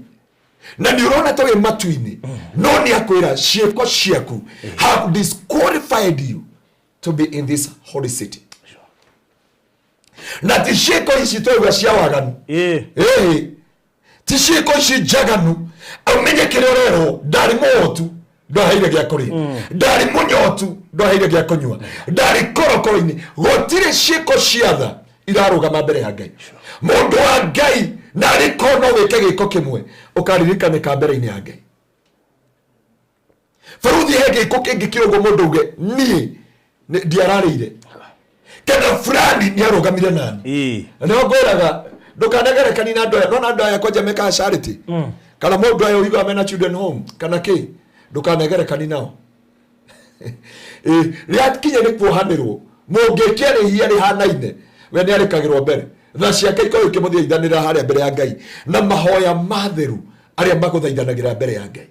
na nĩ ũrona ta wĩ matu-inĩ no nĩ akwĩra ciĩko ciaku have disqualified you to be in this holy city. Na ti ciĩko ici tũiga cia waganu. Ti ciĩko ici njaganu. Amenye kĩrĩa ũrerwo ndarĩ mũhotu ndoheire gĩa kũrĩa, ndarĩ mũnyotu ndoheire gĩa kũnyua, ndarĩ koroko-inĩ. Gũtirĩ ciĩko cia tha irarũgama mbere ya Ngai. Mũndũ wa Ngai na arĩko no wĩke gĩko kĩmwe ũkaririkane ka mbere-inĩ ya Ngai. Baruthi he gĩko kĩngĩ kĩrũgwo mũndũ uge niĩ ndiararĩire kana fulani nĩ arũgamire nani. Nĩ ngwĩraga ndũkanegerekani na andũ aya. Nona andũ aya kwanja mekaga charity kana mũndũ aya ũigaga mena children home kana kĩ ndũkanegerekani nao. Rĩrĩa kinya nĩ kuohanĩrwo mũngĩkia rĩhia rĩhanaine we nĩ arĩkagĩrwo mbere. Tha ciake ikorwo ikĩmũthaithanĩra harĩa mbere ya Ngai na mahoya matheru arĩa magũthaithanagĩra mbere ya Ngai.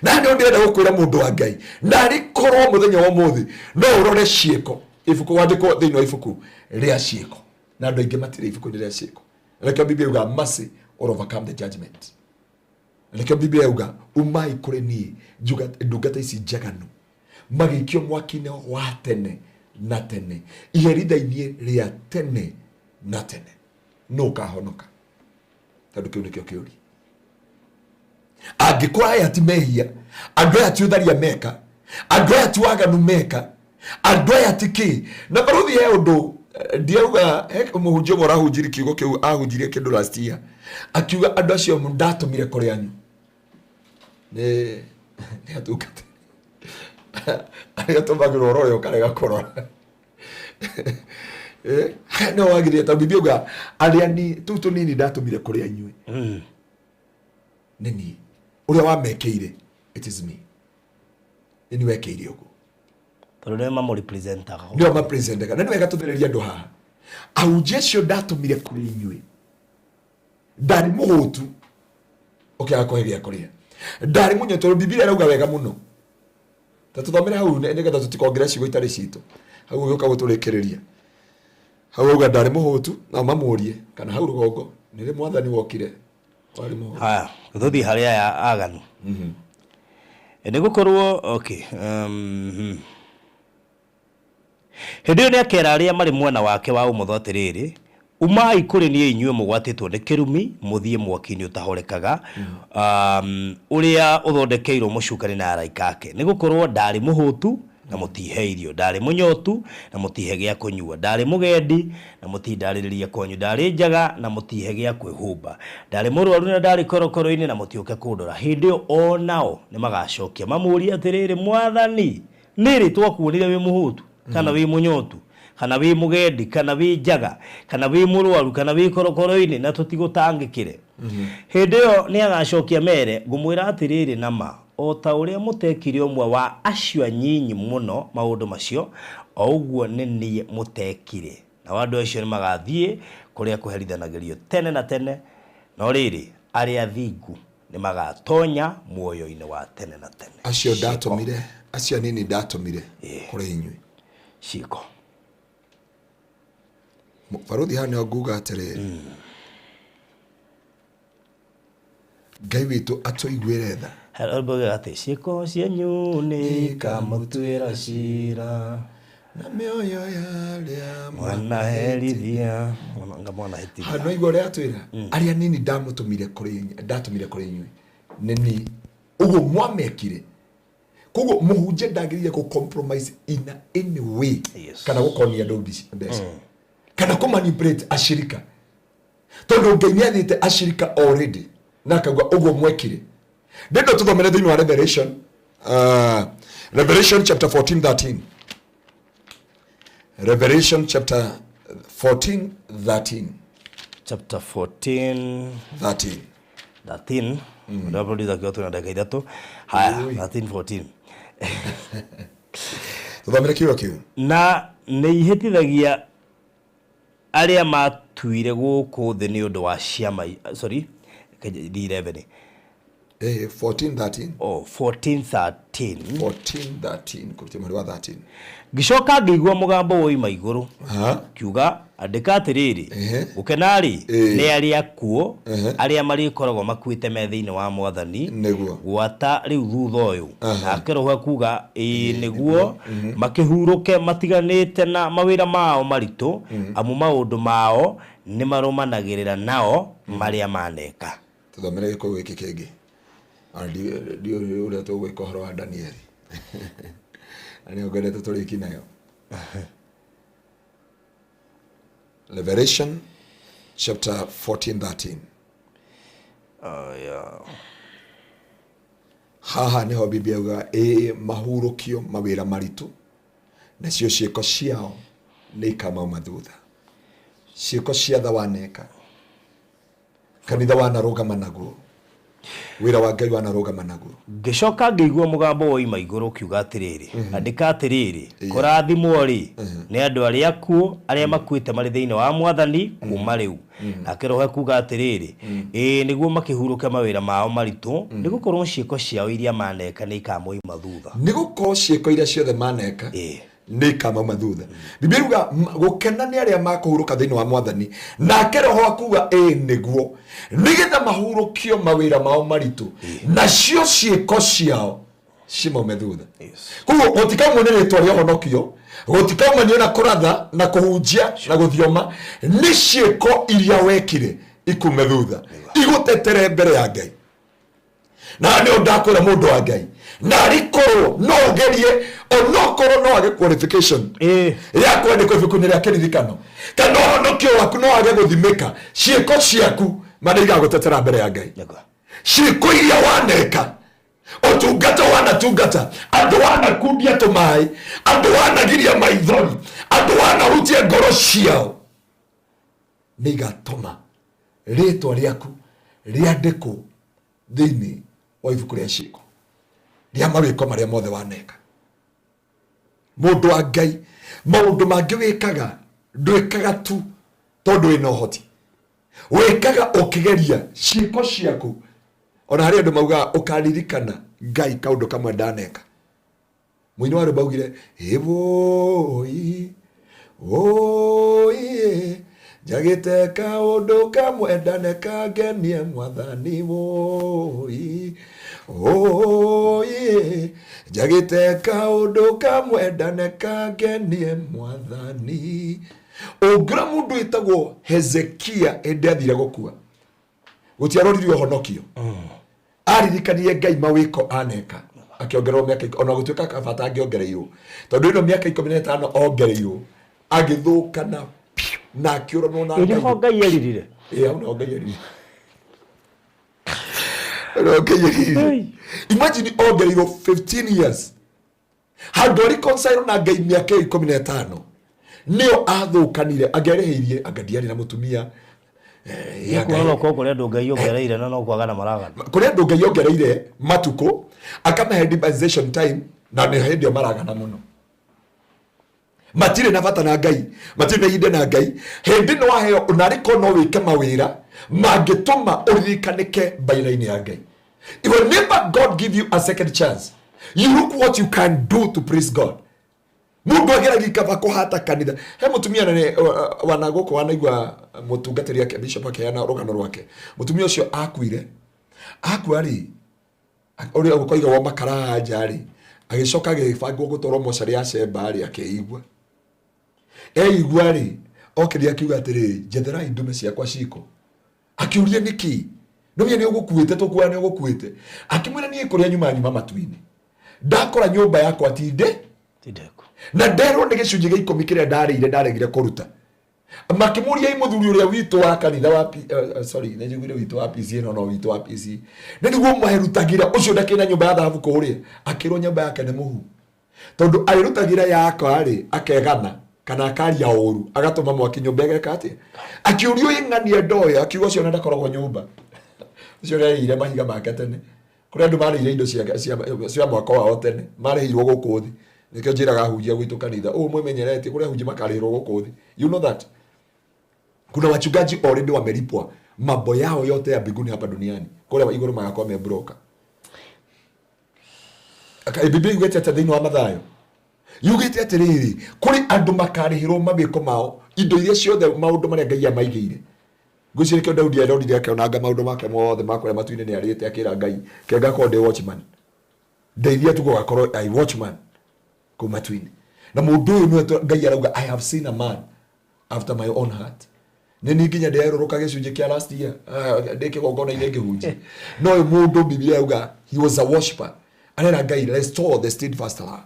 Na nĩ ndĩrenda gũkwĩra mũndũ wa Ngai na rĩkorwo mũthenya wa ũmũthĩ no ũrore ciĩko. Ibuku wandĩkwo thĩinĩ wa ibuku rĩa ciĩko na andũ aingĩ matirĩ ibuku-inĩ rĩa ciĩko. Rekio Biblia yuga mercy or overcome the judgment. Rekio Biblia yuga umai kũrĩ niĩ ndungata ici njaganu magĩikio mwaki-inĩ wa tene na tene iherithia-inĩ rĩa tene na tene. No kahonoka tondũ kĩu nĩkĩo kĩũri. Angĩkorwo aya ti mehia, andũ aya ti ũtharia meka, andũ aya ti waganu meka, andũ aya ti kĩ. Na baruthi he ũndũ ndiauga he mũhunjia ũmwe ũrahunjiri kiugo kĩu ahunjirie kĩndũ last year akiuga andũ acio ndatũmire kũrĩ anyu nĩ atungate arĩa tũmagĩrwo ũrore ũkarega kũrora. No wagĩrĩre ta Biblia uga arĩa ni tu tũnini ndatũmire kũrĩ anyuĩ. Nĩ niĩ ũrĩa wamekeire it is me. Nĩ wekeire ũguo tondũ nĩ mamũ representaga. Nĩ ma presentaga na nĩ wega tũthereria andũ haha. Ahunjia acio ndatũmire kũrĩ inyuĩ ndarĩ mũhũtu ũkĩaga kũhe gĩa kũrĩa, ndarĩ mũnyotu. Biblia ĩrauga wega mũno ta tũthomere hau nĩgetha tũtikongerera ciugo itarĩ citũ. Hau gũka gũtũrĩkĩrĩria hau uga ndarĩ mũhũtu na mamũrie kana hau rũgongo nĩrĩ Mwathani wokire warĩ mũhũtu. Haya gũthiĩ harĩa ya aganu. Nĩ gũkorwo okay. Hĩndĩ ĩyo nĩ akera arĩa marĩ mwena wake wa ũmotho atĩrĩrĩ, umai kũrĩ niĩ inyuĩ mũgwatĩtwo nĩ kĩrumi mũthiĩ mwaki-inĩ ũtahorekaga ũrĩa ũthondekeirwo mũcukani na araika ake. Nĩ gũkorwo ndarĩ mũhũtu na mũtihe irio, ndarĩ mũnyotu na mũtihe gĩa kũnyua, ndarĩ mũgendi na mũtindarĩrĩria kwanyu, ndarĩ njaga na mũtihe gĩa kwĩhumba, ndarĩ mũrwaru na ndarĩ korokoro-inĩ na mũtiũke kũndora. Hĩndĩ ĩyo o nao nĩ magacokia mamũrie atĩrĩrĩ, Mwathani nĩrĩ twakuonire wĩ mũhũtu kana wĩ mũnyotu kana wĩ mũgendi kana wĩ njaga kana wĩ mũrwaru kana wĩ korokoro-inĩ na tũtigũtangĩkĩre? Hĩndĩ ĩyo nĩ agacokia mere, ngũmwĩra atĩrĩrĩ nama o ta ũrĩa mũtekire ũmwe wa acio anyinyi mũno maũndũ macio o ũguo nĩ niĩ mũtekire. Na andũ acio nĩ magathiĩ kũrĩa kũherithanagĩrio tene na tene no riri aria thingu ni magatonya muoyo-ini wa tene na tene. Acio ndatumire, acio nini ndatumire kuri inyui ciko Faruthi hano nguga atiriri Ngai witu atuiguire tha harabega ati ciko cianyu ni kamutwira cira na mioyo yaria mwana herithia mwana heti hano igore atwira aria nini ndamutumire kuri inyui nini ugo mwamekire kugo muhunje ndagiriye ko compromise in any way kana gukonia ndobisi mbesa kana ko manipulate ashirika tondo ngenyadite ashirika already nakagwa ugo mwekire ndendo tuthomere thini wa Revelation chapter 14:13 Revelation chapter 14:13 chapter 13 ndio ndio kwa dakika itatu haya 13:14 tuthomere kiwa na nĩ ihĩtithagia arĩa matuire gũkũ thĩ nĩ ũndũ wa ciama 11 14:13 14:13 kurutia mweri wa 13 Gicoka ngĩigua mũgambo woima igũrũ kiuga andĩka atĩrĩrĩ gũkenarĩ nĩ arĩa kuo arĩa marĩkoragwo makuĩte me thĩinĩ wa Mwathani gwata rĩu thutha ũyũ nake Roho akuga nĩguo makĩhurũke matiganĩte na mawĩra mao maritũ amu maũndũ mao nĩ marũmanagĩrĩra nao marĩa maneka. Tuthomere gĩkũyũ gĩkĩ kĩngĩ ndio ũrĩa tũgwĩka ũhoro wa Danieli ani ogere tutoriki nayo Revelation chapter 14:13 haha niho Biblia yuga mahurukio mawira maritu nacio ciĩko ciao nĩ ikamauma thutha ciĩko cia thawaneka kanitha wanarũgama naguo wira wa Ngai wanarũgama naguo. Ngĩcoka ngĩigua mũgambo woima igũrũ kiuga atĩrĩrĩ andĩka atĩrĩrĩ kũrathimwo rĩ nĩ andũ arĩa akuo arĩa makuĩte marĩ thĩinĩ wa Mwathani kuma rĩu nake Roho akuga atĩrĩrĩ nĩguo makĩhurũke mawĩra mao maritũ nĩgũkorwo ciĩko ciao iria maneka nĩ ikamoima thutha nĩgũkorwo ciĩko iria ciothe maneka nĩ kama thutha. Biblia yuga gũkena nĩ arĩa makũhurũka thĩinĩ wa Mwathani nake Roho akuga nĩguo nĩgetha mahurũkio mawĩra mao maritũ nacio ciĩko ciao cimaume thutha. Koguo gũtikaumwo nĩ rĩtwa rĩa ũhonokio gũtikaumwo na kũratha na kũhunjia na gũthioma nĩ ciĩko iria wekire ikume thutha igũtetere mbere ya Ngai. Na nĩ ndakwĩra mũndũ wa Ngai na rĩkorwo no ũgerie onokorwo no age qualification ya kwandĩkwo ibuku-inĩ rĩa kĩririkano kana ũhonokio waku no age gũthimĩka ciĩko ciaku mana igagũtetera mbere ya Ngai. Ciĩko iria waneka ũtungata wanatungata andũ wanakundia tũmaĩ andũ wanagiria maithori andũ wanahutia ngoro ciao nĩ igatũma rĩtwa rĩaku rĩandĩkwo thĩinĩ wa ibuku rĩa ciĩko rĩa mawĩko marĩa mothe waneka. Mũndũ wa Ngai maũndũ mangĩ wĩkaga ndwĩkaga tu tondũ wĩna ũhoti wĩkaga ũkĩgeria ciĩko ciaku ona harĩ andũ mauga ũkaririkana Ngai kaũndũ kamwe ndaneka. Mũini wa rũmba augire njagĩte kaũndũ kamwe ndaneka ngenie Mwathani njagĩte kaũndũ kamwe ndaneka ngenie Mwathani. Ũngĩra mũndũ wĩtagwo Hezekia hĩndĩ athire gũkua gũtiaroririo ũhonokio aririkanirie Ngai mawĩko aneka akĩongererwo mĩaka ona gũtuĩka kabata angĩongereirwo tondũ ĩno mĩaka 15 ongereirwo agĩthũkana na akĩũranwo na Ngai. Nĩ Ngai eririre no Ngai eririre imagine ongereirwo 15 years handũ reconcile na Ngai mĩaka 15 nĩo athũkanire angĩarĩhĩirie angadiarĩ na mũtumia Kuona kũrĩa andũ Ngai ongereire na no kwaga na maragana kũrĩa andũ Ngai ongereire matukũ akamahe dispensation time na nĩ hĩndĩ maragana mũno matirĩ na bata na Ngai matirĩ na ihinda na Ngai hĩndĩ no waheo onarĩko no wĩke mawĩra magituma uririkanike baina-ini ya Ngai. Whenever God give you a second chance, you look what you can do to praise God. Mundu ageragia kaba kuhata kanitha. He mutumia nene wanagoko wanaigwa mutungatiri yake bishop akeana rugano rwake. Mutumia ucio akuire. Akuari uri agukoiga wa makaraja ari. Agicoka agifangwo gutoro mochari ya Shemba ari akeigwa. Eigwa ari okiria akiuga atiri njethera indume ciakwa ciko. Akiuria niki? Nomia ni ugukuite tukua ni ugukuite. Akimwira ni ikuria nyuma matu-ini. Ndakora nyumba yakwa tinde Tideko. Na ndero ni gicunji gia 10 kiria ndaregire kuruta. Makimuria imuthuri uria witu wa kanitha wa sorry ne njugire witu wa PC no witu wa PC. Ne niguo maherutagira ucio ndakina nyumba ya thahabu kuria akiro nyumba yake ni muhu. Tondu alirutagira yako ari akegana kana akaria oru agatuma mwaki nyumba yake kati. Akiurio ing'ania ndoya akiugo cio ndakoragwo nyumba. Ucio reire mahiga make tene. Kuria andu marire indo cia mwako wao tene marihirwo guku thi. Nikio njiraga hujia gwitu kanitha mwemenyerete kuria hujia makarirwo guku thi. You know that? Kuna wachungaji already wamelipwa mambo yao yote ya mbinguni hapa duniani. Kuria iguru magakorwo me broker. Biblia yugete atadhini wa Mathayo. Yugete atiriri kuri andu makarihirwo mabiko mao indo iria ciothe maundu maria Ngai amaigire. Ngwicirikio Daudi arorire akionanga maundu make mothe makore matu-ini ni arite akira Ngai kenga ko de watchman. Ndeithia tuko gakorwo ai watchman ko matu-ini. Na mundu uyu niwe Ngai arauga I have seen a man after my own heart. Nini nginya ndiroroka gicunji kia last year ndike gongona ine ngihunji. No mundu Biblia arauga he was a worshiper. Anena Ngai restore the steadfast love.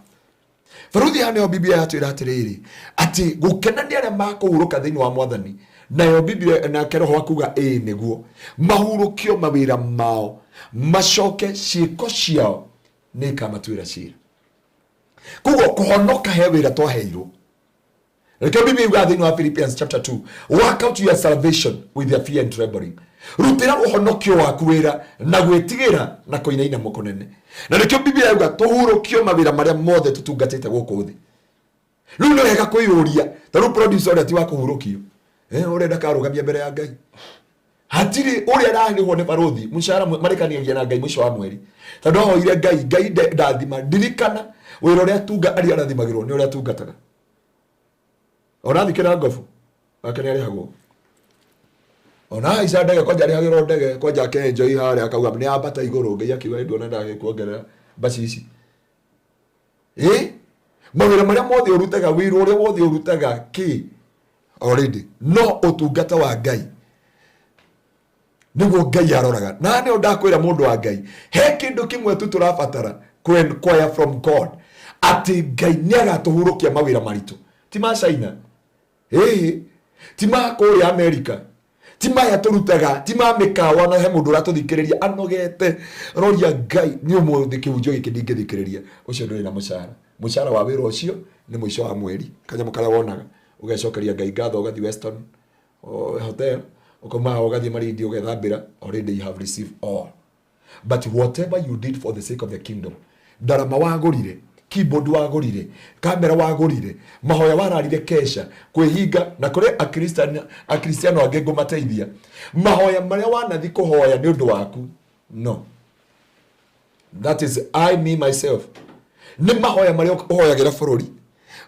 Faruthi hane Biblia yatwira atiriri ati gukenania aria makuhuruka thiini wa Mwathani. Nayo Biblia na keroho akuga niguo mahurukio mawira mao macoke ciiko ciao ni kamatwira cira. Kugo kuhonoka he wira twaheirwo. Rekio Biblia yuga thiini wa Philippians chapter 2, work out your salvation with your fear and trembling. Rutira uhonokio waku wira na gwitigira na kuinaina mukonene. Na rekio Biblia yuga tuhurukio mawira maria mothe tutungatite guku thi. Riu no hega kwiyuria taru producer uri ati wa kuhurukio. Urenda karugamia mbere ya Ngai. Hatiri uria arahirwo ni baruthi mushara marekania na Ngai mwisho wa mweri. Tondu ahoire Ngai ndathima ndirikana wira uria tunga ari arathimagirwo ni uria tungataga. Ona thikira ngofu akene ari hago. Ona isa ndege kwa jari hagiro ndege kwa jake enjoy hare akauga ni ambata iguru Ngai akiuga ndio ndage kuongerera basi ici. Mawira maria mothe urutaga wira uria wothe urutaga ki already no utungata wa Ngai niguo Ngai aroraga. Na ne ndakwira mundu wa Ngai he kindu kimwe tu turabatara kwaya from God ati Ngai ni agatuhurukia mawira maritu. Ti ma China ti ma kuria America ti ma ya turutaga ti ma mikawa na he mundu ratuthikiriria anogete roria Ngai ni umuthi kiunjo giki ndingithikiriria ucio nduri na mushara wa wira ucio ni mwisho wa mweri kanya mukara wonaga ugecokeria Ngai ngatho ugathi Western hotel ukoma ugathi marindi ugethambira already you have received all. But whatever you did for the sake of the kingdom, ndarama wagurire, keyboard wagurire, kamera wagurire, mahoya wararire kesha kwihinga na kuri akristiano angego mateithia mahoya maria wanathi kuhoya ni undu waku. No, that is I me myself. Ni mahoya maria uhoyagira bururi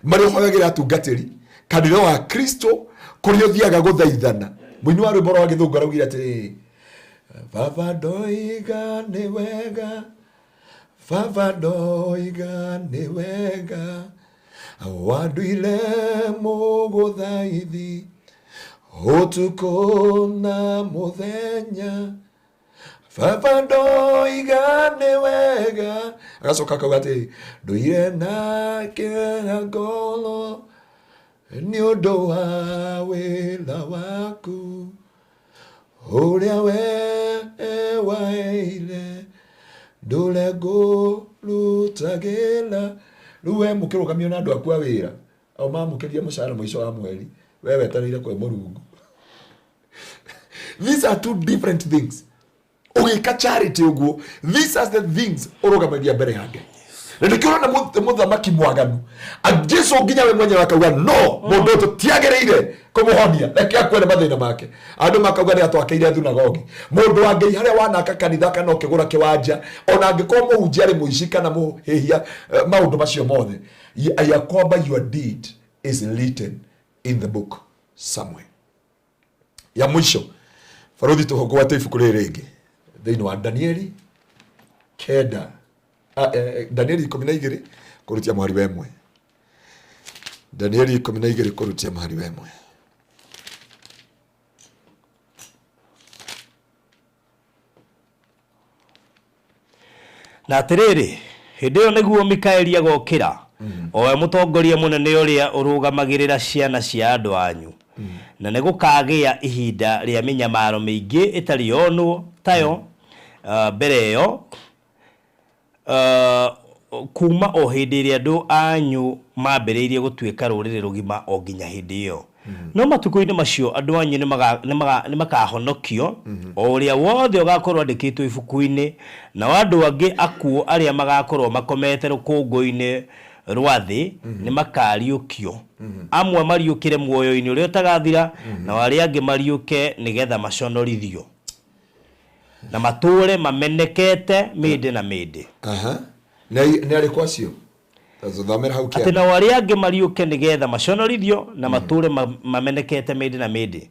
maria uhoyagira atungatiri kanitha wa Kristo kuri uthiaga guthaithana. Mwini wa rwimbo rwa githungu araugira ati Baba ndoiga ni wega, Baba ndoiga ni wega, wanduire muguthaithi utuko na muthenya, Baba ndoiga ni wega. Agacoka akauga ati nduire na kĩra ngoro ni undu wa wĩra waku uria we waile ndure ngurutagira. Riu we mukirugamio na andu aku a wĩra au mamukiria mucara mwisho wa mweri we wetereire kwe Mũrungu. These are two different things. Ugika charity uguo, these are the things urugamagia mbere ya Ngai. Ndikiro na muthamaki mwaganu. Jesu nginya we mwenye akauga no mundu tutiagereire kumuhonia reke akwere mathina make. Andu makauga ni atwakeire thunagogi. Mundu wa Ngai haria wanaka kanitha kana ukigura kiwanja ona angikorwo muhunjia ari muici kana muhihia maundu macio mothe. Ayakwamba your deed is written in the book somewhere. Ya mwisho Faruthi tuhogwate ibuku riri ringi thiini wa Danieli kenda Danieli 12 kurutia mahari wemwe. Danieli 12 kurutia mahari wemwe. Na atiriri hindi yo niguo Mikaeli agokira owe mutongoria munene uria urugamagirira ciana cia andu anyu na nigukagia ihinda ria minyamaro mingi itari yonwo tayo mbere yo kuma o hindi ria andu anyu mambiriirie gutuika ruriri rugima o nginya hindi yo no matuko-ini macio andu anyu ni makahonokio o uria wothe ugakorwo andikitwo ibuku-ini na andu angi akuo aria magakorwo makomete rukungu-ini rwa thi ni makariukio amwe mariukire muoyo-ini uria utagathira na wari angi mariuke nigetha maconorithio na mature mamenekete mindi na mindi. Ni ari kwacio tazothamera hau kia ati na wari angi mariuke nigetha maconorithio na mature mamenekete mindi na mindi.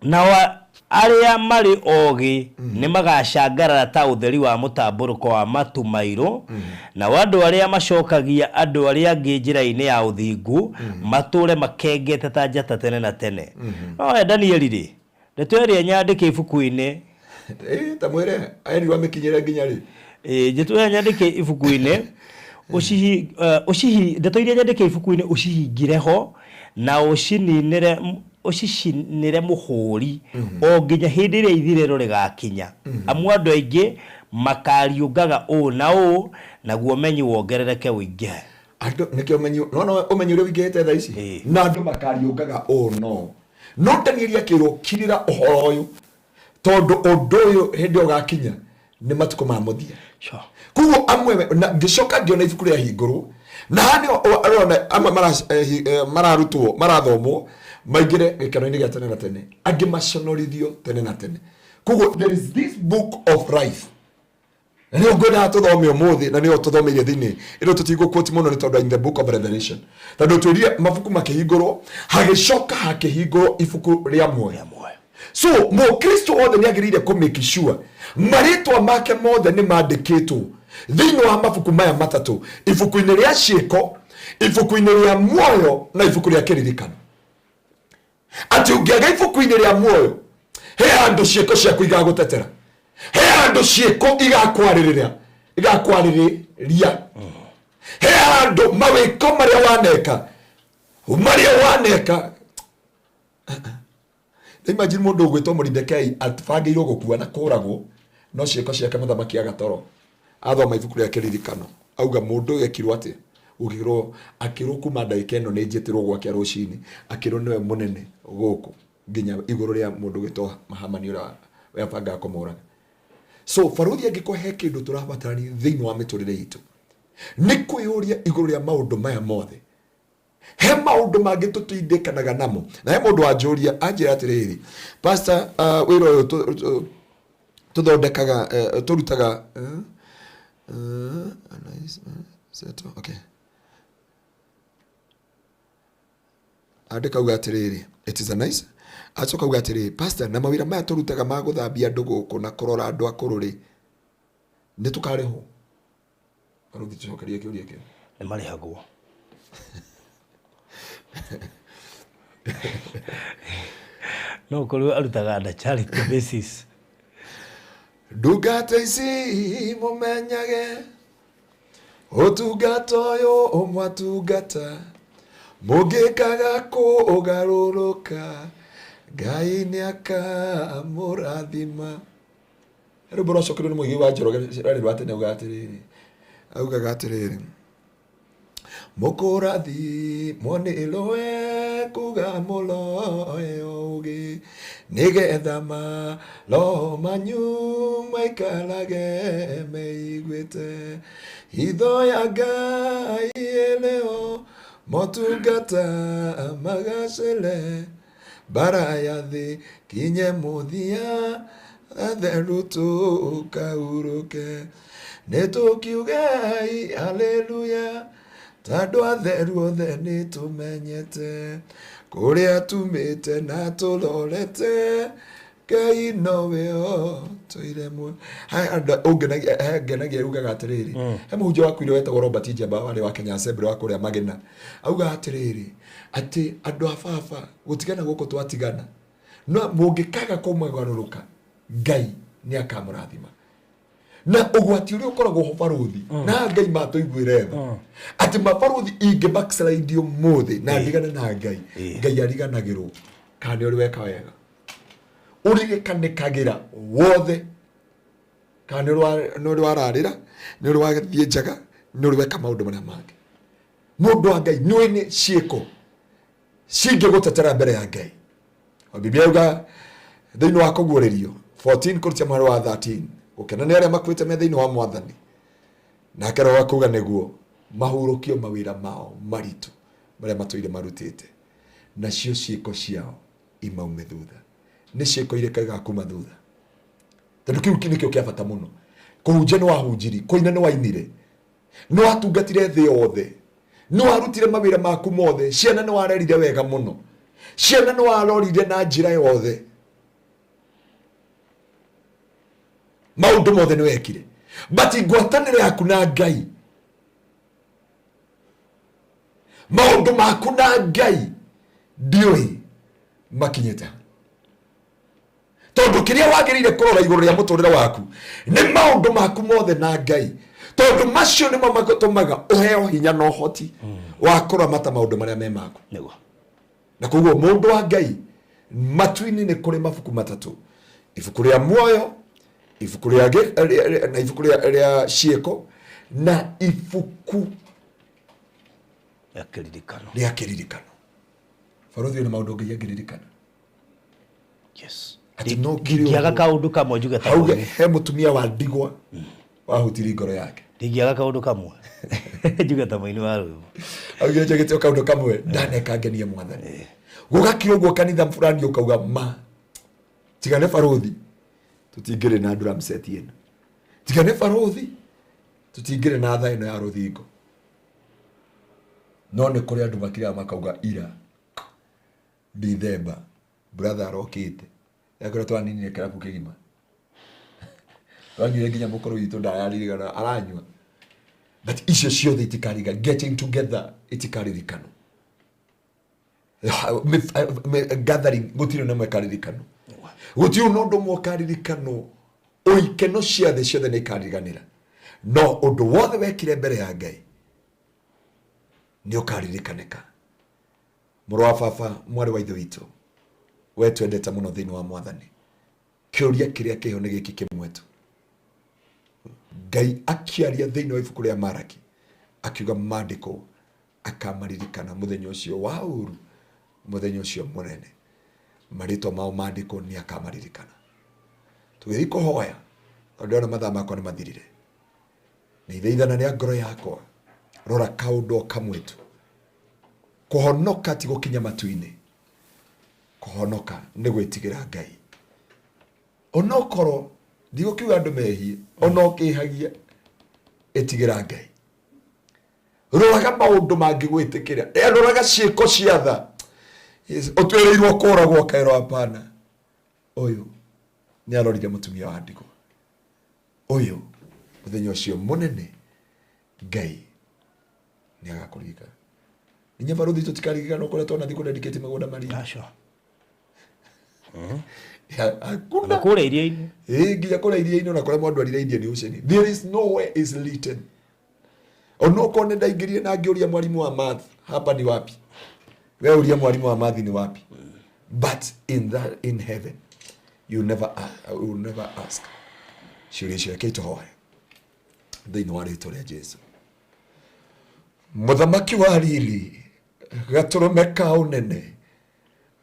Na aria mari ogi ni magacangarara ta utheri wa mutamburuko wa matu mairu na andu aria macokagia andu aria angi njira-ini ya uthingu mature makengete ta njata tene na tene. No Danieli ri ndetweria nyandike ibuku-ini ta mwire airi wa mikinyira nginya ri njitweria nyandike ibuku-ini ucihi ndetweria nyandike ibuku-ini ucihingire ho na ucicinire muhuri o nginya hindi ria ithiriro rigakinya amu andu aingi makariungaga u na u naguo menyi wongerereke wingi andu nikio menyi no umenyi uri wingite tha ici na andu makariungaga u no Danieli akirwo kirira uhoro uyu tondu undu uyu hindi ugakinya ni matuko ma muthia kugo amwe ngicoka ngiona ibuku ria hinguru na hani arona amwe mararutwo marathomwo maigire gikano-ini gia tene na tene angi maconorithio tene na tene. Kugo there is this book of life ni ngwenda tuthome umuthi na ni tuthomeire thiini ino tutigo quote muno ni tondu in the book of Revelation tondu twirie mabuku makihingurwo hagicoka hakihingurwo ibuku ria muoyo. So Mukristo wothe ni agirire ku make sure maritwa make mothe ni mandikitwo thiini wa mabuku maya matatu ibuku-ini ria ciiko ibuku-ini ria muoyo na ibuku ria kiririkano. Ati ungiaga ibuku-ini ria muoyo he andu ciiko ciaku igagutetera he andu ciiko igakwariria he andu mawiko maria waneka imagine mundu ugwitwo Moridekei atbangiirwo gukua na kuragwo no ciiko ciake muthamaki agatoro athoma ibuku ria kiririkano auga mundu ekirwo ati ukirwo akirwo kuma ndagika ino ni njitirwo gwake rucini akirwo niwe munene guku nginya iguru ria mundu gwitwo Mahamani ura yabanga komuraga. So Faruthi angikohe kindu turabatarani thiini wa miturire itu ni kwiyuria iguru ria maundu maya mothe he maundu mangi tutindikanaga namo na he mundu anjuria anjira atiriri pastor wira uyu tuthondekaga turutaga okay andika uga atiriri it is a nice acoka uga atiriri pastor na mawira maya turutaga ma guthambia andu guku na kurora andu akuru ri ni tukareho Faruthi tucokerie kiuria kio ni marihagwo no kuri arutaga na charity basis ndungata ici mumenyage utungata uyu umwatungata mugikaga kugaruruka Ngai ni akamurathima. Ero bora cokero ni muigi wa Njoroge rari rwatene ugatiriri augaga atiriri mukurathi mone iloe kuga muloyo ugi nigetha malo manyu maikarage meigwite hitho ya Ngai eleo motungata magacele bara ya thi kinye muthia atheru tukauruke nitukiugai haleluya tandå atheru othe nä tå menyete kå rä a tumä na tå rorete Ngai nowe o tå ire mwe ngenagia ugaga atä rä rä he må hunjia wakuire wetagwo Robert Njamba warä wa Kenya Assembly wa kå rä a Magena auga atä rä rä atä andå a baba gå tigana gå kå twatigana no må ngä kaga kå mwegarå rå ka Ngai nä akamå rathima na ugwati uri ukoragwo ho baruthi na Ngai matå iguä retha atä mabaruthi ingä backslide muthi na ndigana na Ngai Ngai ariganagä rwo kana nä å rä weka wega å rä kanä kagä ra wothe kana nä å rä wararä ra nä å rä wathiä njaga nä å rä weka maå ndå marä a mangä må ndå wa Ngai nä nä ciäko cingä gå tetera mbere ya Ngai Biblia yuga thä inä wa kå guå rä rio 14 kå rutia mwarä wa 13 ukena nä arä a makuä te me thä inä wa Mwathani nake Roho akuga nä guo mahurå kio mawä ra mao maritå marä a matå ire marutä te nacio ciäko ciao imaume thutha nä ciäko irä igakumä thutha tondå kä u nä kä o kä a bata må no kå hunjia nä wahunjiri kå ina nä wainire nä watungatire thä yothe nä warutire mawä ra maku mothe ciana nä warerire wega må no ciana nä warorire na njä ra yothe maundu mothe nä wekire bati ngwatanä yaku na Ngai maundu maku na Ngai ndiå makinyä te tondå kä rä a wagä rä ire kå rora igå rå rä a må tå rä re waku nä maundu maku mothe na Ngai tondå macio nä mo magåtå maga å heo hinya na å hoti wa kå ramata maundu marä a me maku na koguo må ndå wa Ngai matu-ini nä kå rä mabuku matatå ibuku rä a muoyo ibuku rä na ibuku rä a ciäko na ibuku rä a kä ririkano baruthi na maundu Ngai angĩririkana ndingĩaga kaũndũ kamwe njuge ta auge he mutumia wa ndigwa wahutirie ngoro yake ndingĩaga kaũndũ kamwe njuge ta mũini wa rwĩmbo auge njagĩte kaũndũ kamwe ndanekangenie Mwathani gũgakira ũguo kanitha fulani ũkauga ma tigane baruthi tutingire na drum set ino tigane baruthi tutingire na tha ino ya ruthingo no nä kå rä andå makira makauga ira Dithemba brother arokite yakora twaninire kirabu kä gima twagire nginya må korå witå ndayaririgana aranyua but icio ciothe itikarigana getting together itikaririkano gathering gutire na mekaririkano gutire no ndo mokaririkano oikeno ciothe ciothe nä ikariganä no å ndå wothe wekire mbere ya Ngai nä å karirikane må rå wa baba mwarä wa ithe witå we twendete må no thä inä wa Mwathani kä å ria kä rä a kä ho nä gä kä kä mwetu Ngai akiaria thä inä wa ibuku rä a Maraki akiuga mandä ko akamaririkana må thenya å cio wa å ru må thenya å cio må nene marĩtwa mao mandä ko nä akamaririkana tå gä thiä kå hoya tondå ona mathaa makwa nä mathirire nä ithaithana nä a ngoro yakwa rora kaundu kamwe tu kuhonoka ti gukinya matu-ini kuhonoka ni gwitigira Ngai onokoro ndigukiuga andu mehie onokihagia etigira Ngai roraga maundu mangi gwitikiria roraga ciiko cia tha otwereirwo kuragwo kairo apana uyu ni arorire mutumia wa ndigwa uyu muthenya ucio munene Ngai ni agakuririkana ninya baruthi tutikaririkana ukore twana thiku dedicate magunda mari akuna kule iria-ini nginya kule iria-ini ona kore mwandu arire Indian Ocean there is nowhere is written onoko ne ndaingĩrire na ngĩũria mwarimu wa math hapa ni wapi we uria mwarimu wa math ni wapi but in heaven you will never ask ciũria ciake itohoe thĩinĩ wa rĩĩtwa rĩa Jesu muthamaki wa riri gatũrũme ka ũnene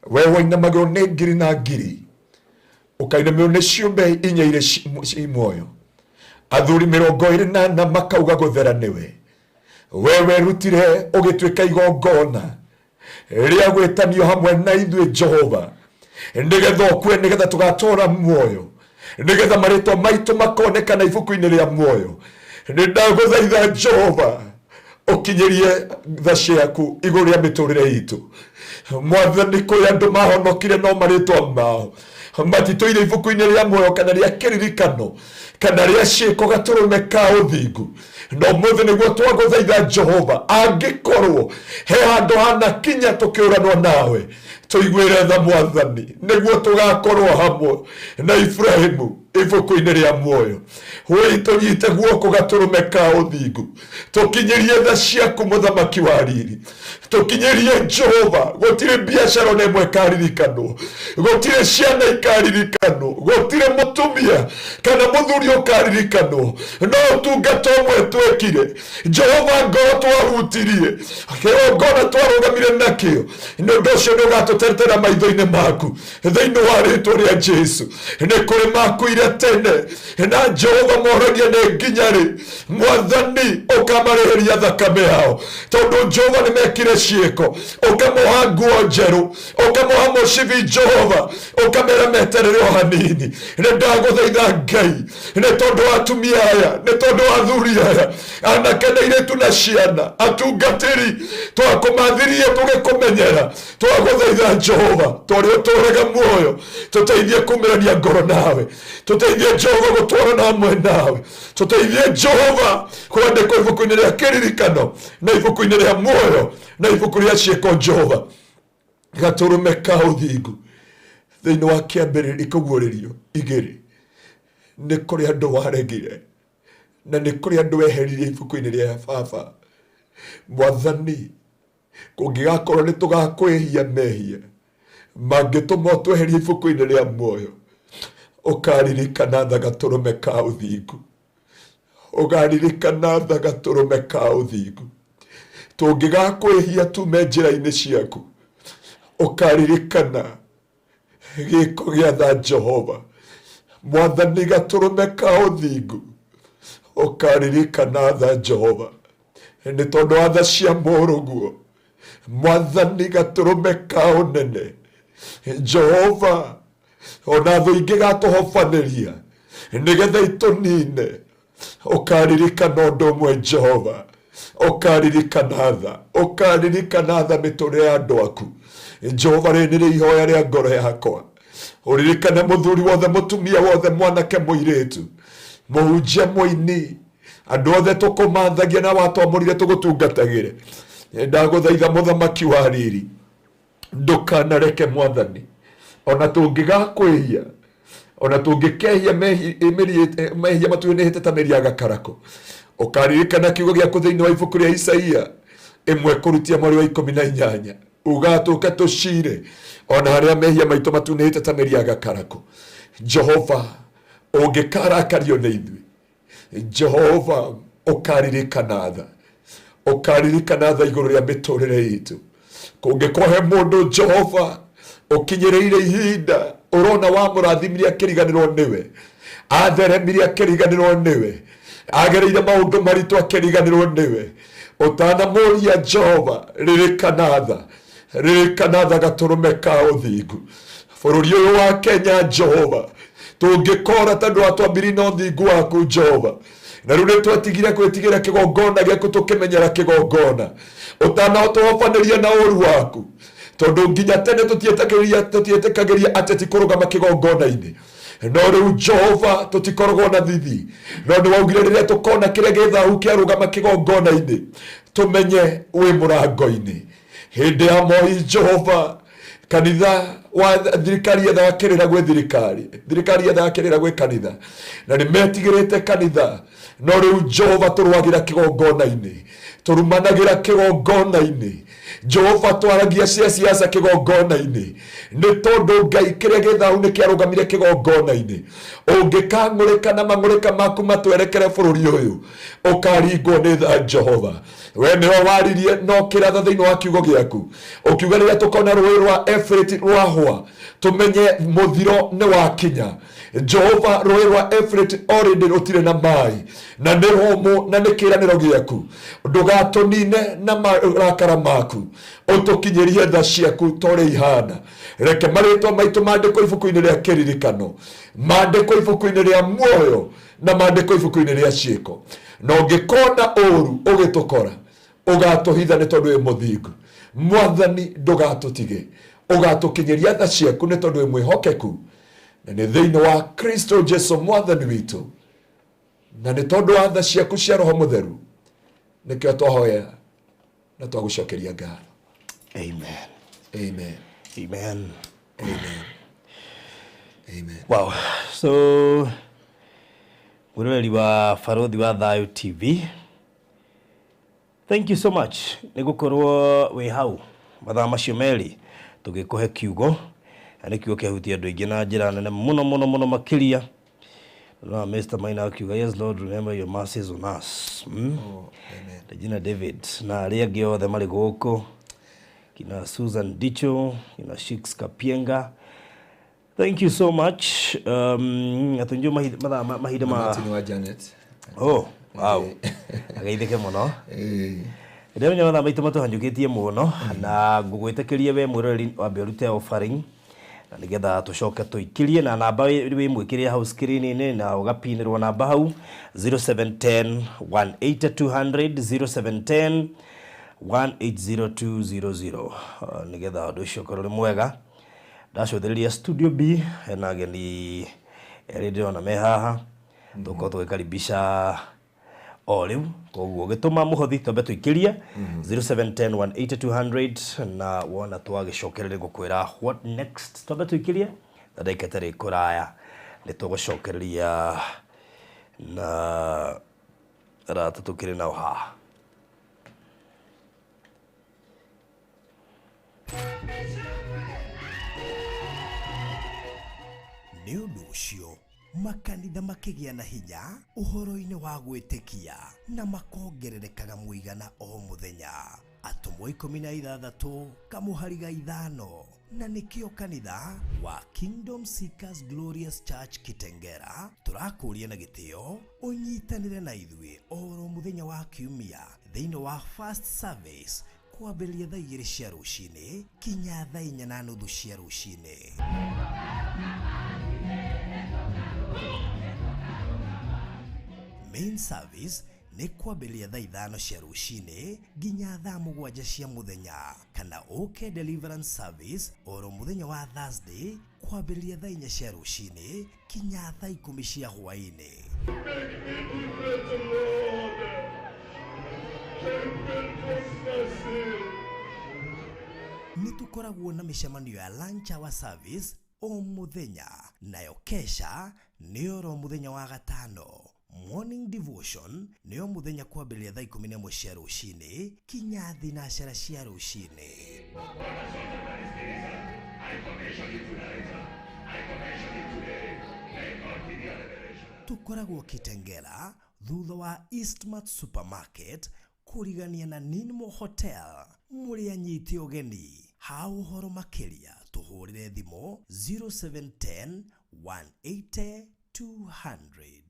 we wainamagwo nĩ ngiri na ngiri ũkainamĩrwo nĩ ciũmbe inya irĩ ci muoyo athuri 24 makauga gũthera nĩwe we werutire ũgĩtuĩka igongona rĩa gwĩtanio hamwe na ithuĩ Jehova nĩgetha ũkue nĩgetha tũgatũra muoyo nĩgetha marĩtwa maitũ makonekana ibuku-inĩ rĩa muoyo nĩndagũthaitha Jehova ũkinyĩrie tha ciaku igũrũ rĩa mĩtũrĩre itũ Mwathani kũrĩ andũ mahonokire no marĩtwa mao matitũire ibuku-inĩ rĩa muoyo kana rĩa kĩririkano kana rĩa ciĩko gatũrũme ka ũthingu no mũthĩ nĩguo twagũthaitha Jehova angĩkorwo he handũ hanakinya tũkĩũranwo nawe tũiguĩre tha Mwathani nĩguo tũgakorwo hamwe na Ibrahimu ibuku-inĩ rĩa muoyo we tũnyite guoko gatũrũme ka ũthingu tũkinyĩrie tha ciaku mũthamaki wa riri tũkinyĩrie Jehova gũtirĩ biacara ona ĩmwe ĩkaririkanwo gũtirĩ ciana ikaririkanwo gũtirĩ mũtumia kana mũthuri ũkaririkanwo no ũtungata ũmwe twekire Jehova ngoro twahutirie kĩgongona twarũgamire nakĩo nĩ ũndũ ũcio nĩ ũgatũteretera maitho-inĩ maku thĩinĩ wa rĩtwa rĩa Jesu nĩ kũrĩ makuire tene na Jehova moragia nĩ nginya rĩ Mwathani ũkamarĩhĩria thakame yao tondũ Jehova nĩ mekire ciĩko ũkamoha nguo njerũ ũkamoha mũcibi Jehova ũkamera meterere o hanini nĩ ndagũthaitha Ngai nĩ tondũ wa atumia aya nĩ tondũ wa athuri aya anake na airĩtu na ciana atungatĩri twakũmathirie tũgĩkũmenyera twagũthaitha Jehova twarĩ ũtũũraga muoyo tũteithie kumĩrania ngoro nawe tũteithie Jehova gũtwarana hamwe nawe tũteithie Jehova kwandĩkwo ibuku-inĩ rĩa kĩririkano na ibuku-inĩ rĩa muoyo na ibuku rĩa ciĩko Jehova gatũrũme ka ũthingu thĩinĩ wa kĩambĩrĩria kũguũrĩrio 2 nĩ kũrĩ andũ waregire na nĩ kũrĩ andũ weheririe ibuku-inĩ rĩa baba Mwathani kũngĩgakorwo nĩ tũgakwĩhia mehia mangĩtũma tweherie ibuku-inĩ rĩa muoyo ũkaririkana tha gatũrũme ka ũthingu ũkaririkana tha gatũrũme ka ũthingu tũngĩgakwĩhia tume njĩra-inĩ ciaku ũkaririkana gĩko gĩa tha Jehova Mwathani gatũrũme ka ũthingu ũkaririkana tha Jehova nĩ tondũ wa tha cia mũrũguo Mwathani gatũrũme ka ũnene Jehova ona thũ ingĩ gatũhobanĩria nĩgetha itũnine ũkaririkana ũndũ ũmwe Jehova ũkaririkana tha mĩtũrĩre ya andũ aku Jehova rĩ nĩ ihoya rĩa ngoro yakwa ũririkane mũthuri wothe mũtumia wothe mwanake mũirĩtu mũhunjia mũini andũ othe tũkũmathagia na watwamũrire tũgũtungatagĩre ndagũthaitha mũthamaki wa riri ndũkanareke Mwathani ona tũngĩgakwĩhia ona tũngĩkehia mehia matuĩnĩhĩte ta mĩri ya gakarakũ ũkaririkana kiugo gĩaku thĩinĩ wa ibuku rĩa Isaia 1 mweri wa 18 ugatũka tũcire ona harĩa mehia maitũ matunĩhĩte ta mĩri ya gakarakũ Jehova ũngĩkarakario nĩ ithuĩ Jehova ũkaririkana tha igũrũ rĩa mĩtũrĩre itũ kũngĩkohe mũndũ Jehova ũkinyĩrĩire ihinda ũrona wamũrathimire akĩriganĩrwo nĩwe atheremire akĩriganĩrwo nĩwe agereire maũndũ maritũ akĩriganĩrwo nĩwe ũtanamũria Jehova ririkana tha gatũrũme ka ũthingu bũrũri ũyũ wa Kenya Jehova tũngĩkora tondũ watwambirie na ũthingu waku Jehova na rĩu nĩtwetigire kwĩtigĩra kĩgongona gĩaku tũkĩmenyera kĩgongona ũtanatũhobanĩria na ũru waku tondũ nginya tene tũtietĩkagĩria ateti kũrũgama kĩgongona-inĩ no rĩu Jehova tũtikoragwo na thithi no nĩ waugire rĩrĩa tũkona kĩrĩa gĩthahu kĩarũgama kĩgongona-inĩ tũmenye wĩ mũrango-inĩ hĩndĩ ya Moi Jehova kanitha wa thirikari yetha wakĩrĩra gwĩ thirikari yetha wakĩrĩra gwĩ kanitha na nĩ metigĩrĩte kanitha no rĩu Jehova tũrũagĩra kĩgongona-inĩ tũrumanagĩra kĩgongona-inĩ Jehova twaragia cia ciaca kigongona-ini ni tondu Ngai kiria githau ni kiarugamire kigongona-ini. Ungikang'urika na mang'urika maku matwerekere bururi uyu ukaringwo ni tha Jehova. We niwe waririe no kiratha thiini wa kiugo giaku ukiuga riria tukona rũĩ rwa Efrati rwahwa tumenye muthiro ni wakinya. Jehova rũĩ rwa Efrati already rutire na mai na ni homu na ni kiraniro giaku. Ndugatunine na marakara maku utukinyirie tha ciaku tore ihana. Reke maritwa maitu mandikwo ibuku-ini ria kiririkano, mandikwo ibuku-ini ria muoyo na mandikwo ibuku-ini ria ciiko. Na ungikona uru ugitukora ugatuhitha ni tondu wi muthingu. Mwathani ndugatutige, ugatukinyiria tha ciaku ni tondu wi mwihokeku, na ni thiini wa Kristo Jesu mwathani witu, na ni tondu wa tha ciaku cia Roho Mutheru nikio twahoya na twagucokeria ngatho. Amen. Amen. Amen. Amen. Amen. Wow. So Muroreri wa Barothi wa Thayo TV, thank you so much ni gukorwo wi hau mathaa macio meri tugikuhe kiugo, ani kiugo kiahutia andu aingi na njira nene muno makiria. No, Mr. Maina akiuga, yes Lord, remember your mercies on us. Oh, amen. Regina David na aria angi othe mari guku, kina Susan Dicho, kina Shix Kapienga, thank you so much. Atunjo mahida ma Martin wa Janet. Oh, wow. Agaithike muno. Ndio nyonya maitu matuhanjukitie muno na ngugwitikirie we mwirori wa berute offering na nigetha tucoke tuikirie na namba wi mwikirie hau screen-ini na ugapinirwo namba hau 0710 18200 0710 1800200 nigetha undu ucio korwo mwega. Ndacotheriria studio B na ageni radio na mehaha tuko tugikaribisha oliu koguo gituma muhothi tobe tuikirie 0710 18200 na wona twagicokerera gukwira what next tobe tuikirie na daikatari kuraya ni tugucokereria na rata tukiri na uha Nĩ ũndũ ũcio makanitha makĩgĩa na hinya ũhoro-inĩ wa gwĩtĩkia na makongererekaga mũigana o mũthenya. Atumwo 16 kamũhari ga 5 na nĩkĩo kanitha wa Kingdom Seekers Glorious Church Kitengera tũrakũria na gĩtĩo ũnyitanĩre na ithuĩ oro mũthenya wa kiumia thĩinĩ wa first service kwambĩrĩria thaa 2 cia rũcinĩ kinya thaa 4:30 cia rũcinĩ. Main service ni kwambĩrĩria thaa 5 cia rũcinĩ nginya thaa 7 cia mũthenya, kana OK deliverance service oro mũthenya wa Thursday kwambĩrĩria thaa 4 cia rũcinĩ kinya thaa 10 cia hwaĩ-inĩ. Nitukoragwo na mĩcemanio ya lunch hour service o mũthenya, nayo kesha nĩ oro mũthenya wa gatano. Morning devotion nĩyo mũthenya kwambĩrĩria thaa 11 cia rũcinĩ kinya thinacara cia rũcinĩ. Tukoragwo Kitengera thutha wa Eastmart Supermarket kurigania na Ninmo Hotel. Muri anyiti ogeni ha ũhoro makĩria tuhũrĩre thimo 0710 180 200.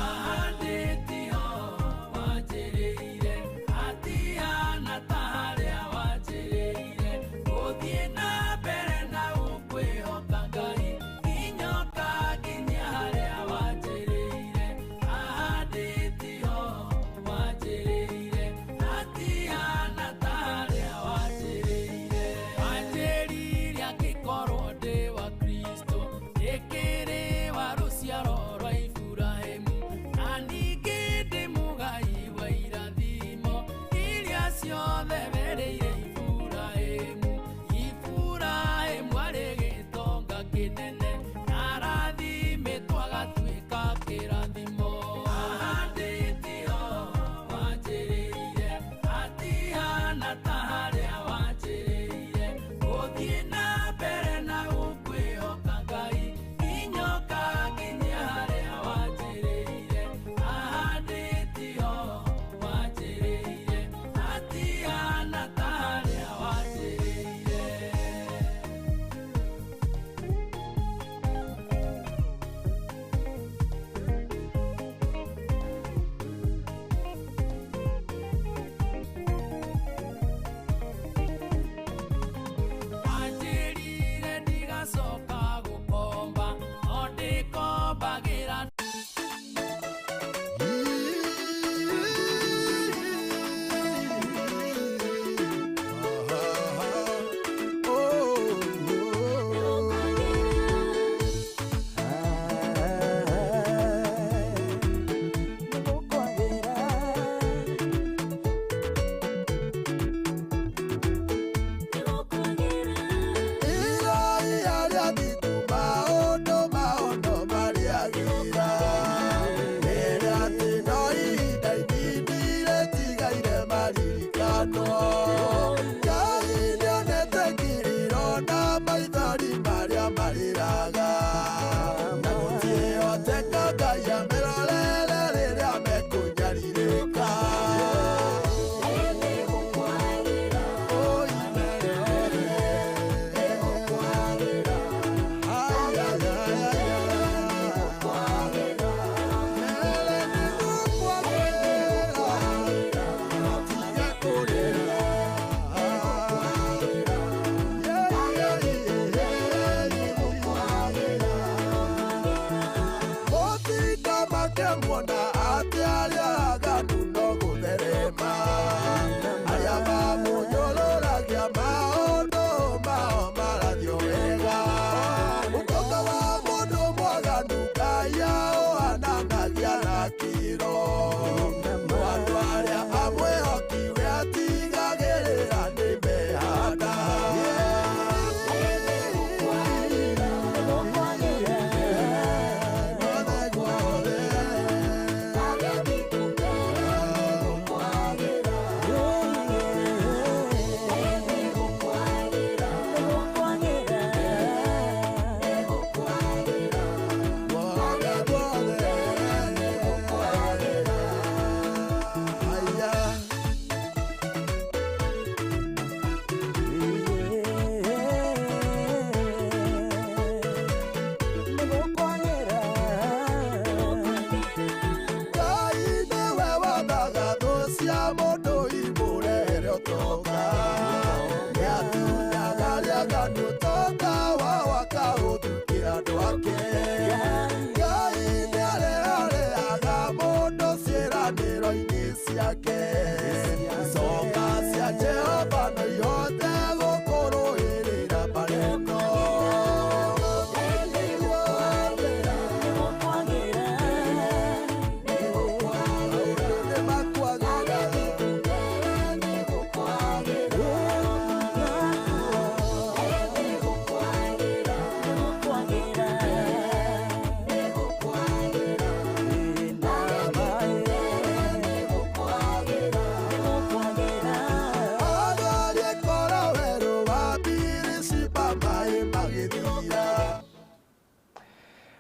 Ahandĩtio wanjĩrĩire, atiana ta harĩa wanjĩrĩire, gũthiĩ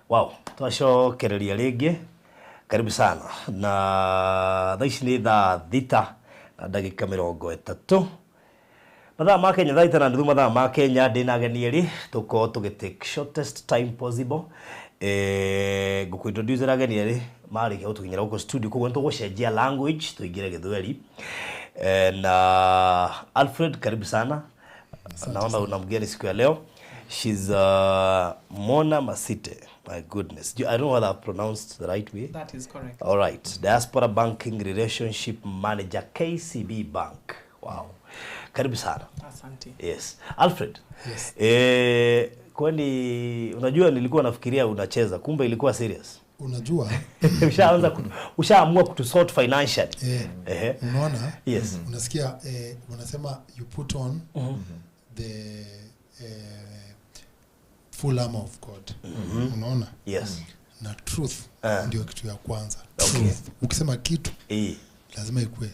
Wow, twacokereria ringi. Karibu sana. Na thaa ici nĩ thaa thita na ndagĩka 30. Mathaa ma Kenya thaa thita na nuthu mathaa ma Kenya ndĩna ageni erĩ tũkorwo tũgĩtake shortest time possible. Ngũkũ-introduce ageni erĩ marĩkia gũtũkinyĩra gũkũ studio, koguo nĩtũgũcenjia language tũingĩre Gĩthweri. Na Alfred, karibu sana. Naona una mgeni siku ya leo. She's Mona Masite. My goodness. I don't know whether I've pronounced the right way. That is correct. All right. Diaspora Banking Relationship Manager, KCB Bank. Wow. Karibu sana. Asante. Yes. Alfred. Yes. Kwani unajua nilikuwa nafikiria unacheza, kumbe ilikuwa serious. Unajua ushaamua kutusort financially. Unaona? Yes. Unasikia wanasema you put on the full armor of God. Unaona? Yes. Na truth ndio kitu ya kwanza. Okay. Truth. Ukisema kitu lazima ikuwe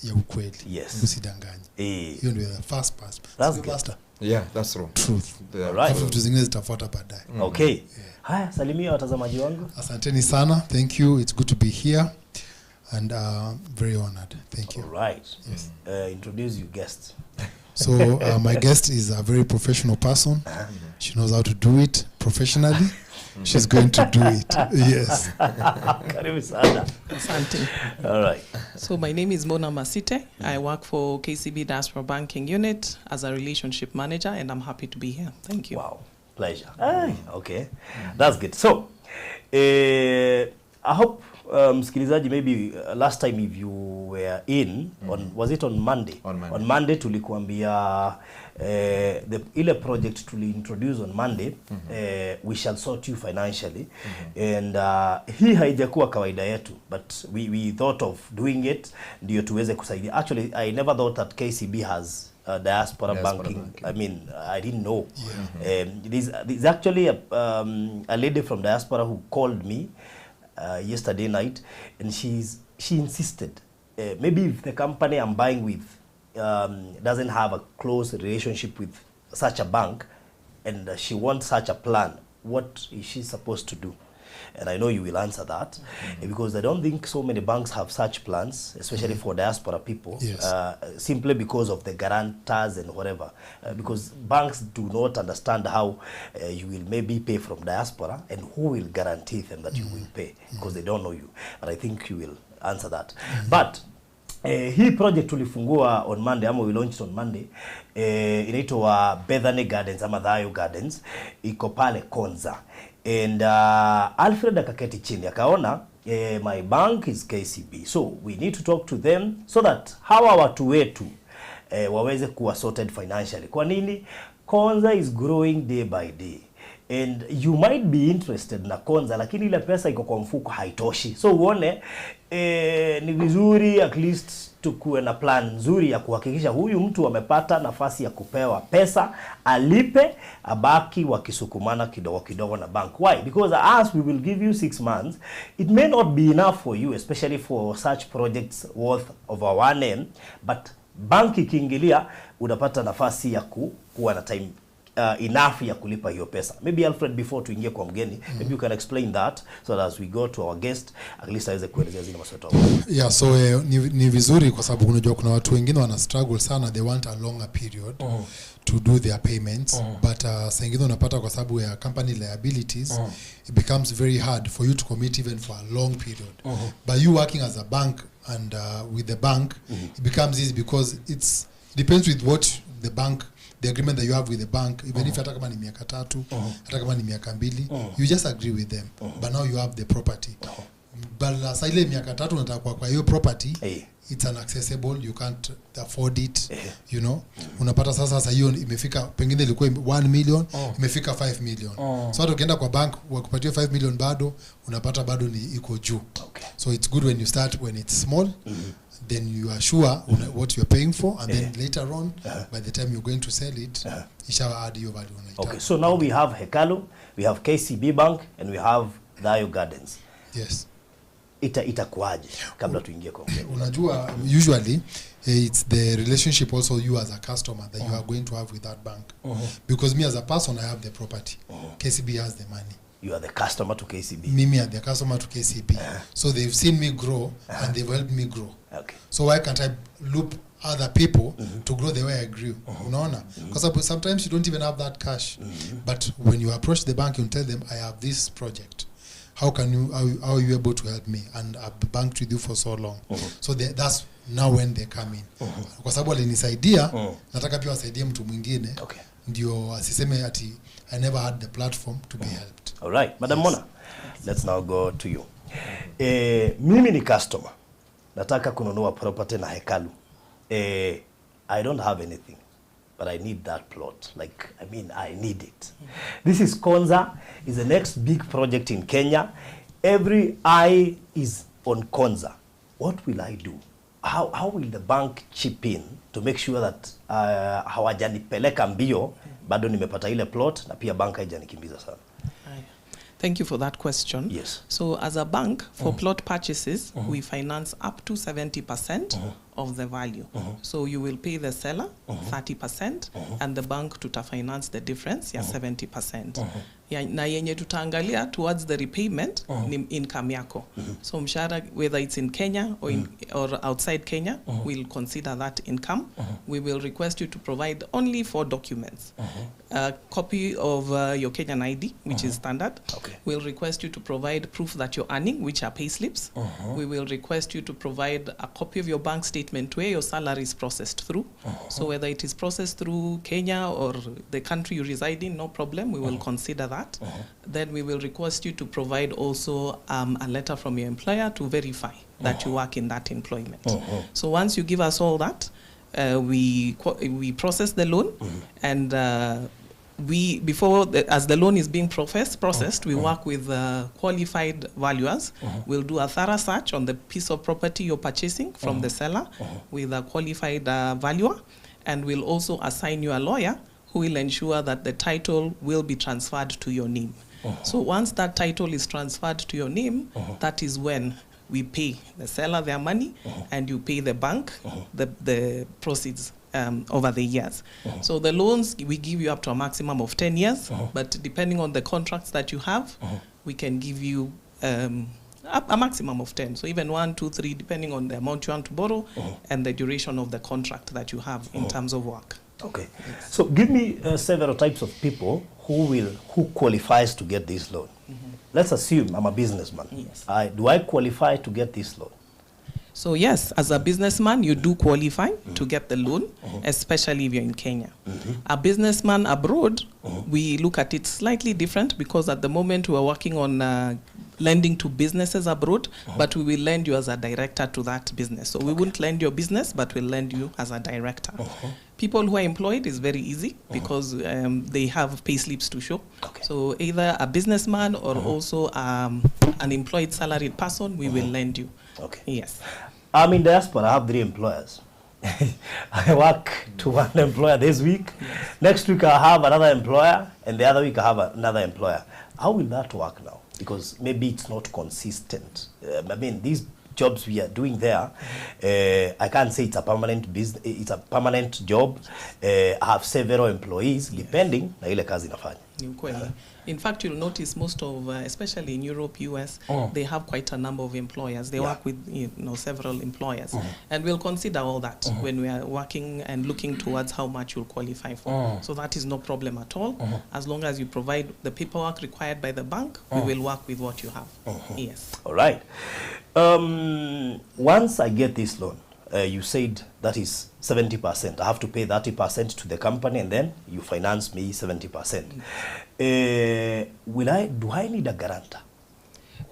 ya ukweli. Yes. Usidanganye. Hiyo ndio the first part. That's good. Yeah, that's true. Truth. Right. Vitu zingine zitafuata baadaye. Okay. Haya, salimia watazamaji wangu. Asanteni sana. Thank you. It's good to be here and very honored. Thank you. All right. Yes. Introduce your guest. So my guest is a very professional person. She knows how to do it professionally. She's going to do it. Yes. Karibu sana. Asante. All right. So my name is Mona Masite. I work for KCB Diaspora Banking Unit as a relationship manager, and I'm happy to be here. Thank you. Wow. Pleasure. Okay. That's good. So, I hope msikilizaji, maybe last time if you were in on, was it on Monday? On Monday tulikuambia ile project tuli introduce on Monday, we shall sort you financially, and hii haijakuwa kawaida yetu, but we thought of doing it ndio tuweze kusaidia. Actually, I never thought that KCB has diaspora banking. I mean, I didn't know. There's actually a lady from diaspora who called me yesterday night, and she insisted maybe if the company I'm buying with doesn't have a close relationship with such a bank, and she wants such a plan, what is she supposed to do? And I know you will answer that, because I don't think so many banks have such plans, especially for diaspora people. Yes. Simply because of the guarantors and whatever, because banks do not understand how you will maybe pay from diaspora and who will guarantee them that you will pay, because they don't know you. And I think you will answer that. But hii project tulifungua on Monday, ama we launched on Monday, inaitwa Bethany Gardens ama Thayo Gardens, iko pale Konza. And Alfred akaketi chini akaona my bank is KCB, so we need to talk to them so that hawa watu wetu waweze kuwa sorted financially. Kwa nini? Konza is growing day by day, and you might be interested na Konza, lakini ile pesa iko kwa mfuko haitoshi. So uone ni vizuri at least tukuwe na plan nzuri ya kuhakikisha huyu mtu amepata nafasi ya kupewa pesa, alipe, abaki wakisukumana kidogo kidogo na bank. Why? Because as we will give you 6 months, it may not be enough for you, especially for such projects worth over 1M, but bank ikiingilia unapata nafasi ya kuwa na time enough ya kulipa hiyo pesa. Maybe Alfred, before tuingie kwa mgeni, maybe you can explain that so that as we go to our guest at least aweze kuelezea zile maswala. Yeah, so ni vizuri kwa sababu unajua kuna watu wengine wana struggle sana, they want a longer period to do their payments, but saa ingine unapata kwa sababu ya company liabilities, it becomes very hard for you to commit even for a long period. But you working as a bank and with the bank, it becomes easy because it depends with what the agreement that you have with the bank, even if hata kama ni miaka 3, hata kama ni miaka 2, you just agree with them, but now you have the property. But sasa ile miaka 3 unataka kwa hiyo property, it's inaccessible, you can't afford it, you know. Unapata sasa hiyo imefika, pengine ilikuwa 1 million, imefika 5 million. So hata ukienda kwa bank wakupatia 5 million bado unapata bado ni iko juu. So it's good when you start when it's small, then you are sure what you're paying for, and then later on, by the time you're going to sell it, it shall add your value on it. Okay, so now we have Hekalu, we have KCB Bank, and we have Dayo Gardens. Yes. Itakuaje kabla tuingie kwa unajua usually it's the relationship also you as a customer that you are going to have with that bank, because me as a person I have the property, KCB has the money. You are the customer to KCB. Me are the customer to KCB. So they've seen me grow and they've helped me grow. Okay. So why can't I loop other people to grow the way I grew? Unaona? Because sometimes you don't even have that cash. But when you approach the bank, you tell them, I have this project. How are you able to help me? And I've banked with you for so long. So that's now when they come in. Kwa sababu alinisaidia, nataka pia wasaidie mtu mwingine. Okay. Ndio asiseme ati I never had the platform to be helped. All right, Madam Mona, let's now go to you. Mimi ni customer. Nataka kununua property na Hekalu. I don't have anything, but I need that plot. I need it. This is Konza. Is the next big project in Kenya. Every eye is on Konza. What will I do? How will the bank chip in to make sure that hawajanipeleka mbio, bado nimepata ile plot na pia bank haijanikimbiza sana? Thank you for that question. Yes. So as a bank, for plot purchases, we finance up to 70% of the value. So you will pay the seller 30% and the bank finance the difference, 70%. Na yenye tutaangalia towards the repayment ni income yako. So mshahara, whether it's in Kenya or outside Kenya, we'll consider that income. We will request you to provide only 4 documents. A copy of your Kenyan ID, which is standard. Okay. We'll request you to provide proof that you're earning, which are pay slips. We will request you to provide a copy of your bank statement where your salary is processed through. So whether it is processed through Kenya or the country you reside in, no problem, we will consider that. Then we will request you to provide also a letter from your employer to verify that you work in that employment. So once you give us all that, we process the loan, and as the loan is being processed, we work with qualified valuers. We'll do a thorough search on the piece of property you're purchasing from the seller with a qualified valuer, and we'll also assign you a lawyer who will ensure that the title will be transferred to your name. So once that title is transferred to your name, that is when we pay the seller their money, and you pay the bank the proceeds over the years. So the loans, we give you up to a maximum of 10 years, but depending on the contracts that you have, we can give you a maximum of 10. So even 1, 2, 3, depending on the amount you want to borrow and the duration of the contract that you have in terms of work. Okay. So give me several types of people who qualifies to get this loan. Let's assume I'm a businessman. Yes. Do I qualify to get this loan? So yes, as a businessman, you do qualify to get the loan, especially if you're in Kenya. A businessman abroad, we look at it slightly different because at the moment we are working on lending to businesses abroad, but we will lend you as a director to that business. So we won't lend your business, but we'll lend you as a director. People who are employed is very easy because they have pay slips to show. So either a businessman or also an employed salaried person, we will lend you. Yes. I'm in diaspora. I have 3 employers. I work to one employer this week. Next week I have another employer, and the other week I have another employer. How will that work now? Because maybe it's not consistent. I mean, these jobs we are doing there, I can't say it's a permanent business. It's a permanent job. I have several employees, depending na ile kazi nafanya. In fact, you'll notice most of, especially in Europe, US, they have quite a number of employers. They work with several employers. And we'll consider all that when we are working and looking towards how much you'll qualify for. So that is no problem at all. As long as you provide the paperwork required by the bank, we will work with what you have. Yes. All right. Once I get this loan, you said that is 70%. I have to pay 30% to the company, and then you finance me 70%. Do I need a guarantor?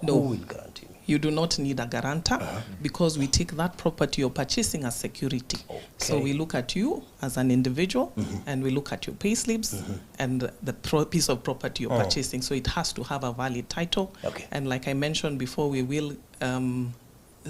No. Who will guarantee me? You do not need a guarantor because we take that property you're purchasing as security. So we look at you as an individual and we look at your pay slips and the piece of property you're purchasing. So it has to have a valid title. And like I mentioned before, we will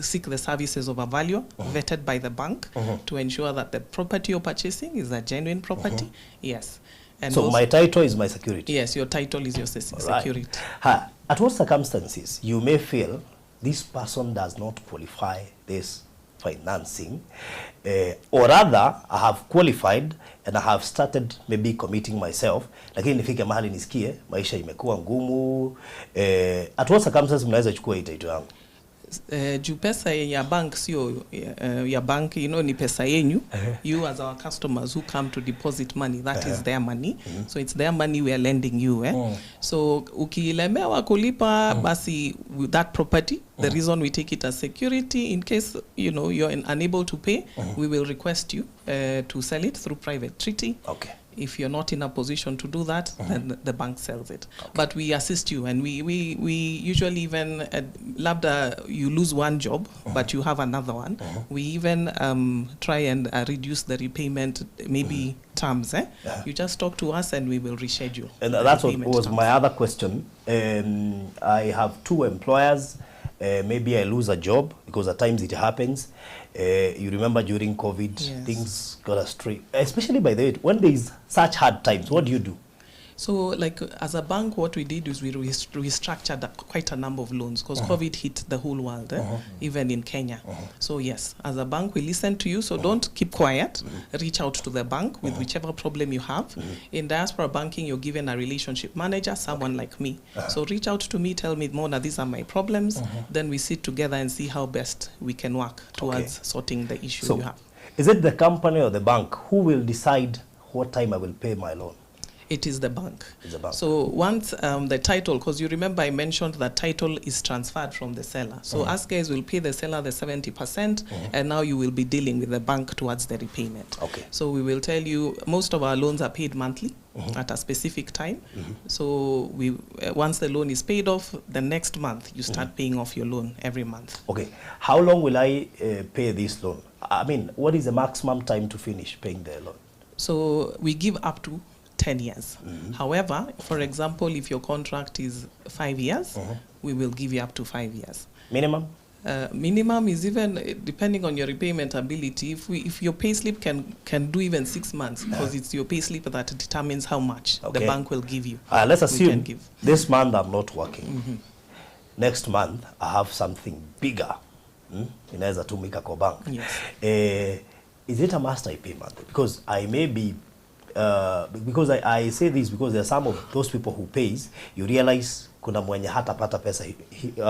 seek the services of a valuer vetted by the bank to ensure that the property you're purchasing is a genuine property. Yes. And so my title is my security? Yes, your title is your security. At what circumstances you may feel this person does not qualify this financing, or rather I have qualified and I have started maybe committing myself, lakini nifike mahali nisikie maisha imekuwa ngumu, at what circumstances mnaweza chukua hii title yangu? Juu pesa ya bank sio ya bank, ni pesa yenyu. You as our customers who come to deposit money, that is their money. So it's their money we are lending you. So ukilemewa kulipa basi with that property, the reason we take it as security, in case you're unable to pay, we will request you to sell it through private treaty. If you're not in a position to do that, then the bank sells it. But we assist you, and we usually even, labda you lose one job, but you have another one. We even try and reduce the repayment, maybe terms. You just talk to us and we will reschedule. And that's what was my other question. I have 2 employers. Maybe I lose a job because at times it happens. You remember during COVID, things got astray. Especially by the way, when there is such hard times, what do you do? So like as a bank, what we did is we restructured quite a number of loans because COVID hit the whole world, even in Kenya. So yes, as a bank, we listen to you. So don't keep quiet. Reach out to the bank with whichever problem you have. In diaspora banking, you're given a relationship manager, someone like me. So reach out to me, tell me, Mona, these are my problems. Then we sit together and see how best we can work towards sorting the issue you have. Is it the company or the bank who will decide what time I will pay my loan? It is the bank. It's the bank. So once the title, because you remember I mentioned that title is transferred from the seller. So us guys will pay the seller the 70%, and now you will be dealing with the bank towards the repayment. So we will tell you, most of our loans are paid monthly at a specific time. So we once the loan is paid off, the next month you start paying off your loan every month. How long will I pay this loan? I mean, what is the maximum time to finish paying the loan? So we give up to 10 years. However, for example, if your contract is 5 years, we will give you up to 5 years. Minimum? Minimum is even depending on your repayment ability. If your payslip can do even 6 months, because it's your payslip that determines how much the bank will give you. Let's assume this month I'm not working. Next month I have something bigger. Inaweza tumika kwa bank. Is it a must I pay monthly? Because I may be because I say this because there are some of those people who pays, you realize kuna mwenye hata pata pesa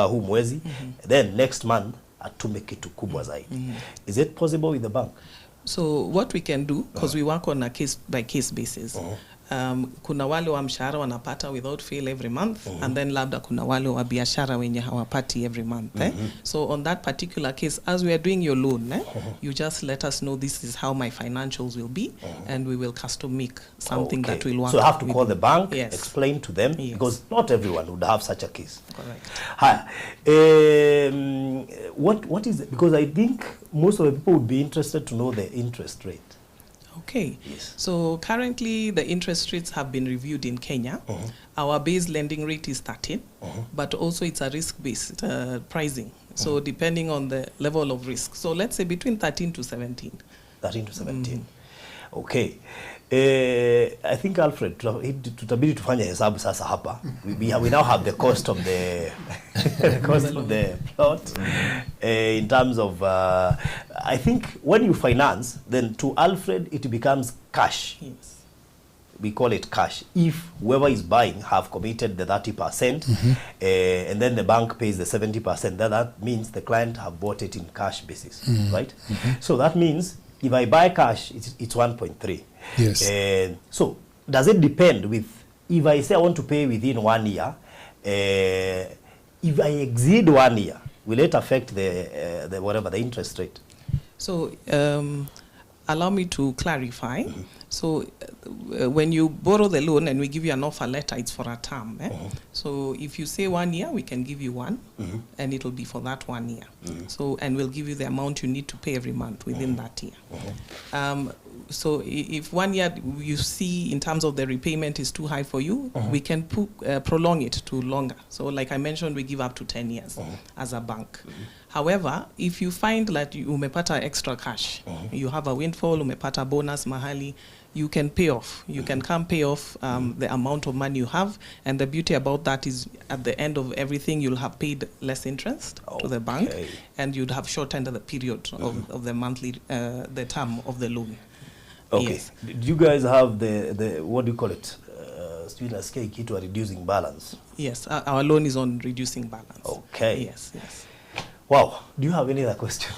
huu mwezi, then next month atume kitu kubwa zaidi. Is it possible with the bank? So what we can do, because we work on a case by case basis, kuna wale wa mshahara wanapata without fail every month, and then labda kuna wale wa biashara wenye hawapati every month. So on that particular case, as we are doing your loan, you just let us know this is how my financials will be, and we will custom make something that will work. So you have to call the bank, yes, explain to them, because not everyone would have such a case. Correct. Hi. What is it? Because I think most of the people would be interested to know the interest rate. Okay. Yes. So currently the interest rates have been reviewed in Kenya. Our base lending rate is 13, but also it's a risk-based pricing. So depending on the level of risk. So let's say between 13 to 17. 13 to 17. Okay. I think Alfred, tutabidi tufanye hesabu sasa hapa. We now have the cost of the cost of the plot in terms of I think when you finance, then to Alfred it becomes cash. Yes. We call it cash. If whoever is buying have committed the 30%, and then the bank pays the 70%, that means the client have bought it in cash basis, right? So that means if I buy cash, it's 1.3. Yes. So does it depend with, if I say I want to pay within 1 year, if I exceed 1 year, will it affect the whatever the interest rate? So allow me to clarify. So when you borrow the loan and we give you an offer letter, it's for a term. So if you say 1 year, we can give you one, and it will be for that 1 year. So, and we'll give you the amount you need to pay every month within that year. So if 1 year you see in terms of the repayment is too high for you, we can prolong it to longer. So like I mentioned, we give up to 10 years as a bank. However, if you find that you umepata extra cash, you have a windfall, umepata bonus mahali, you can pay off. You can come pay off the amount of money you have. And the beauty about that is at the end of everything, you'll have paid less interest to the bank, and you'd have shortened the period of the monthly, the term of the loan. Okay. Yes. Do you guys have the what do you call it? Student key to a reducing balance. Yes, our loan is on reducing balance. Okay. Yes, yes. Wow. Do you have any other question?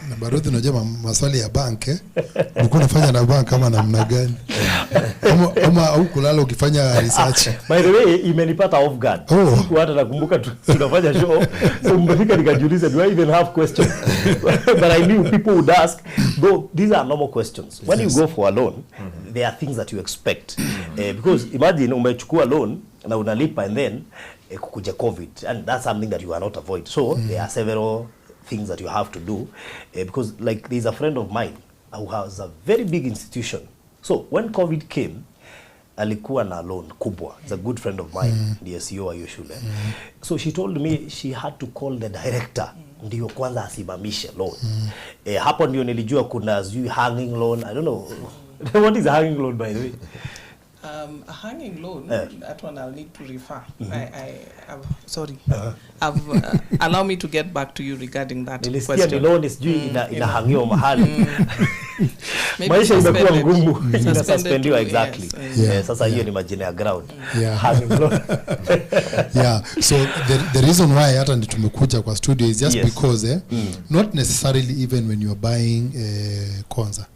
Na Baruthi, unajua maswali ya bank ulikuwa unafanya na bank kama namna gani? Ama au kulala ukifanya research? By the way, imenipata off guard. Siku hata nakumbuka tunafanya show, so mbefika nikajiuliza, do I even have questions? But I knew people would ask. Though these are normal questions. When you go for a loan, there are things that you expect. Because imagine umechukua loan na unalipa and then kukuja COVID, and that's something that you cannot avoid. So there are several things that you have to do, because like there's a friend of mine who has a very big institution. So when COVID came, alikuwa na loan kubwa. It's a good friend of mine, the CEO wa hiyo shule. So she told me she had to call the director ndio kwanza asimamishe loan. Hapo ndio nilijua kuna hanging loan. I don't know. What is a hanging loan, by the way? A hanging loan, that one I'll need to refer. Sorry. Allow me to get back to you regarding that question. Ni loan is inahangiwa mahali. Maisha imekuwa ngumu. Inasuspendiwa exactly. Sasa hiyo ni majina ya ground. Hanging loan. Yeah. So the reason why hata tumekuja kwa studio is just because not necessarily even when you are buying Konza.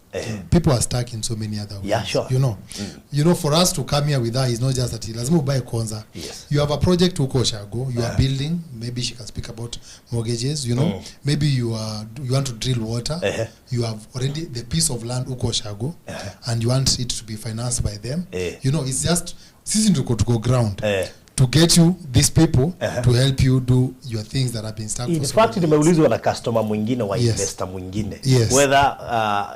People are stuck in so many other ways. Yeah, sure. You know, for us to come here with her is not just that lazima ubuy Konza. Yes. You have a project huko Shago, you are building, maybe she can speak about mortgages, you know. Maybe you want to drill water. You have already the piece of land huko Shago, and you want it to be financed by them. You know, it's just sisi to ground. To get you these people to help you do your things that have been stuck. In fact, nimeulizwa na customer mwingine wa investor mwingine whether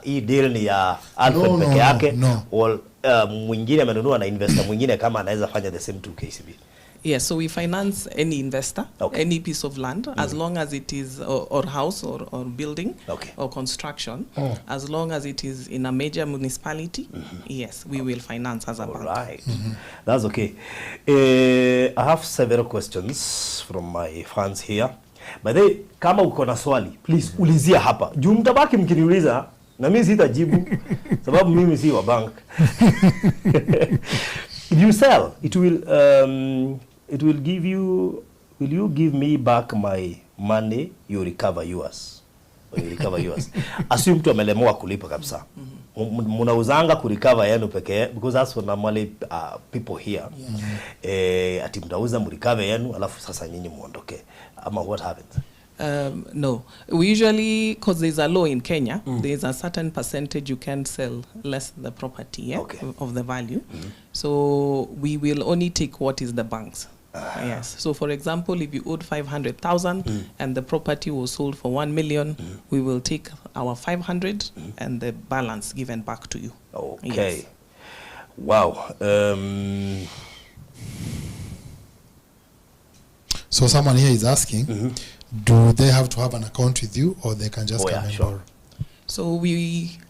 hii deal ni ya Alfred peke yake or mwingine amenunua na investor mwingine kama anaweza fanya the same to KCB. Yes, so we finance any investor, any piece of land, as long as it is, or house, or building, or construction, as long as it is in a major municipality, yes, we will finance as a bank. Right. That's okay. I have several questions from my fans here. By the way, kama uko na swali, please ulizia hapa. Juu mtabaki mkiniuliza, na mimi sitajibu, sababu mimi si wa bank. If you sell, it will give you, will you give me back my money, you recover yours. Or you recover yours. Assume mtu amelemewa kulipa kabisa. Munauzanga kurecover yenu pekee, because that's what normally people here. Ati mtauza mrecover yenu alafu sasa nyinyi muondoke. Ama what happens? No, we usually, because there's a law in Kenya, there's a certain percentage you can sell less the property of the value. So we will only take what is the bank's. Yes. So for example, if you owed 500,000 and the property was sold for 1 million, we will take our 500 and the balance given back to you. Okay. Yes. Wow. So someone here is asking, do they have to have an account with you, or they can just come and borrow? So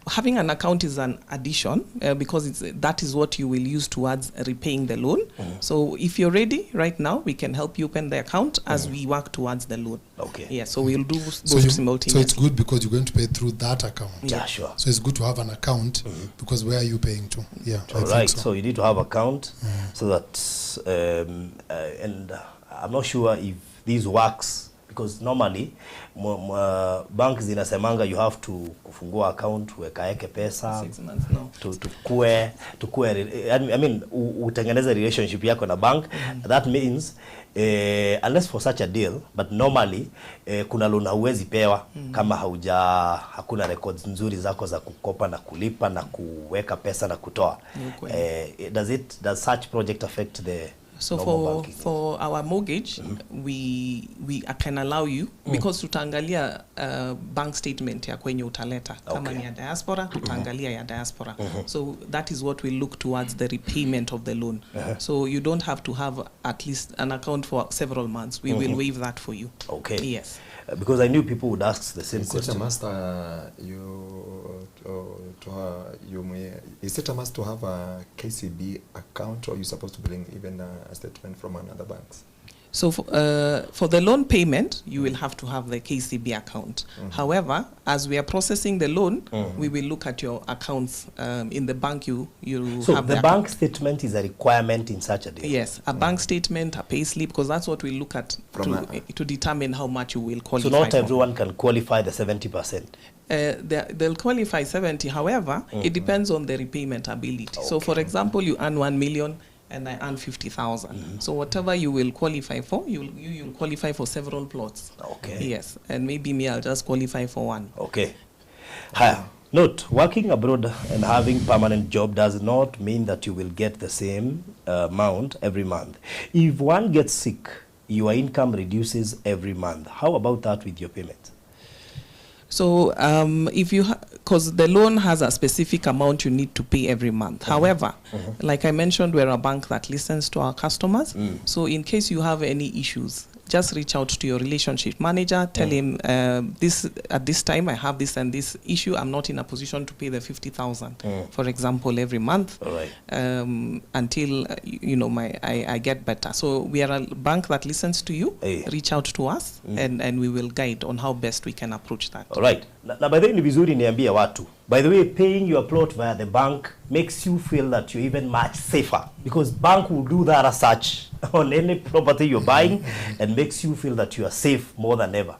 having an account is an addition because that is what you will use towards repaying the loan. So if you're ready right now, we can help you open the account as we work towards the loan. Okay. Yeah, so we'll do both simultaneously. So it's good because you're going to pay through that account. Yeah, sure. So it's good to have an account because where are you paying to? Yeah. All right. So you need to have account so that and I'm not sure if this works. Because normally banks zinasemanga you have to kufungua account wekaeke pesa 6 months no. tukue I mean utengeneze relationship yako na bank. That means unless for such a deal, but normally kuna loan hauwezi pewa kama hakuna records nzuri zako za kukopa na kulipa na kuweka pesa na kutoa. Does such project affect the So for our mortgage, we can allow you because tutaangalia bank statement ya kwenye utaleta kama ni ya diaspora, tutaangalia ya diaspora. So that is what we look towards the repayment of the loan. So you don't have to have at least an account for several months. We will waive that for you. Okay. Yes. Because I knew people would ask the same question. Is it a must to have a KCB account, or are you supposed to bring even a statement from another bank? So for the loan payment, you will have to have the KCB account. However, as we are processing the loan, we will look at your accounts in the bank you so have. So the bank statement is a requirement in such a deal? Yes, a bank statement, a pay slip, because that's what we look at to determine how much you will qualify. So not everyone can qualify the 70%? They'll qualify 70. However, it depends on the repayment ability. Okay. So for example, you earn 1 million and I earn 50,000. So whatever you will qualify for, you'll qualify for several plots. Okay. Yes, and maybe me, I'll just qualify for one. Okay. Note, working abroad and having permanent job does not mean that you will get the same amount every month. If one gets sick, your income reduces every month. How about that with your payment? So if you, because the loan has a specific amount you need to pay every month. However, like I mentioned, we're a bank that listens to our customers. So in case you have any issues, just reach out to your relationship manager, tell him at this time I have this and this issue. I'm not in a position to pay the 50,000, for example, every month. All right. Until I get better. So we are a bank that listens to you. Reach out to us and we will guide on how best we can approach that. All right. Na by the way ni vizuri niambie watu. By the way, paying your plot via the bank makes you feel that you're even much safer, because bank will do that research on any property you're buying and makes you feel that you are safe more than ever.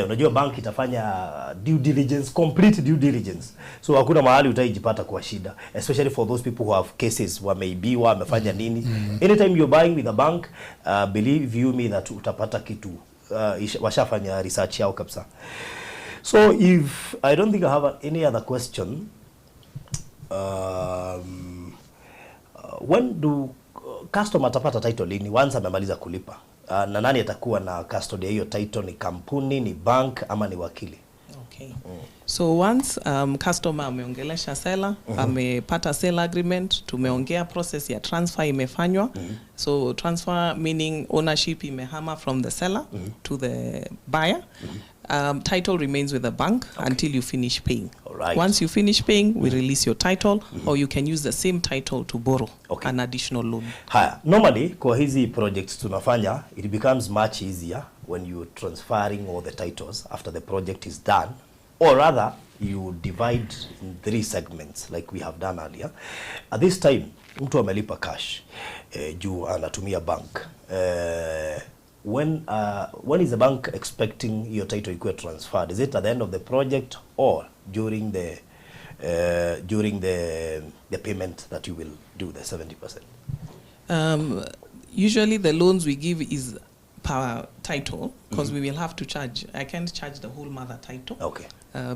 Unajua bank itafanya due diligence, complete due diligence. So hakuna mahali utaijipata kwa shida, especially for those people who have cases wameibiwa, wamefanya nini. Anytime you're buying with a bank, believe you me that utapata kitu. Washafanya research yao kabisa. So if I don't think I have any other question, when do customer atapata title lini once amemaliza kulipa? Na nani atakuwa na custody hiyo title? Ni kampuni, ni bank ama ni wakili? Okay. So once customer ameongelesha seller, amepata sale agreement, tumeongea process ya transfer imefanywa. So transfer meaning ownership imehama from the seller to the buyer. Title remains with the bank until you finish paying. Right. Once you finish paying, we release your title, or you can use the same title to borrow an additional loan. Normally, kwa hizi projects tunafanya, it becomes much easier when you're transferring all the titles after the project is done, or rather, you divide in 3 segments like we have done earlier. At this time, mtu amelipa cash, juu anatumia bank. When is the bank expecting your title ikuwe transferred? Is it at the end of the project or during the during the payment that you will do, the 70%? Usually the loans we give is per title, because we will have to charge. I can't charge the whole mother title. Okay.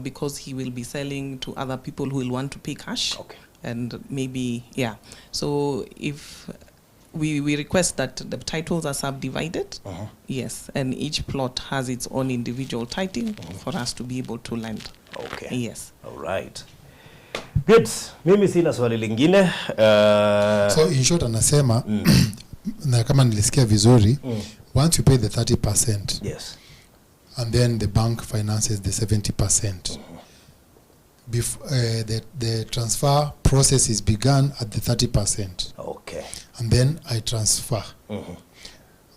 Because he will be selling to other people who will want to pay cash. Okay. And maybe, yeah. So if we request that the titles are subdivided, yes, and each plot has its own individual title for us to be able to lend. Okay. Yes. All right. Good. Mimi sina swali lingine. So in short anasema na kama nilisikia vizuri, once you pay the 30%, yes, and then the bank finances the 70%. The transfer process is begun at the 30%. Okay. And then I transfer.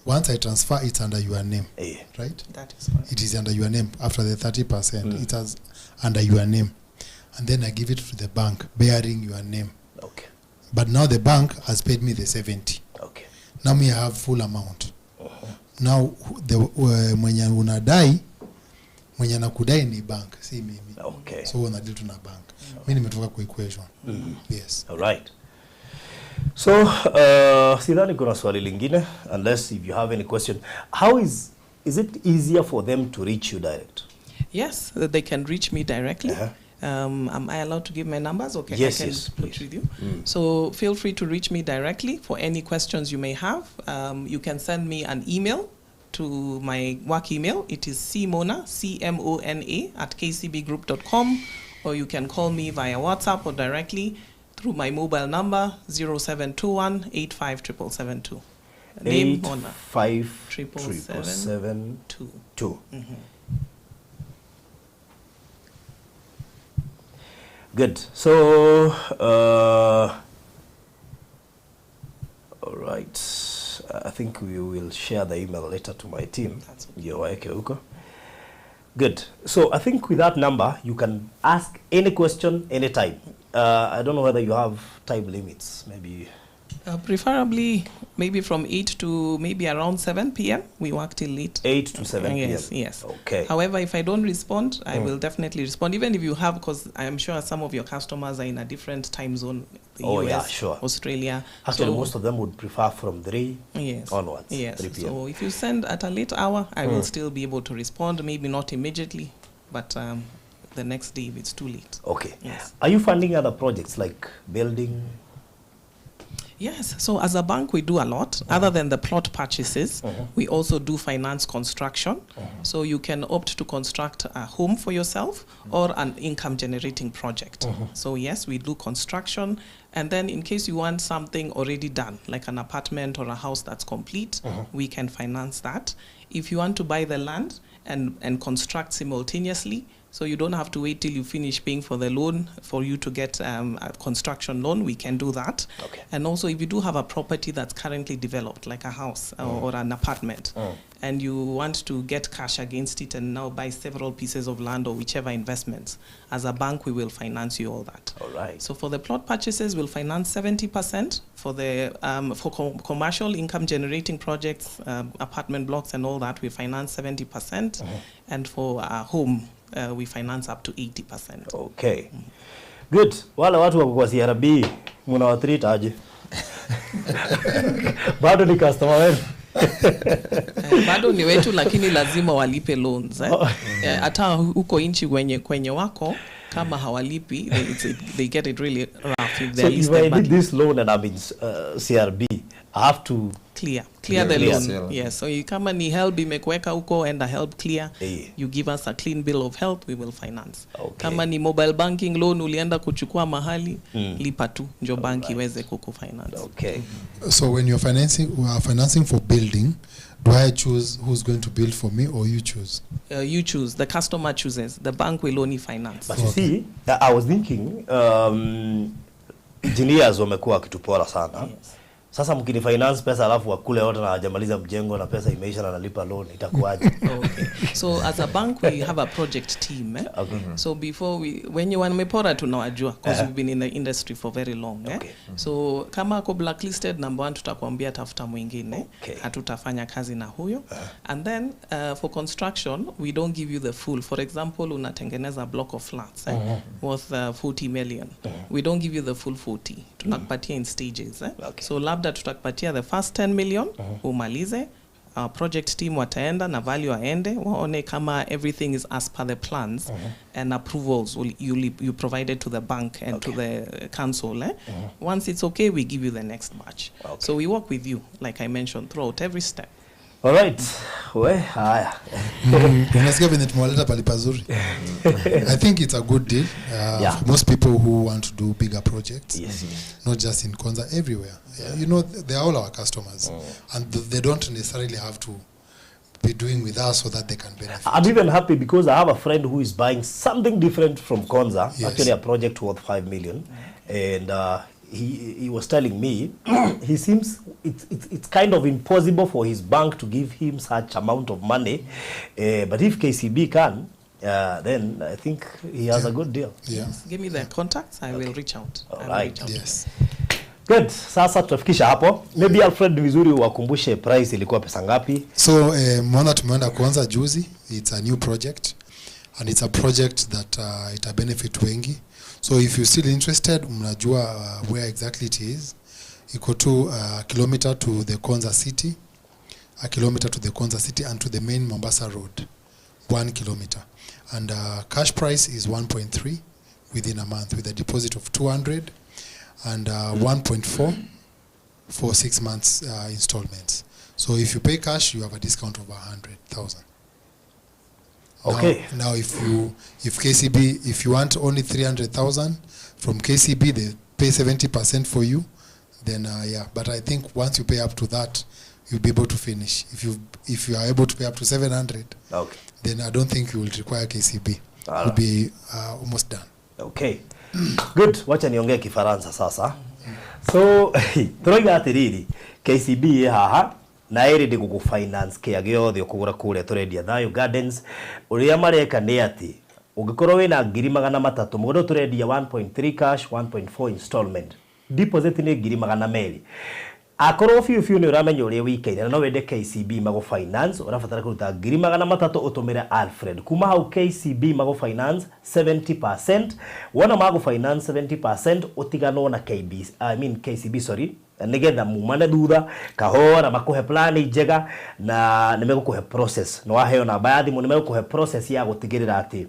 Once I transfer, it's under your name, right? That is right. It is under your name. After the 30%, it is under your name. And then I give it to the bank, bearing your name. Okay. But now the bank has paid me the 70. Okay. Now me have full amount. Now the mwenye unadai, mwenye anakudai ni bank, si mimi. Okay. So unadeal to na bank. Mimi nimetoka kwa equation. Yes. All right. So, sidhani kuna swali lingine, unless if you have any question. How is it easier for them to reach you direct? Yes, they can reach me directly. Am I allowed to give my numbers? Okay, yes, I can yes, put with you. So feel free to reach me directly for any questions you may have. You can send me an email to my work email. It is cmona, CMONA @kcbgroup.com, or you can call me via WhatsApp or directly through my mobile number 0721 857772. Name Mona. 57772. Good. So, all right. I think we will share the email later to my team. Good. So I think with that number, you can ask any question anytime. I don't know whether you have time limits, maybe. Preferably maybe from 8 to maybe around 7 p.m. We work till late. 8 to 7 p.m. Yes, yes. Okay. However, if I don't respond, I will definitely respond. Even if you have, because I am sure some of your customers are in a different time zone. The US, yeah, sure. Australia. Actually, so most of them would prefer from 3 onwards. Yes. 3 p.m. So if you send at a late hour, I will still be able to respond. Maybe not immediately, but the next day if it's too late. Okay. Yes. Are you funding other projects like building? Yes, so as a bank we do a lot. Other than the plot purchases, we also do finance construction. So you can opt to construct a home for yourself or an income generating project. So yes, we do construction, and then in case you want something already done, like an apartment or a house that's complete, we can finance that. If you want to buy the land and construct simultaneously, so you don't have to wait till you finish paying for the loan for you to get a construction loan, we can do that. Okay. And also if you do have a property that's currently developed, like a house or an apartment, and you want to get cash against it and now buy several pieces of land or whichever investments, as a bank we will finance you all that. All right. So for the plot purchases, we'll finance 70%. For the commercial income generating projects, apartment blocks and all that, we finance 70%. And for a home, we finance up to 80%. Okay. Good. Wale watu wako kwa CRB mnawatreat aje? Bado ni customer wenu. Bado ni wetu, lakini lazima walipe loans. Hata huko inchi kwenye wako kama hawalipi, they get it really rough if so if I need this loan and I'm in CRB, I have to clear the loan. Yes, so kama ni help imekuweka huko and a help clear, you give us a clean bill of health, we will finance. Okay. Kama ni mobile banking loan ulienda kuchukua mahali, lipa tu njo banki iweze kukufinance. Okay. So when you're financing for building, do I choose who's going to build for me or you choose? You choose. The customer chooses. The bank will only finance. But you see, I was thinking, engineers wamekuwa wakitupora sana. Yes. Sasa mkini finance pesa alafu wakule wote na hajamaliza mjengo na pesa imeisha na nalipa loan itakuwaje? Okay. So as a bank we have a project team. Okay. So before when you wamepora tunawajua because we've been in the industry for very long. Okay. So kama ako blacklisted, number 1 tutakwambia tafuta mwingine. Hatutafanya kazi na huyo. And then for construction we don't give you the full. For example, unatengeneza block of flats worth 40 million. We don't give you the full 40. Tunakupatia in stages. So labda tutakupatia the first 10 million umalize, project team wataenda na value aende waone kama everything is as per the plans and approvals you provided to the bank and to the council. Once it's okay, we give you the next batch. So we work with you, like I mentioned, throughout every step. All right. Haya. Unasikia vile tumewaleta pale pazuri. I think it's a good deal for most people who want to do bigger projects. Yes. Not just in Konza, everywhere. You know, they are all our customers. And they don't necessarily have to be doing with us so that they can benefit. I'm even happy because I have a friend who is buying something different from Konza, actually a project worth 5 million. And he was telling me he seems it's kind of impossible for his bank to give him such amount of money, but if KCB can, then I think he has a good deal. Give me the contacts, I will reach out. All right. Yes. Good. Sasa tutafikisha hapo. Maybe Alfred vizuri wakumbushe price ilikuwa pesa ngapi? So mwana tumeenda kuanza juzi. It's a new project and it's a project that ita benefit wengi. So if you're still interested, mnajua where exactly it is. Iko to a kilometer to the Konza city, a kilometer to the Konza city and to the main Mombasa road, 1 kilometer. And cash price is 1.3 within a month with a deposit of 200 and 1.4 for 6 months installments. So if you pay cash, you have a discount of 100,000. Okay. Now if KCB, if you want only 300,000 from KCB, they pay 70% for you. Then but I think once you pay up to that, you'll be able to finish. If you are able to pay up to 700, then I don't think you will require KCB. You'll be almost done. Okay. Good. Wacha niongee Kifaransa sasa. So turoiga atiriri KCB haha na iri ndi gugu finance kia giothe ukugura kure turendia Thayo Gardens. Uria mareka ni ati ungikorwo wina 300,000 mugodo turendia 1.3 cash 1.4 installment, deposit ni 200,000. Akorwo fiu ni uramenya uria wikaire na no wende KCB mago finance urafatara kuruta 300,000 utumire Alfred kuma hau KCB mago finance 70%, wona mago finance 70% utigano na KCB sorry, nigetha mumane thutha kahora makuhe plan njega na nimegukuhe process no waheo na baadhi mu nimegukuhe process ya gutigirira ati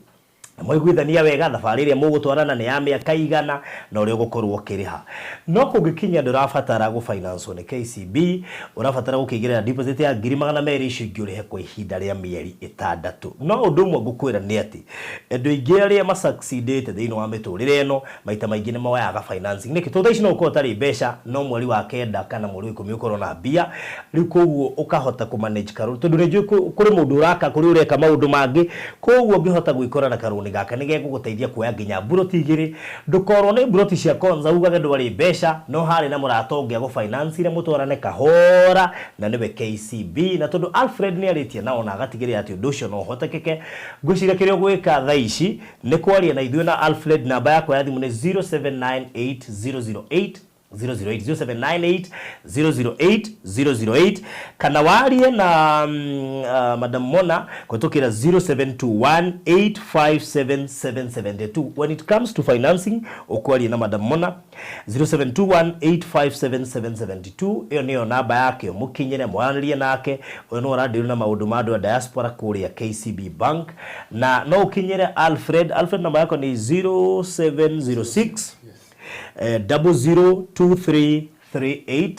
mwiguithania wega thabarĩ ĩrĩa mũgũtwarana nĩ ya mĩaka igana na ũrĩa ũgũkorwo ũkĩrĩha. No kũngĩkinya ndũrabatara gũfinance nĩ KCB, ũrabatara gũkĩigĩrĩra deposit ya 200,000 icio ingĩ ũrĩhe kwa ihinda rĩa mĩeri 6. No ũndũ ũmwe ngũkwĩra nĩ atĩ andũ aingĩ arĩa masucceedĩte thĩinĩ wa mĩtũrĩre ĩno maita maingĩ nĩ moyaga financing. Nĩkĩ tũtha ici no ũkorwo ũtarĩ mbeca no mweri wa kenda kana mweri wa 10 ũkorwo na mbia, rĩu koguo ũkahota kũmanage karũ tondũ nĩ kũrĩ mũndũ ũraka kũrĩ ũreka maũndũ mangĩ, koguo ũngĩhota gwĩkora na karũ gaka nige guguteithia kuoya nginya buroti igiri ndukorwo ni buroti cia Konza ugage ndwari mbeca no hari na muratongia go finance ile mutwarane kahora na niwe KCB na tondu Alfred ni aritie nao na agatigire ati undu ucio no hotekeke ngwicira kirio gwika tha ici ni kwaria na ithuĩ na Alfred. Namba yako ya thimu ni 0798 008 kana warie na Madam Mona kutukira 0721857772. When it comes to financing ukwarie na Madam Mona 0721857772. Iyo niyo namba yake mukinyire mwanarie nake ono radio na maundu madu wa diaspora kuria KCB Bank na no ukinyire Alfred namba yako ni 0706 002338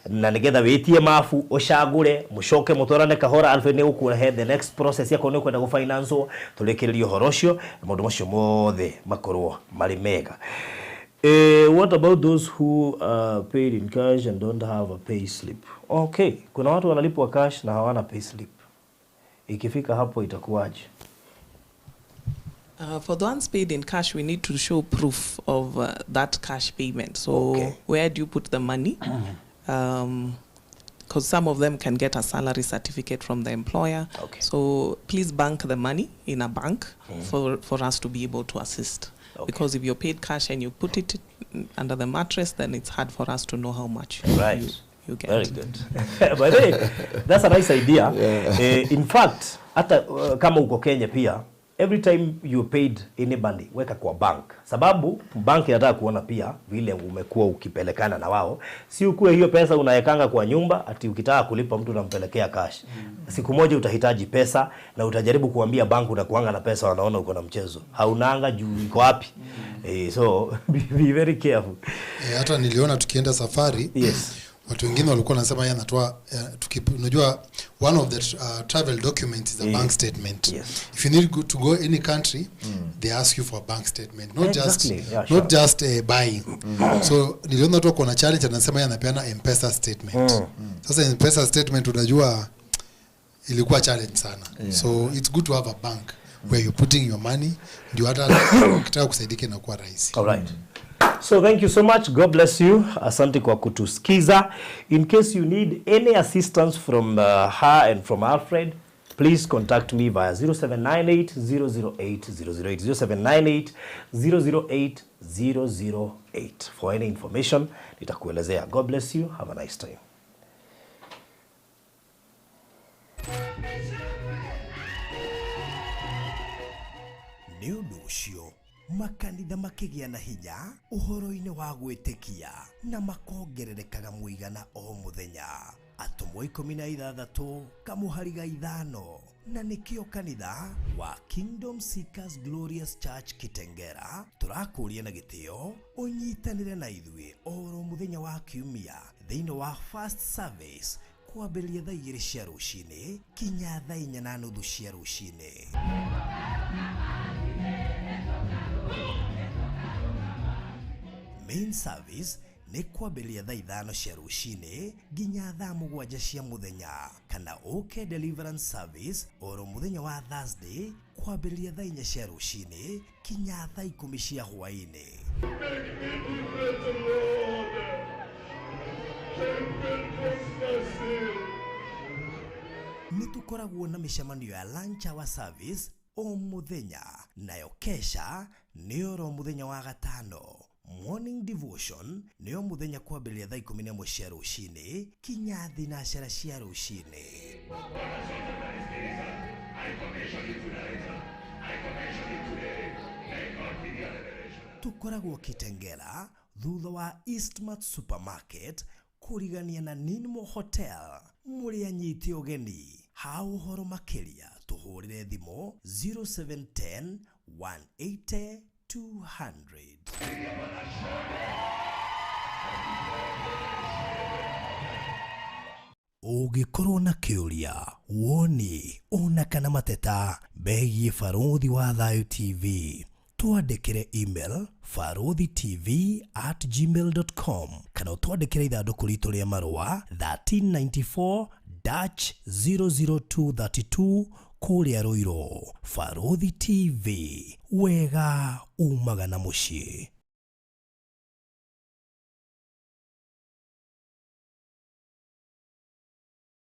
na nigetha witie mafu ucagure mucoke mutwarane kahora. Alfred ni ukurehe the next process yako ni kwenda gufinance turekererio horocio maundu macio mothe makorwo mari mega. What about those who paid in cash and don't have a pay slip? Okay, kuna watu wanalipwa cash na hawana pay slip. Ikifika hapo itakuwaje? For the ones paid in cash, we need to show proof of that cash payment. So where do you put the money? because some of them can get a salary certificate from the employer. Okay. So please bank the money in a bank for us to be able to assist. Okay. Because if you're paid cash and you put it under the mattress, then it's hard for us to know how much you get. Very good. By the way, that's a nice idea. In fact, hata kama uko Kenya pia, every time you paid anybody, weka kwa bank. Sababu bank inataka kuona pia vile umekuwa ukipelekana na wao. Si ukue hiyo pesa unaekanga kwa nyumba ati ukitaka kulipa mtu unampelekea cash. Siku moja utahitaji pesa na utajaribu kuambia bank unakuanga na pesa, wanaona uko na mchezo. Haunanga juu iko wapi. So be very careful. Hata niliona tukienda safari. Yes. Watu wengine walikuwa wanasema yeye anatoa unajua one of the travel documents is a bank statement. Yes. If you need to go any country, they ask you for a bank statement, not Exactly. just buying. So niliona tu kuna challenge, anasema yeye anapeana M-Pesa statement. Sasa M-Pesa statement unajua ilikuwa challenge sana. So it's good to have a bank where you're putting your money, ndio hata ukitaka kusaidika na kuwa rahisi. All right. So thank you so much. God bless you. Asante kwa kutusikiza. In case you need any assistance from her and from Alfred, please contact me via 0798 008 008 for any information. Nitakuelezea. God bless you. Have a nice time. Niudushio makanitha makigia na hinya uhoro-ini wa gwitikia na makongererekaga muigana o muthenya. Atumwa 16 kamuhariga 5 na nikio kanitha wa Kingdom Seekers Glorious Church Kitengera turakuria na gitio unyitanire na ithui oro muthenya wa kiumia thiini wa first service kwambĩrĩria thaa 2 cia rũcinĩ kinya thaa 4:30 cia rũcinĩ. Main service ni kwambĩrĩria thaa 5 cia rũcinĩ nginya thaa 7 cia mũthenya, kana OK Deliverance Service oro muthenya wa Thursday kwambĩrĩria thaa 4 cia rũcinĩ kinya thaa 10 cia hwaĩ-inĩ. Nitukoragwo na mishamanio ya lunch hour service o muthenya, nayo kesha ni oro muthenya wa gatano. Morning devotion ni o muthenya kwambĩrĩria thaa 11 cia rũcinĩ kinya thinacara cia rũcinĩ. Tukoragwo Kitengera thutha wa Eastmart Supermarket kurigania na Ninmo Hotel. Muri anyiti ogeni ha uhoro makiria tuhurire thimo 0710 180 200. Ũngĩkorwo na kĩũria, woni, ona kana mateta megiĩ Baruthi wa Thayo TV, twandĩkĩre email baruthitv@gmail.com kana twandĩkĩre ithandũkũ ritũ rĩa marũa 1394-00232 kũrĩa Ruiru. Baruthi TV, wega umaga na mũciĩ.